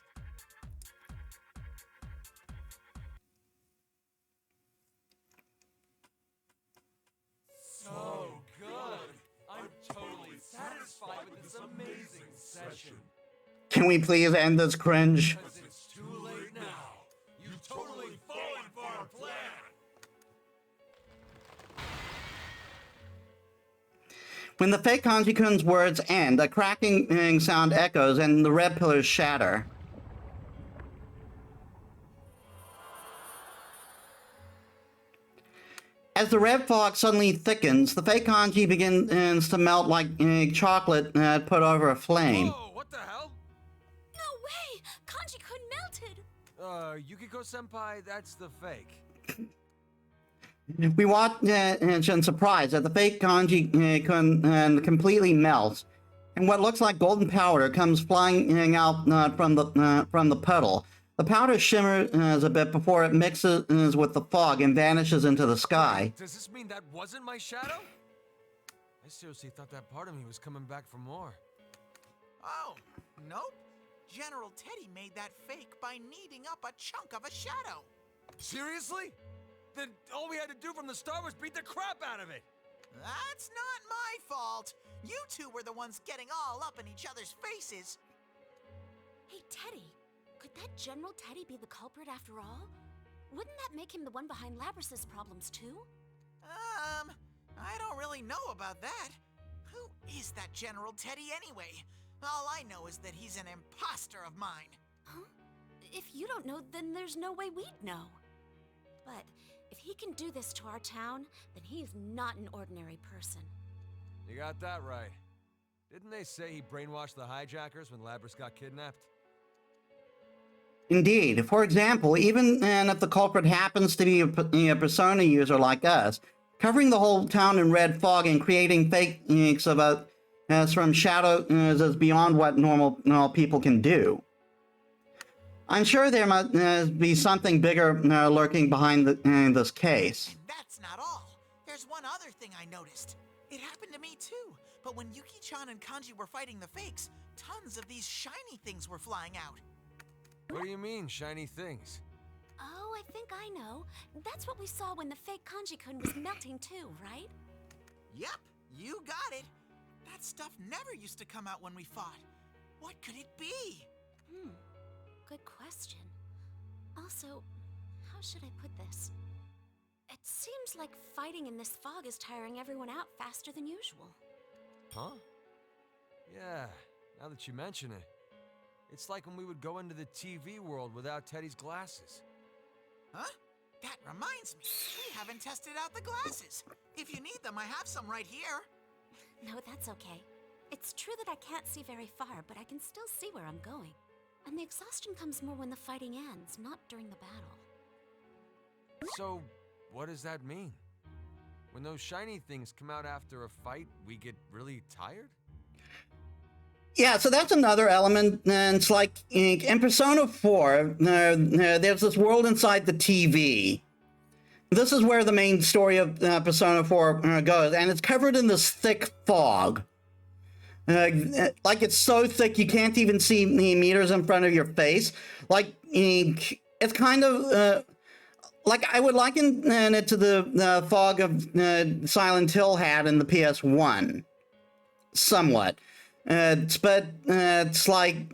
So good. I'm totally satisfied with this amazing session. Can we please end this cringe? Because it's too late now. You've totally fallen for our plan. When the fake Kanji-kun's words end, a cracking sound echoes and the red pillars shatter. As the red fog suddenly thickens, the fake Kanji begins to melt like chocolate put over a flame. Whoa, what the hell? No way! Kanji-kun melted! Yukiko-senpai, that's the fake. We watch in surprise as the fake Kanji-kun completely melts, and what looks like golden powder comes flying out from the puddle. The powder shimmers a bit before it mixes with the fog and vanishes into the sky. Does this mean that wasn't my shadow? I seriously thought that part of me was coming back for more. Oh, nope. General Teddy made that fake by kneading up a chunk of a shadow. Seriously? Then all we had to do from the start was beat the crap out of it. That's not my fault. You two were the ones getting all up in each other's faces. Hey, Teddy. Could that General Teddy be the culprit after all? Wouldn't that make him the one behind Labrys's problems too? I don't really know about that. Who is that General Teddy anyway? All I know is that he's an imposter of mine. Huh? If you don't know, then there's no way we'd know. But if he can do this to our town, then he is not an ordinary person. You got that right. Didn't they say he brainwashed the hijackers when Labrys got kidnapped? Indeed. For example, even if the culprit happens to be a Persona user like us, covering the whole town in red fog and creating fakes of us from shadows is beyond what normal people can do. I'm sure there must be something bigger lurking behind this case. And that's not all. There's one other thing I noticed. It happened to me too, but when Yuki-chan and Kanji were fighting the fakes, tons of these shiny things were flying out. What do you mean, shiny things? Oh, I think I know. That's what we saw when the fake Kanji-kun was melting too, right? Yep, you got it. That stuff never used to come out when we fought. What could it be? Good question. Also, how should I put this? It seems like fighting in this fog is tiring everyone out faster than usual. Huh? Yeah, now that you mention it. It's like when we would go into the TV world without Teddy's glasses. Huh? That reminds me. We haven't tested out the glasses. If you need them, I have some right here. No, that's okay. It's true that I can't see very far, but I can still see where I'm going. And the exhaustion comes more when the fighting ends, not during the battle. So, what does that mean? When those shiny things come out after a fight, we get really tired? Yeah, so that's another element. And it's like in Persona 4, there's this world inside the TV. This is where the main story of Persona 4 goes, and it's covered in this thick fog. Like it's so thick you can't even see meters in front of your face. Like it's kind of like I would liken it to the fog of Silent Hill had in the PS1, somewhat. It's like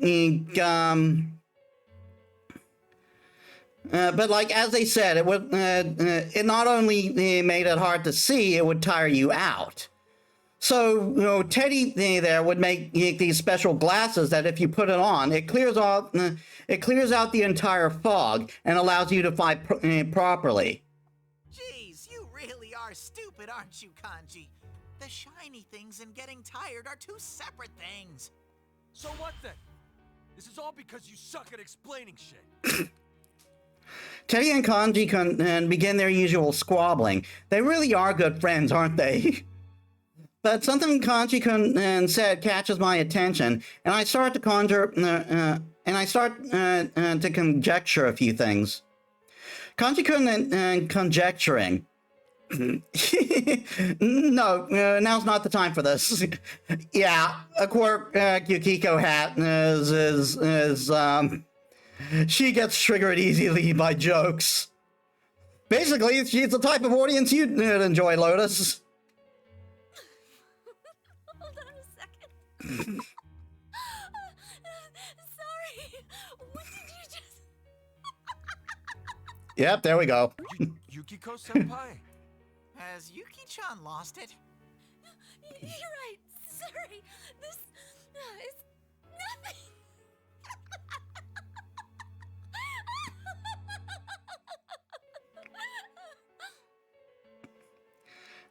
but like as they said, it would it not only made it hard to see, it would tire you out. So Teddy there would make these special glasses that if you put it on, it clears out the entire fog and allows you to fight properly. Jeez, you really are stupid, aren't you, Kanji? The shiny things and getting tired are two separate things. So what then? This is all because you suck at explaining shit. Teddy and Kanji can begin their usual squabbling. They really are good friends, aren't they? But something Kanji-kun said catches my attention, and I start to to conjecture a few things. Kanji-kun and conjecturing. No, now's not the time for this. Yeah, a quirk Yukiko hat is she gets triggered easily by jokes. Basically, she's the type of audience you'd enjoy, Lotus. Hold on a second. Sorry. What did you just... Yep, there we go. Yukiko-senpai? Has Yuki-chan lost it? You're right. Sorry. This is nothing.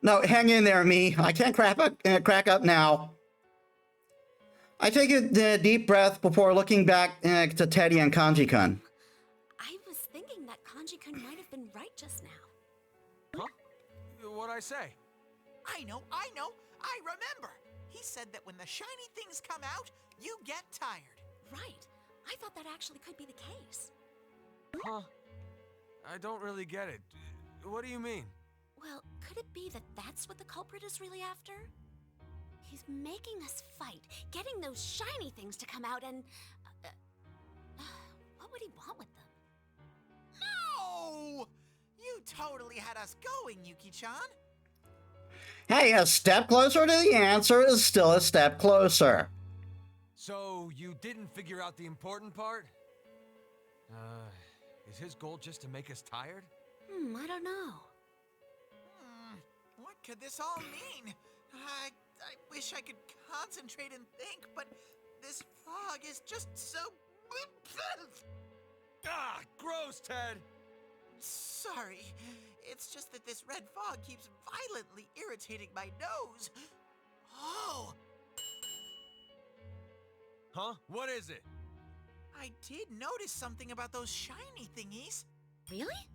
No, hang in there, me. I can't crack up now. I take a deep breath before looking back to Teddy and Kanji-kun. I was thinking that Kanji-kun might have been right just now. Huh? What'd I say? I know. I remember. He said that when the shiny things come out, you get tired. Right. I thought that actually could be the case. Huh? I don't really get it. What do you mean? Well, could it be that that's what the culprit is really after? He's making us fight, getting those shiny things to come out, and... what would he want with them? No! You totally had us going, Yuki-chan. Hey, a step closer to the answer is still a step closer. So, you didn't figure out the important part? Is his goal just to make us tired? I don't know. What could this all mean? I wish I could concentrate and think, but this fog is just so... Ah, gross, Ted! Sorry. It's just that this red fog keeps violently irritating my nose. Oh! Huh? What is it? I did notice something about those shiny thingies. Really?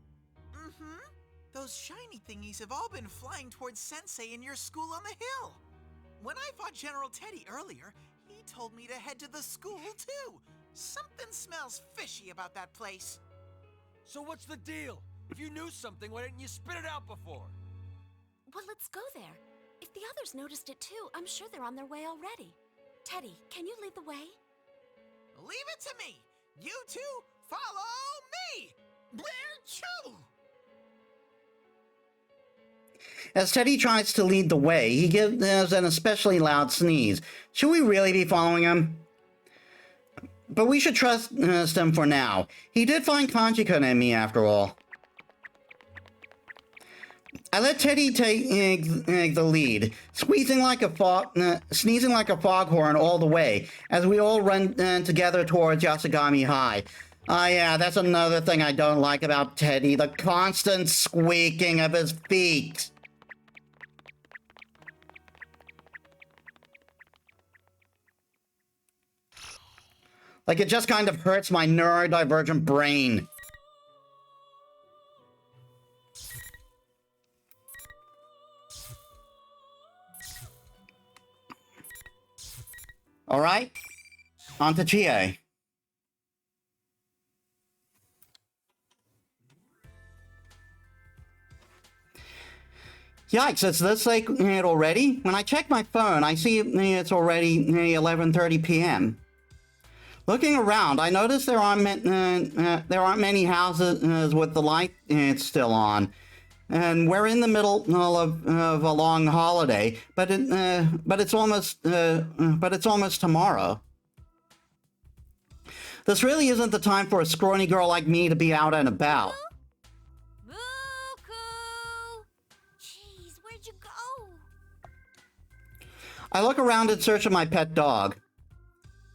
Mm-hmm. Those shiny thingies have all been flying towards Sensei in your school on the hill. When I fought General Teddy earlier, he told me to head to the school, too. Something smells fishy about that place. So what's the deal? If you knew something, why didn't you spit it out before? Well, let's go there. If the others noticed it too, I'm sure they're on their way already. Teddy, can you lead the way? Leave it to me. You two, follow me. Blair Chu! As Teddy tries to lead the way, he gives an especially loud sneeze. Should we really be following him? But we should trust him for now. He did find Kanji-kun in me, after all. I let Teddy take the lead, sneezing like a foghorn all the way, as we all run together towards Yasugami High. Ah, yeah, that's another thing I don't like about Teddy, the constant squeaking of his feet. Like, it just kind of hurts my neurodivergent brain. All right, on to Chie. Yikes, is this like it already? When I check my phone, I see it's already 11:30 p.m. Looking around, I notice there aren't many houses with the light still on. And we're in the middle of a long holiday, but it's almost tomorrow. This really isn't the time for a scrawny girl like me to be out and about. Buku! Jeez, where'd you go? I look around in search of my pet dog.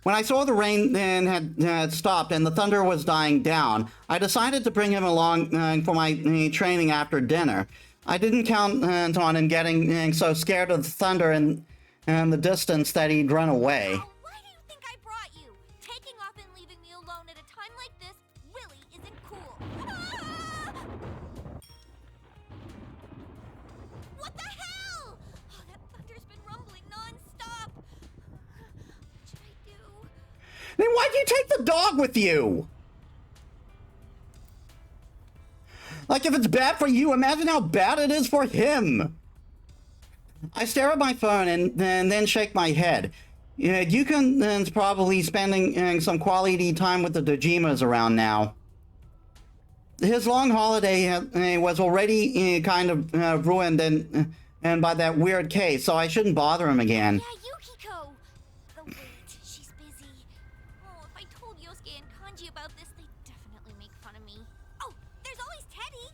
When I saw the rain had stopped and the thunder was dying down, I decided to bring him along for my training after dinner. I didn't count on him getting so scared of the thunder and the distance that he'd run away. Oh, why do you think I brought you? Taking off and leaving me alone at a time like this really isn't cool. Ah! What the hell? Oh, that thunder's been rumbling non-stop. What should I do? Then why'd you take the dog with you? Like, if it's bad for you, imagine how bad it is for him. I stare at my phone and then shake my head. Yukon's probably spending some quality time with the Dojimas around now. His long holiday was already kind of ruined and by that weird case, so I shouldn't bother him again. Yeah, Yukiko! Oh, wait, she's busy. Oh, if I told Yosuke and Kanji about this, they'd definitely make fun of me. Oh, there's always Teddy!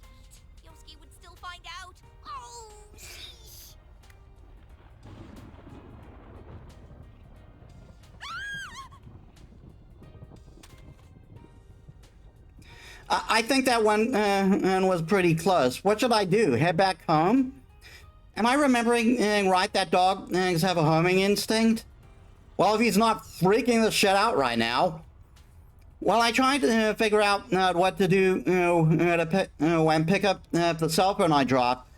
Wait, Yosuke would still find out. Oh, sheesh! I think that one was pretty close. What should I do? Head back home? Am I remembering right that dogs have a homing instinct? Well, if he's not freaking the shit out right now. While I try to figure out what to do and pick up the cell phone I dropped,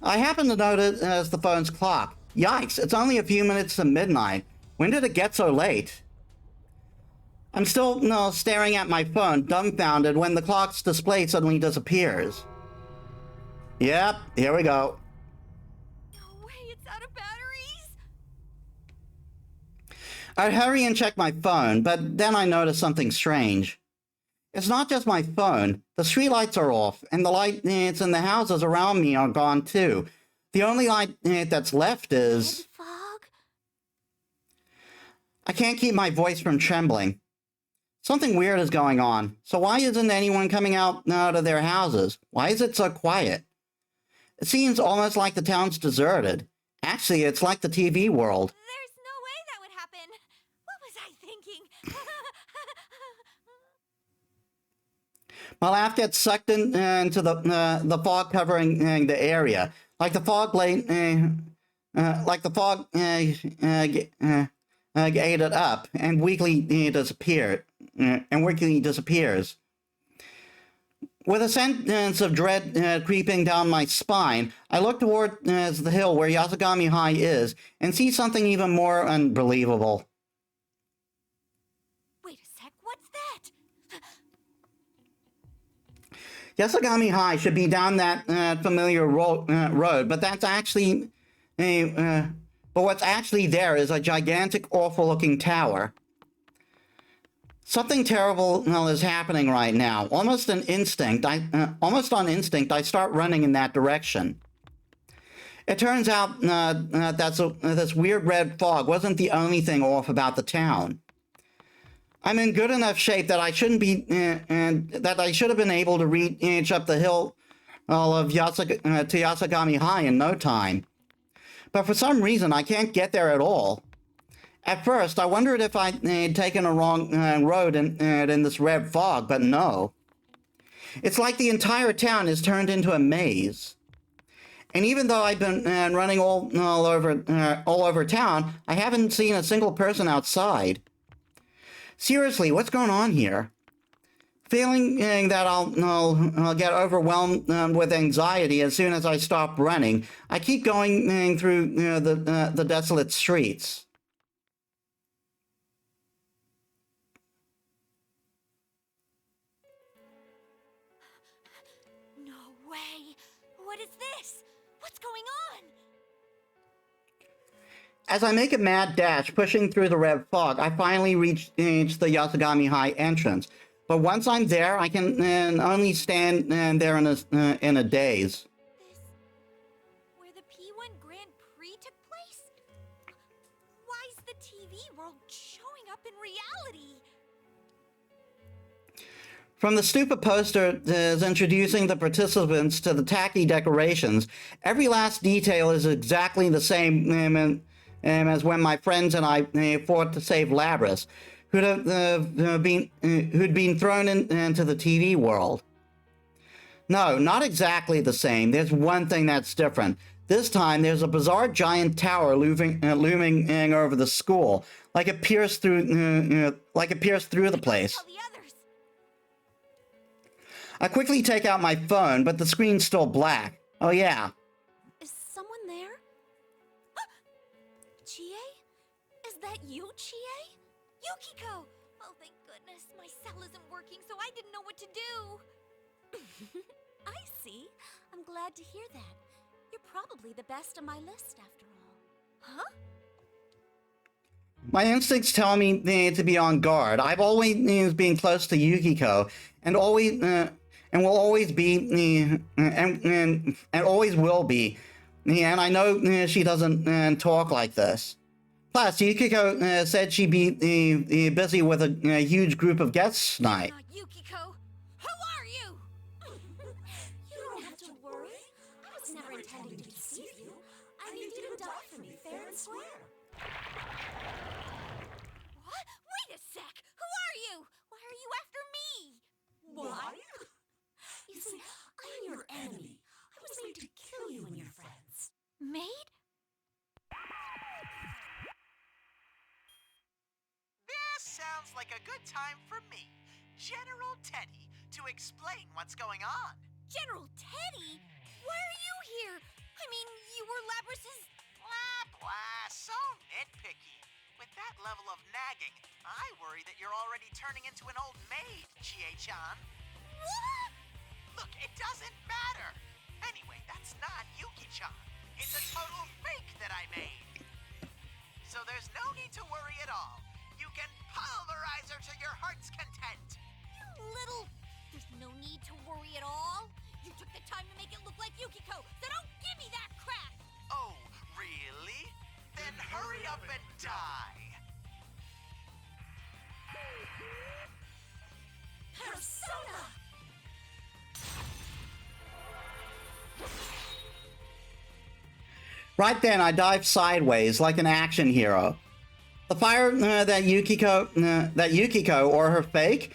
I happen to notice the phone's clock. Yikes, it's only a few minutes to midnight. When did it get so late? I'm still staring at my phone, dumbfounded, when the clock's display suddenly disappears. Yep, here we go. No way, it's out of batteries! I hurry and check my phone, but then I notice something strange. It's not just my phone. The streetlights are off, and the lights in the houses around me are gone too. The only light that's left is... Fog? I can't keep my voice from trembling. Something weird is going on. So why isn't anyone coming out of their houses? Why is it so quiet? It seems almost like the town's deserted. Actually, it's like the TV world. There's no way that would happen. What was I thinking? My laugh gets sucked into the fog covering the area, like the fog ate it up and weakly disappeared. Disappears. With a sense of dread creeping down my spine, I look toward the hill where Yasugami High is and see something even more unbelievable. Wait a sec, what's that? Yasugami High should be down that familiar road, but that's actually but what's actually there is a gigantic, awful-looking tower. Something terrible is happening right now. Almost on instinct, I start running in that direction. It turns out that this weird red fog wasn't the only thing off about the town. I'm in good enough shape that I shouldn't be, and that I should have been able to reach up the hill of to Yasagami High in no time. But for some reason, I can't get there at all. At first, I wondered if I'd taken a wrong road in this red fog, but no. It's like the entire town is turned into a maze. And even though I've been running all over town, I haven't seen a single person outside. Seriously, what's going on here? Feeling that I'll get overwhelmed with anxiety as soon as I stop running, I keep going through the desolate streets. No way! What is this? What's going on? As I make a mad dash, pushing through the red fog, I finally reach the Yasagami High entrance. But once I'm there, I can only stand there in a daze. This... where the P1 Grand Prix took place? Why is the TV world showing up in reality? From the stupid poster is introducing the participants to the tacky decorations, every last detail is exactly the same as when my friends and I fought to save Labras, who'd been thrown into the TV world. No, not exactly the same. There's one thing that's different. This time, there's a bizarre giant tower looming over the school, like it pierced through the place. I quickly take out my phone, but the screen's still black. Oh yeah. Is someone there? Chie? Is that you, Chie? Yukiko! Oh, thank goodness. My cell isn't working, so I didn't know what to do. I see. I'm glad to hear that. You're probably the best on my list after all. Huh? My instincts tell me to be on guard. I've always been close to Yukiko, and will always be, and always will be. And I know she doesn't talk like this. Plus, Yukiko said she'd be busy with a huge group of guests tonight. Not Yukiko! Who are you? You don't have to worry. I was never intending to deceive you. I need you to die for me, fair and square. What? Wait a sec! Who are you? Why are you after me? Why? You see, I'm your enemy. I was made to kill you and your friends. Made? This sounds like a good time for me, General Teddy, to explain what's going on. General Teddy? Why are you here? I mean, you were Labras's... Blah, blah, so nitpicky. With that level of nagging, I worry that you're already turning into an old maid, Chie-chan. What? Look, it doesn't matter. Anyway, that's not Yuki-chan. It's a total fake that I made. So there's no need to worry at all. You can pulverize her to your heart's content. You little... There's no need to worry at all. You took the time to make it look like Yukiko, so don't give me that crap! Oh, really? Then hurry up and die. Persona! Right then, I dive sideways like an action hero. The fire that Yukiko or her fake,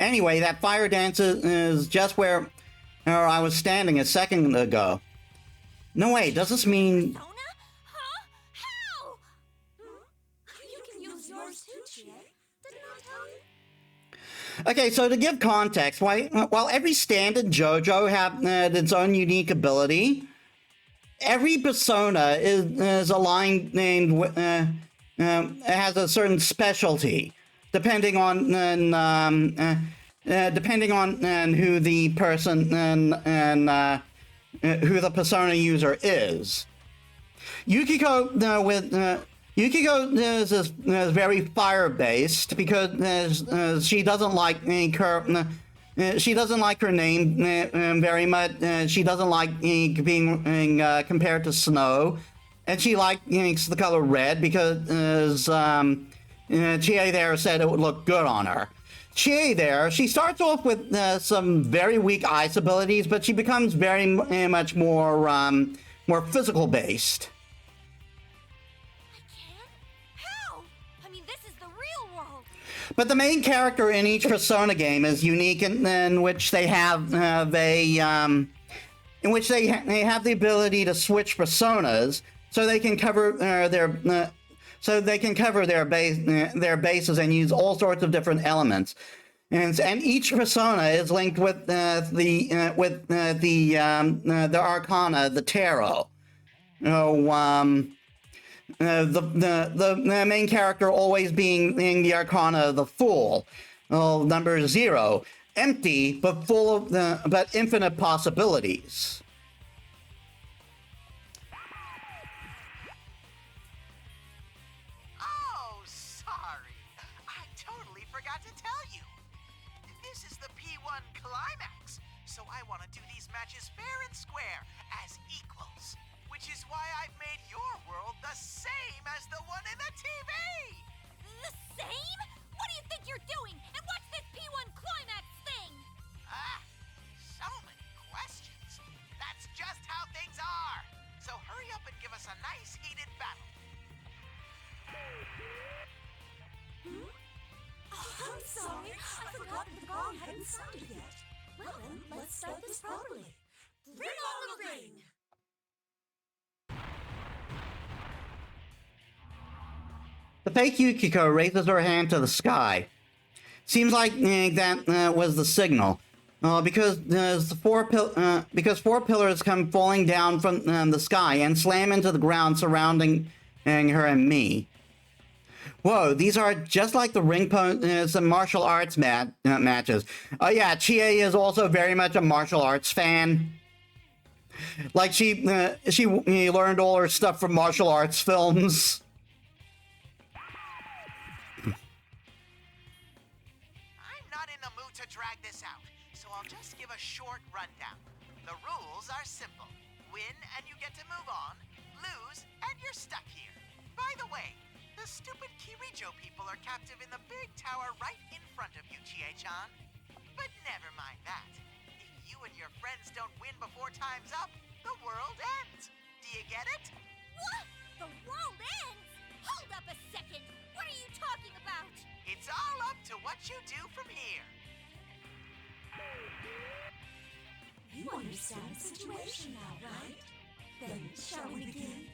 anyway, that fire dance is just where I was standing a second ago. No, wait, does this mean... Persona? Huh? How? You can use yours too, Chie. Didn't I tell you? Okay, so to give context, while every standard JoJo had its own unique ability, every persona is aligned has a certain specialty, depending on who the person and who the persona user is. Yukiko Yukiko is very fire-based because she doesn't like her. She doesn't like her name very much. She doesn't like being compared to snow, and she likes the color red because Chie there said it would look good on her. Chie there, she starts off with some very weak ice abilities, but she becomes very much more more physical based. I can't? How? I mean, this is the real world. But the main character in each Persona game is unique in which they have have the ability to switch personas, so they can cover their bases and use all sorts of different elements. And each persona is linked with the arcana, the tarot. The main character always being the arcana of the Fool, number 0, empty but full of but infinite possibilities. Oh, sorry. I totally forgot to tell you. This is the P1 Climax, so I want to do these matches fair and square, as equals. Which is why I've made your world the same as the one in the TV! The same? What do you think you're doing? And what's this P1 Climax thing? Ah, so many questions. That's just how things are. So hurry up and give us a nice heated battle. Oh, I'm sorry. I forgot that the gong hadn't sounded yet. Well then, let's start this properly. Bring on the ring! The fake Yukiko raises her hand to the sky. Seems like that was the signal. Because four pillars come falling down from the sky and slam into the ground surrounding her and me. Whoa, these are just like the ring some martial arts matches. Oh yeah, Chie is also very much a martial arts fan. Like she learned all her stuff from martial arts films. I'm not in the mood to drag this out, so I'll just give a short rundown. The rules are simple. Win and you get to move on. Lose and you're stuck here. By the way, the stupid Kirijo people are captive in the big tower right in front of you, Chie-chan. But never mind that. If you and your friends don't win before time's up, the world ends. Do you get it? What? The world ends? Hold up a second. What are you talking about? It's all up to what you do from here. You understand the situation now, right? Then, shall we begin?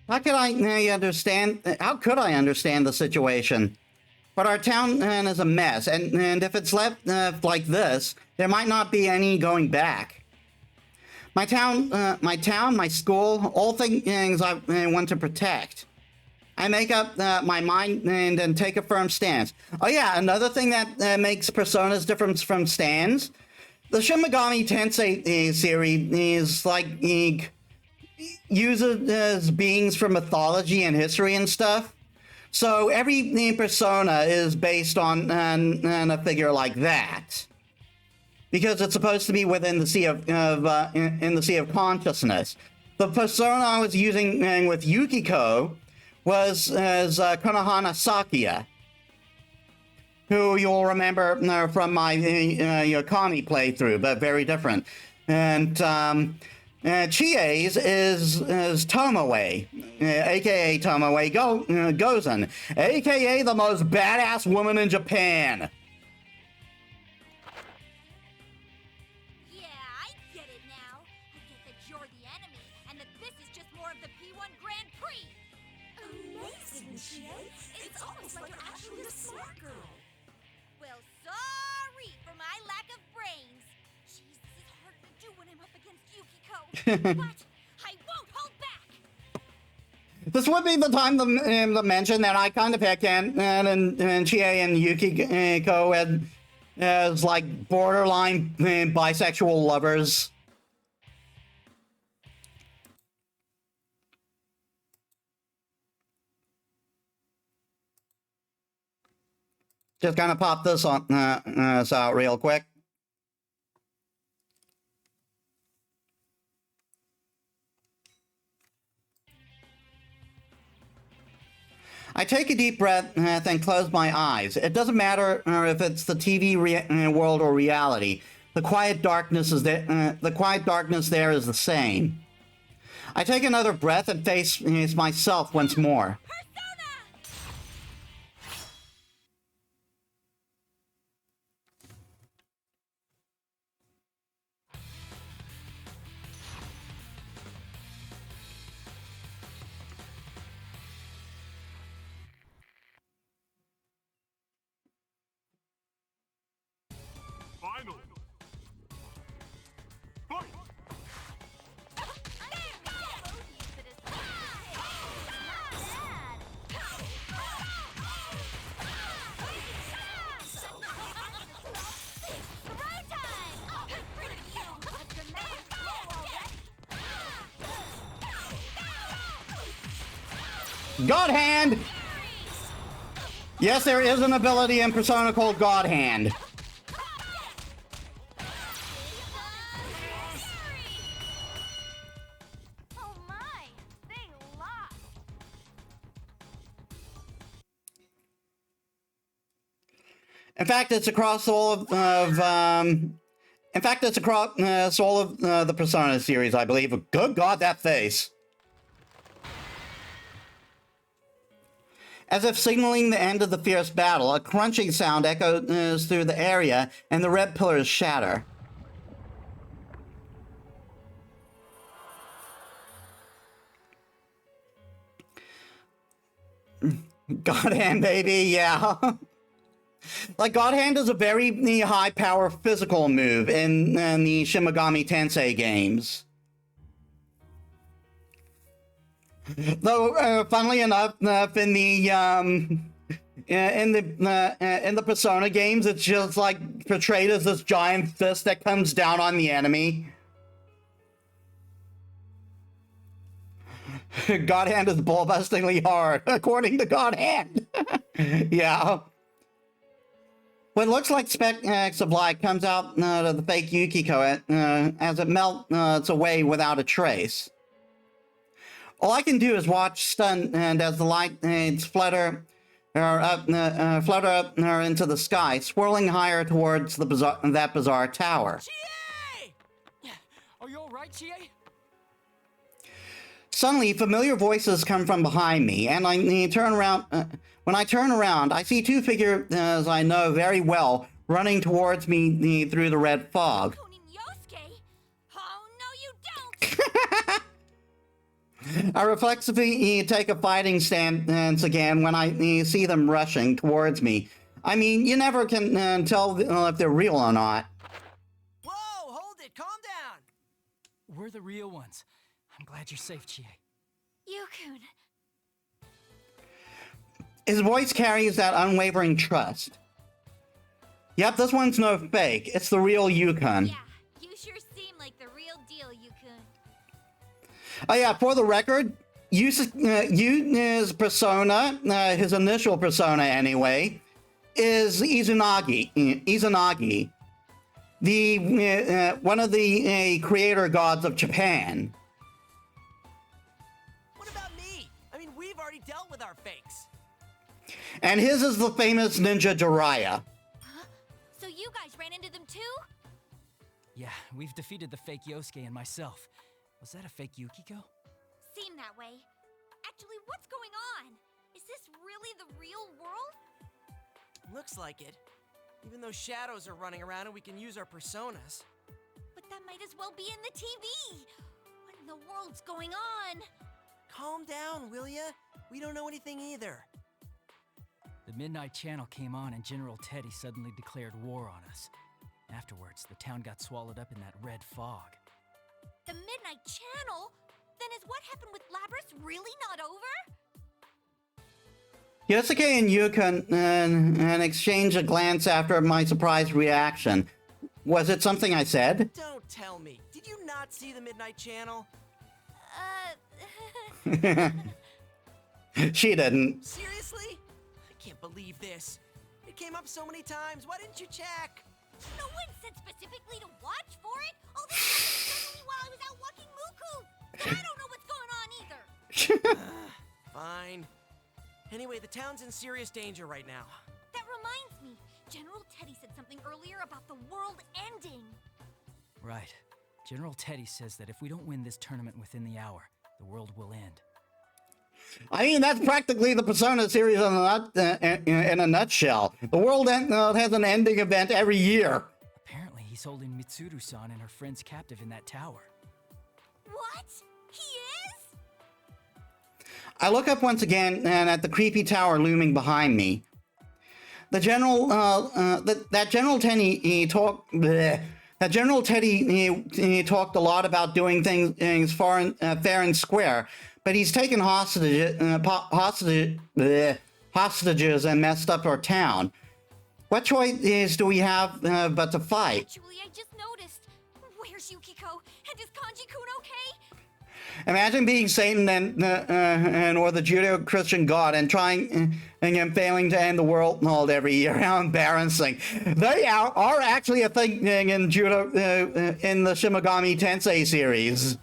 How could I understand the situation? But our town is a mess, and if it's left like this, there might not be any going back. My town, my school, all things I want to protect. I make up my mind and take a firm stance. Oh yeah, another thing that makes Personas different from stands, the Shin Megami Tensei series is like uses beings from mythology and history and stuff. So every persona is based on a figure like that, because it's supposed to be within the sea of in the sea of consciousness. The persona I was using with Yukiko was Konohana Sakuya, who you'll remember from my Yokami playthrough, but very different. And Chie's is Tomoe, aka Tomoe Gozen, aka the most badass woman in Japan. Yeah, I get it now. I get that you're the enemy, and that this is just more of the P1 Grand Prix. Amazing, Chie! It's almost like you're actually a smart girl. Well, sorry for my lack of brains. Jeez, this is harder to do when I'm up against Yukiko. But I won't hold back. This would be the time to mention that I kind of pick and Chie and Yukiko as like borderline bisexual lovers. Just gonna pop this on out real quick. I take a deep breath and close my eyes. It doesn't matter if it's the TV world or reality. The quiet darkness is there. The quiet darkness there is the same. I take another breath and face myself once more. Final. Fight. God Hand! Yes, there is an ability in Persona called God Hand. Oh my, they lost. In fact, it's across all it's across all of the Persona series, I believe. Good God, that face! As if signaling the end of the fierce battle, a crunching sound echoes through the area, and the red pillars shatter. God Hand, baby, yeah. Like, God Hand is a very high-power physical move in the Shin Megami Tensei games. Though, funnily enough, in the Persona games, it's just like portrayed as this giant fist that comes down on the enemy. God Hand is ball-bustingly hard, according to God Hand. Yeah. What looks like specks of light comes out of the fake Yukiko as it melts away without a trace. All I can do is watch stunned as the light flutter up into the sky, swirling higher towards that bizarre tower. Are you alright, Chie? Suddenly, familiar voices come from behind me, and I turn around. When I turn around, I see two figures I know very well running towards me through the red fog. Oh, no, you don't! I reflexively take a fighting stance again when I see them rushing towards me. I mean, you never can tell if they're real or not. Whoa, hold it, calm down. We're the real ones. I'm glad you're safe, Chie. Yukun. His voice carries that unwavering trust. Yep, this one's no fake. It's the real Yukun. Yeah, you sure seem like the real deal, Yukun. Oh yeah, for the record, Yu's persona, his initial persona anyway, is Izanagi. The one of the creator gods of Japan. What about me? I mean, we've already dealt with our fakes. And his is the famous ninja Jiraiya. Huh? So you guys ran into them too? Yeah, we've defeated the fake Yosuke and myself. Was that a fake Yukiko? Seemed that way. Actually, what's going on? Is this really the real world? Looks like it. Even though shadows are running around and we can use our personas. But that might as well be in the TV. What in the world's going on? Calm down, will ya? We don't know anything either. The Midnight Channel came on and General Teddy suddenly declared war on us. Afterwards, the town got swallowed up in that red fog. The Midnight Channel? Then is what happened with Labrys really not over? Yosuke and Yukun exchange a glance after my surprised reaction. Was it something I said? Don't tell me. Did you not see the Midnight Channel? She didn't. Seriously? I can't believe this. It came up so many times. Why didn't you check? No one said specifically to watch for it. All this happened suddenly while I was out walking Muku. So I don't know what's going on either. Fine. Anyway, the town's in serious danger right now. That reminds me, General Teddy said something earlier about the world ending. Right. General Teddy says that if we don't win this tournament within the hour, the world will end. I mean, that's practically the Persona series in a nutshell. The world has an ending event every year. Apparently, he's holding Mitsuru-san and her friends captive in that tower. What? He is? I look up once again and at the creepy tower looming behind me. The general, that General Teddy he talked a lot about doing things fair and square, but he's taken hostages and messed up our town. What choice do we have but to fight? Actually, I just noticed. Where's Yukiko? And is Kanji-kun okay? Imagine being Satan and or the Judeo-Christian God and trying and failing to end the world every year. How embarrassing! They are actually a thing in Judo in the Shimogami Tensei series.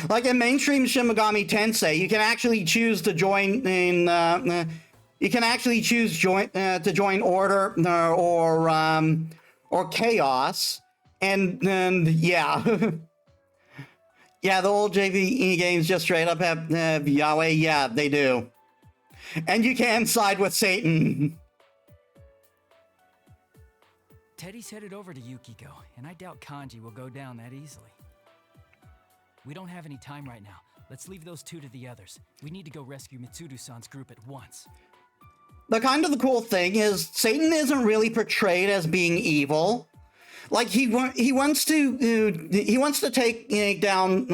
Like in mainstream Shimogami Tensei, you can actually choose to join in. You can actually choose to join Order or Chaos. And yeah, yeah, the old JVE games just straight up have Yahweh. Yeah, they do. And you can side with Satan. Teddy's headed over to Yukiko, and I doubt Kanji will go down that easily. We don't have any time right now. Let's leave those two to the others. We need to go rescue Mitsuru-san's group at once. The cool thing is, Satan isn't really portrayed as being evil. Like he wants to take down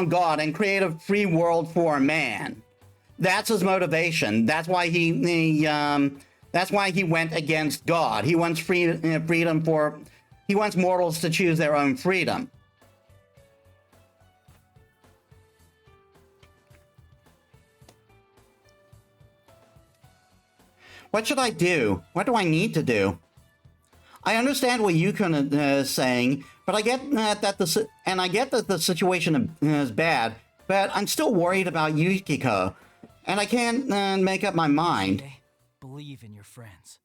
God and create a free world for man. That's his motivation. That's why he went against God. He wants freedom for. He wants mortals to choose their own freedom. What should I do? What do I need to do? I understand what Yukon is saying, but I get that the situation is bad, but I'm still worried about Yukiko, and I can't make up my mind. Okay. Believe in your friends.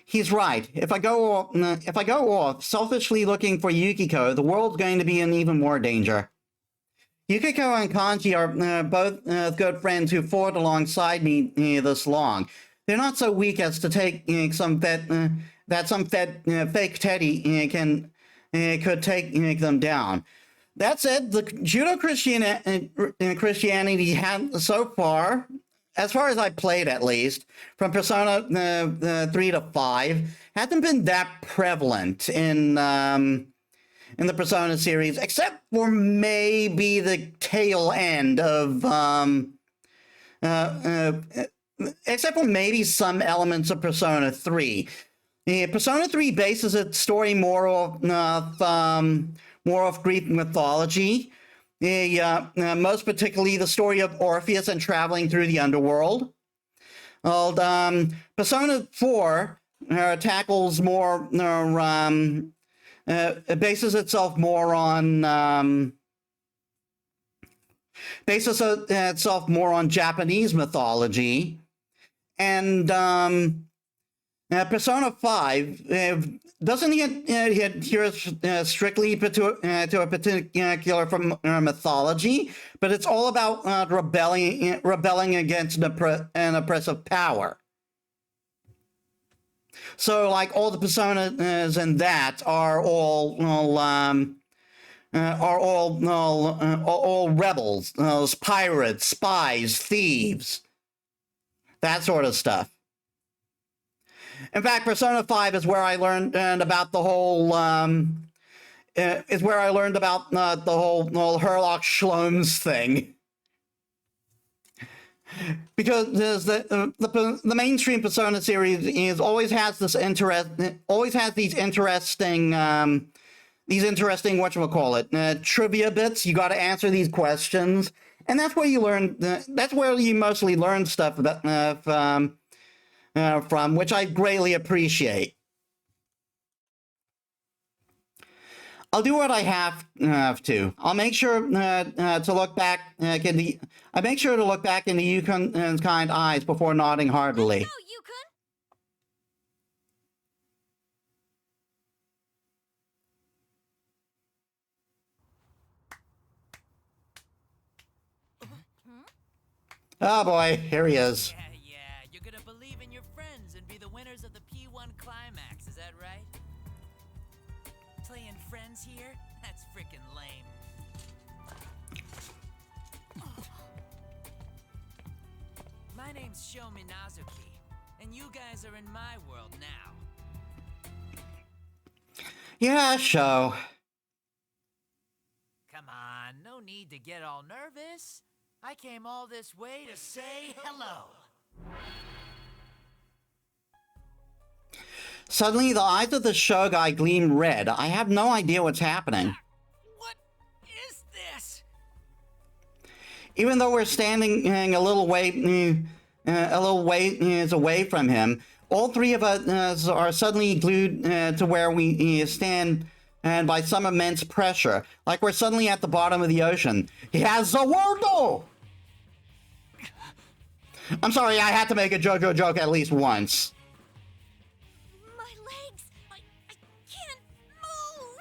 He's right. If I go off selfishly looking for Yukiko, the world's going to be in even more danger. Yukiko and Kanji are both good friends who fought alongside me this long. They're not so weak as to take some fake Teddy could take them down. That said, the Judo Christianity had so far, as far as I played at least, from Persona 3 to 5, hasn't been that prevalent in the Persona series, except for maybe the tail end of except for maybe some elements of Persona 3. Persona 3 bases its story more of Greek mythology, most particularly the story of Orpheus and traveling through the underworld. Persona 4 tackles more, it bases itself more on Japanese mythology. And Persona 5 doesn't adhere strictly to a particular mythology, but it's all about rebelling against an oppressive power. So, like, all the personas in that are all rebels, pirates, spies, thieves, that sort of stuff. In fact, Persona 5 is where I learned about the whole Herlock Sholmes thing. Because the mainstream Persona series always has these interesting trivia bits. You got to answer these questions, and that's where you learn. That's where you mostly learn stuff from, which I greatly appreciate. I'll do what I have to. I'll make sure to look back in the. I make sure to look back into Yukon's kind eyes before nodding heartily. No, Yukon! Oh boy, here he is. Yeah, you're gonna believe in your friends and be the winners of the P1 Climax, is that right? Playing friends here? That's frickin' lame. My name's Sho Minazuki, and you guys are in my world now. Yeah, show. Come on, no need to get all nervous. I came all this way to say hello. Suddenly, the eyes of the show guy gleam red. I have no idea what's happening. What is this? Even though we're standing a little ways away from him, all three of us are suddenly glued to where we stand, and by some immense pressure, like we're suddenly at the bottom of the ocean. He has the world. I'm sorry, I had to make a JoJo joke at least once. My legs! I can't move!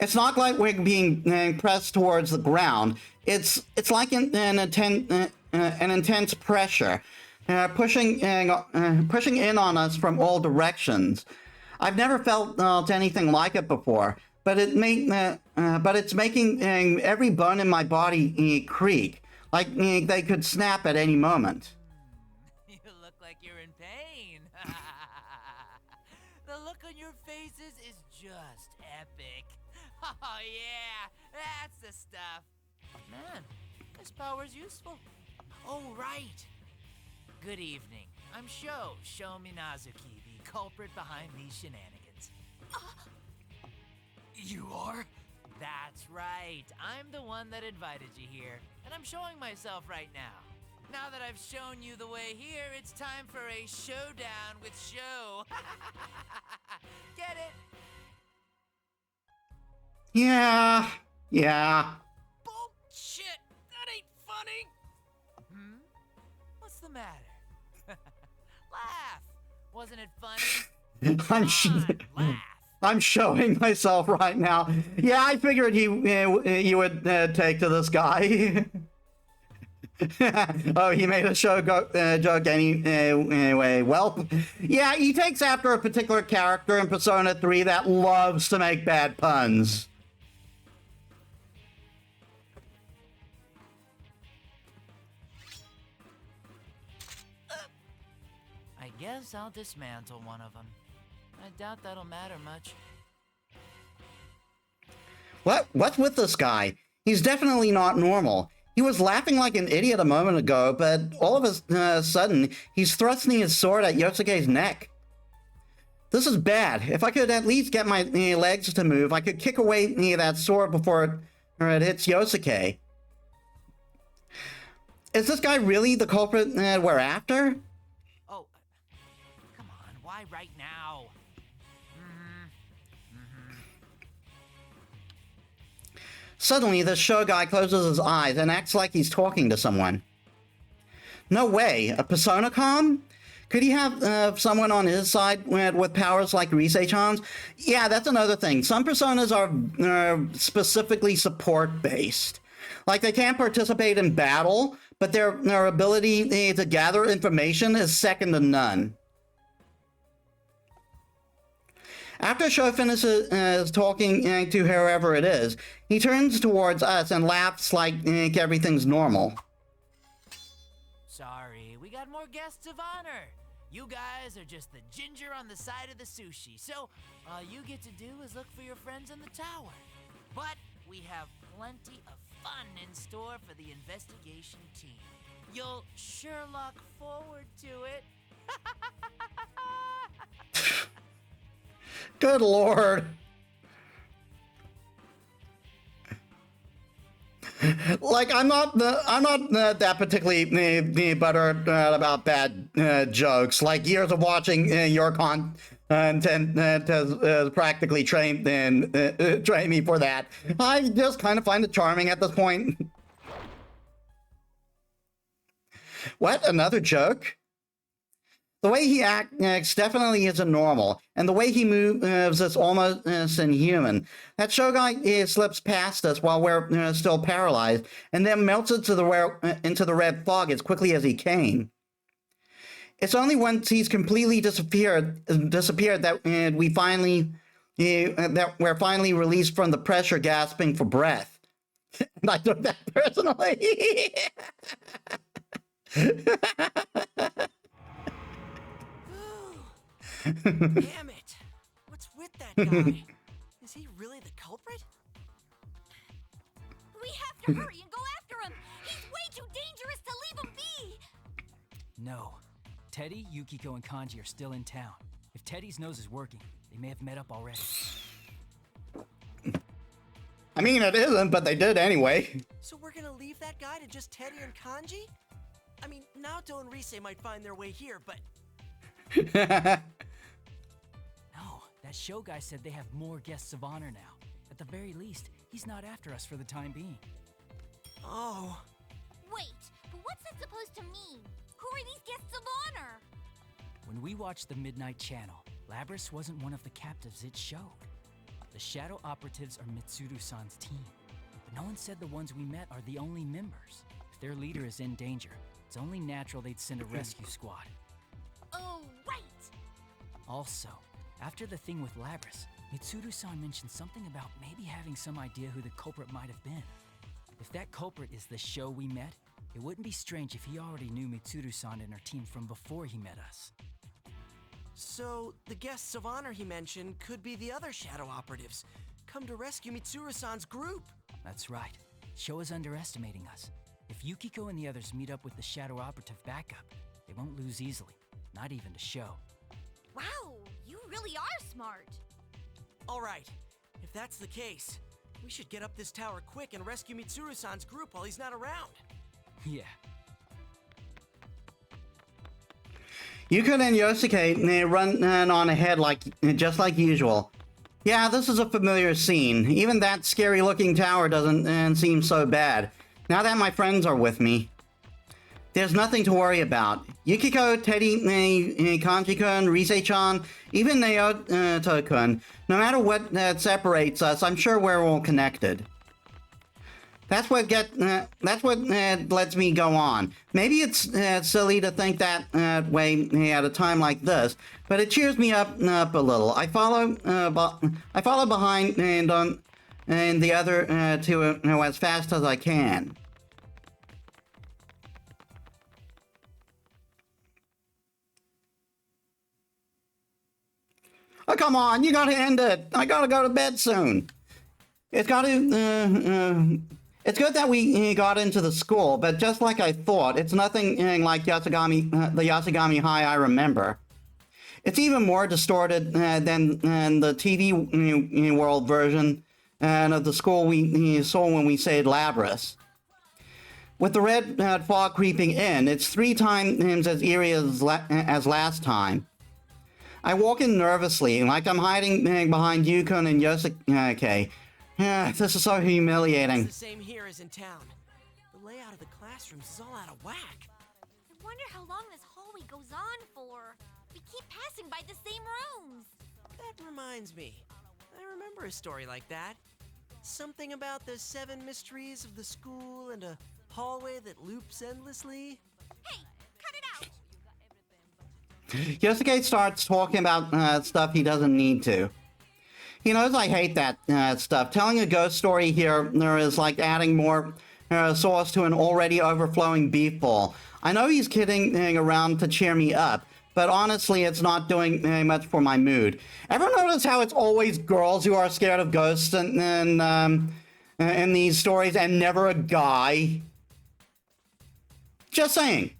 It's not like we're being pressed towards the ground. It's like an intense pressure, pushing in on us from all directions. I've never felt anything like it before, but it's making every bone in my body creak, like they could snap at any moment. You look like you're in pain. The look on your faces is just epic. Oh yeah, that's the stuff. Man, this power's useful. Oh right. Good evening. I'm Sho Minazuki, the culprit behind these shenanigans. You are? That's right. I'm the one that invited you here, and I'm showing myself right now. Now that I've shown you the way here, it's time for a showdown with Sho. Get it? Yeah. Bullshit! That ain't funny! What's the matter? Laugh! Wasn't it funny? I'm showing myself right now. Yeah, I figured you would take to this guy. Oh, he made a joke anyway. Well, yeah, he takes after a particular character in Persona 3 that loves to make bad puns. I guess I'll dismantle one of them. I doubt that'll matter much. What's with this guy? He's definitely not normal. He was laughing like an idiot a moment ago, but all of a sudden, he's thrusting his sword at Yosuke's neck. This is bad. If I could at least get my legs to move, I could kick away that sword before it hits Yosuke. Is this guy really the culprit we're after? Oh, come on, why right now? Suddenly, the show guy closes his eyes and acts like he's talking to someone. No way, a Persona comm? Could he have someone on his side with powers like Rise-chan's? Yeah, that's another thing. Some Personas are specifically support-based. Like, they can't participate in battle, but their ability to gather information is second to none. After Sho finishes talking to whoever it is, he turns towards us and laughs like everything's normal. Sorry, we got more guests of honor. You guys are just the ginger on the side of the sushi, so all you get to do is look for your friends in the tower. But we have plenty of fun in store for the investigation team. You'll sure look forward to it. Good lord. Like, I'm not that particularly buttered about bad jokes. Like, years of watching your and Ted has practically trained me for that. I just kind of find it charming at this point. What? Another joke? The way he acts definitely isn't normal, and the way he moves is almost inhuman. That show guy slips past us while we're still paralyzed, and then melts into the red fog as quickly as he came. It's only once he's completely disappeared that we're finally released from the pressure, gasping for breath. And I took that personally. Damn it! What's with that guy? Is he really the culprit? We have to hurry and go after him! He's way too dangerous to leave him be! No. Teddy, Yukiko, and Kanji are still in town. If Teddy's nose is working, they may have met up already. I mean, it isn't, but they did anyway. So we're gonna leave that guy to just Teddy and Kanji? I mean, Naoto and Rise might find their way here, but... No, that show guy said they have more guests of honor now. At the very least, he's not after us for the time being. Oh. Wait, but what's that supposed to mean? Who are these guests of honor? When we watched the Midnight Channel, Labrys wasn't one of the captives it showed. The Shadow Operatives are Mitsuru-san's team. But no one said the ones we met are the only members. If their leader is in danger, it's only natural they'd send a rescue squad. Oh, right! Also, after the thing with Labrys, Mitsuru-san mentioned something about maybe having some idea who the culprit might have been. If that culprit is the show we met, it wouldn't be strange if he already knew Mitsuru-san and her team from before he met us. So, the guests of honor he mentioned could be the other Shadow Operatives, come to rescue Mitsuru-san's group. That's right. Show is underestimating us. If Yukiko and the others meet up with the Shadow Operative backup, they won't lose easily, not even to Show. Wow, you really are smart. All right, if that's the case, we should get up this tower quick and rescue Mitsuru-san's group while he's not around. Yeah. Yukon and Yosuke run on ahead just like usual. Yeah, this is a familiar scene. Even that scary-looking tower doesn't seem so bad, now that my friends are with me. There's nothing to worry about. Yukiko, Teddy, Kanji-kun, Rise-chan, even Naoto-kun. No matter what separates us, I'm sure we're all connected. That's what lets me go on. Maybe it's silly to think that way at a time like this, but it cheers me up a little. I follow behind and the other two as fast as I can. Oh, come on, you gotta end it. I gotta go to bed soon. It's good that we got into the school, but just like I thought, it's nothing like the Yasagami High I remember. It's even more distorted than the TV world version of the school we saw when we saved Labrys. With the red fog creeping in, it's 3 times as eerie as last time. I walk in nervously, like I'm hiding behind Yukon and Yosuke. This is so humiliating. It's the same here as in town. The layout of the classrooms is all out of whack. I wonder how long this hallway goes on for. We keep passing by the same rooms. That reminds me. I remember a story like that. Something about the 7 mysteries of the school and a hallway that loops endlessly. Hey, cut it out! Yosuke starts talking about stuff he doesn't need to. He knows I hate that stuff. Telling a ghost story here is like adding more sauce to an already overflowing beef bowl. I know he's kidding around to cheer me up, but honestly, it's not doing much for my mood. Ever notice how it's always girls who are scared of ghosts in these stories and never a guy? Just saying.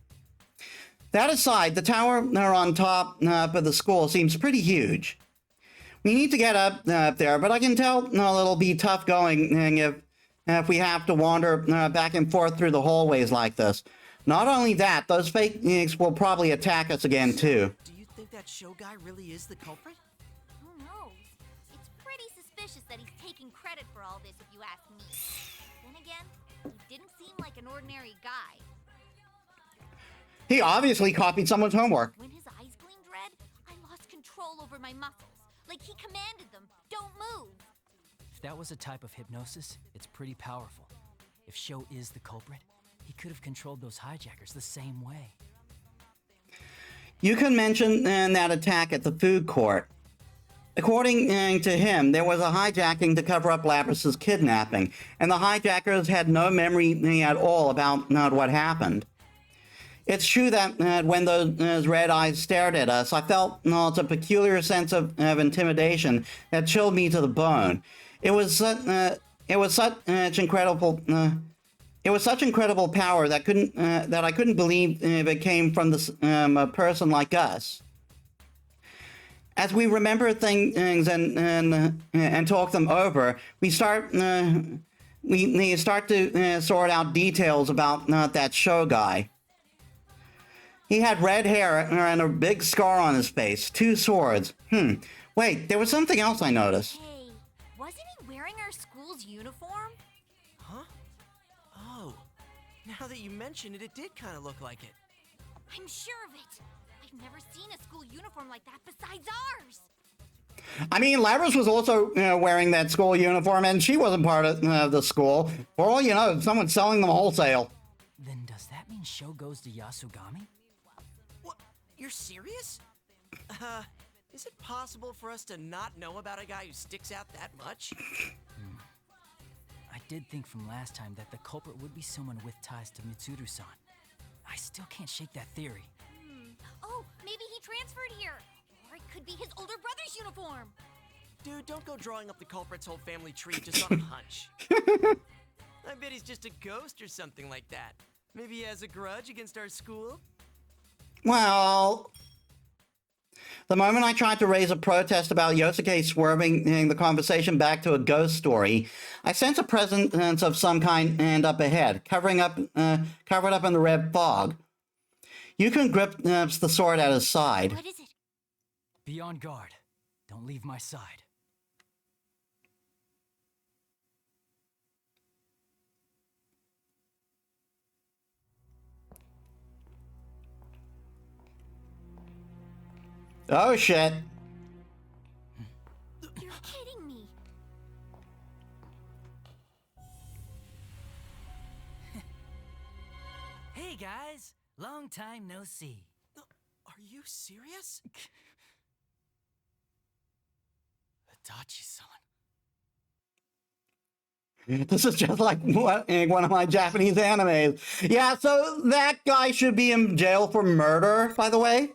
That aside, the tower on top of the school seems pretty huge. We need to get up there, but I can tell it'll be tough going if we have to wander back and forth through the hallways like this. Not only that, those fakes will probably attack us again too. Do you think that show guy really is the culprit? Who knows? It's pretty suspicious that he's taking credit for all this, if you ask me. Then again, he didn't seem like an ordinary guy. He obviously copied someone's homework. When his eyes gleamed red, I lost control over my muscles. Like he commanded them, don't move. If that was a type of hypnosis, it's pretty powerful. If Sho is the culprit, he could have controlled those hijackers the same way. You can mention that attack at the food court. According to him, there was a hijacking to cover up Labras's kidnapping, and the hijackers had no memory at all about what happened. It's true that when those red eyes stared at us, I felt a peculiar sense of intimidation that chilled me to the bone. It was such incredible power that I couldn't believe it came from a person like us. As we remember things and talk them over, we start to sort out details about that show guy. He had red hair and a big scar on his face, 2 swords. Wait, there was something else I noticed. Hey, wasn't he wearing our school's uniform? Huh? Oh, now that you mention it, it did kind of look like it. I'm sure of it. I've never seen a school uniform like that besides ours. I mean, Labras was also wearing that school uniform, and she wasn't part of the school. For all you know, someone's selling them wholesale. Then does that mean Sho goes to Yasugami? What? You're serious? Is it possible for us to not know about a guy who sticks out that much? I did think from last time that the culprit would be someone with ties to Mitsuru-san. I still can't shake that theory. Oh, maybe he transferred here. Or it could be his older brother's uniform. Dude, don't go drawing up the culprit's whole family tree just on a hunch. I bet he's just a ghost or something like that. Maybe he has a grudge against our school? Well, the moment I tried to raise a protest about Yosuke swerving the conversation back to a ghost story, I sense a presence of some kind up ahead, covered up in the red fog. You can grip the sword at his side. What is it? Be on guard. Don't leave my side. Oh, shit. You're kidding me. Hey guys, long time no see. Are you serious? Itachi-san. This is just like one of my Japanese animes. Yeah, so that guy should be in jail for murder, by the way.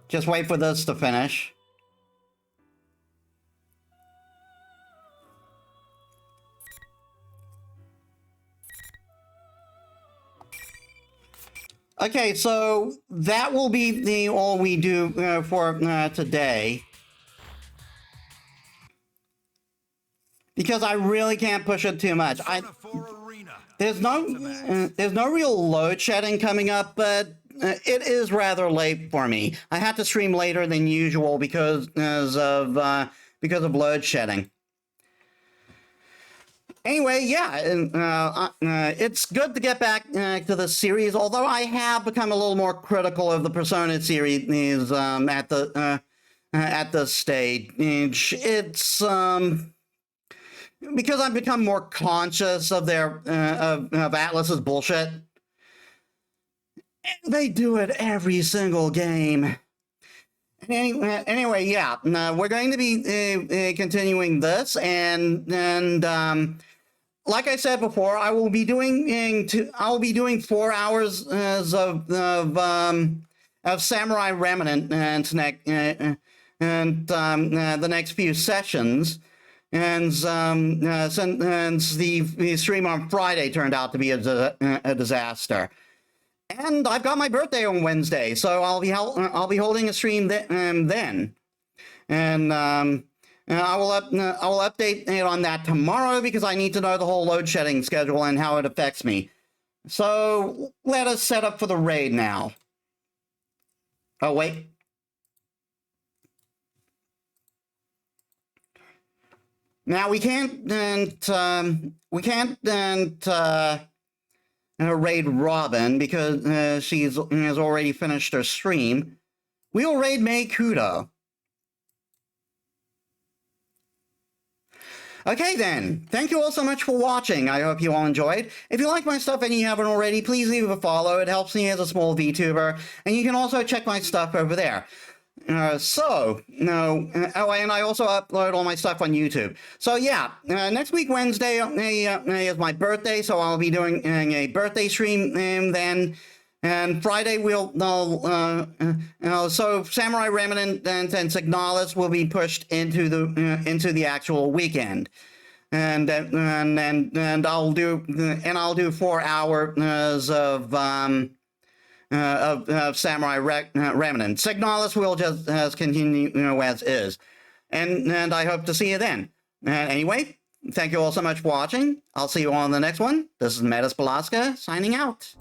Just wait for this to finish. Okay, so that will be all we do for today. Because I really can't push it too much. There's no real load shedding coming up, but it is rather late for me. I had to stream later than usual because of load shedding. Anyway, yeah, it's good to get back to the series, although I have become a little more critical of the Persona series at this stage. It's because I've become more conscious of their of Atlas's bullshit. They do it every single game. Anyway, yeah, we're going to be continuing this, and like I said before, I will be doing 4 hours of Samurai Remnant and the next few sessions, and since the stream on Friday turned out to be a disaster. And I've got my birthday on Wednesday, so I'll be holding a stream then, and I will update it on that tomorrow because I need to know the whole load shedding schedule and how it affects me. So let us set up for the raid now. Oh, wait. Now we can't raid Robin because she has already finished her stream. We'll raid May Kudo. Okay then, thank you all so much for watching. I hope you all enjoyed. If you like my stuff and you haven't already, please leave a follow. It helps me as a small VTuber. And you can also check my stuff over there. Oh, and I also upload all my stuff on YouTube. So yeah, next week Wednesday is my birthday, so I'll be doing a birthday stream then. And Friday so Samurai Remnant and Signalis will be pushed into the actual weekend, and I'll do 4 hours of Samurai Remnant. Signalis will just continue as is, and I hope to see you then. Anyway, thank you all so much for watching. I'll see you all on the next one. This is Metis Balaska signing out.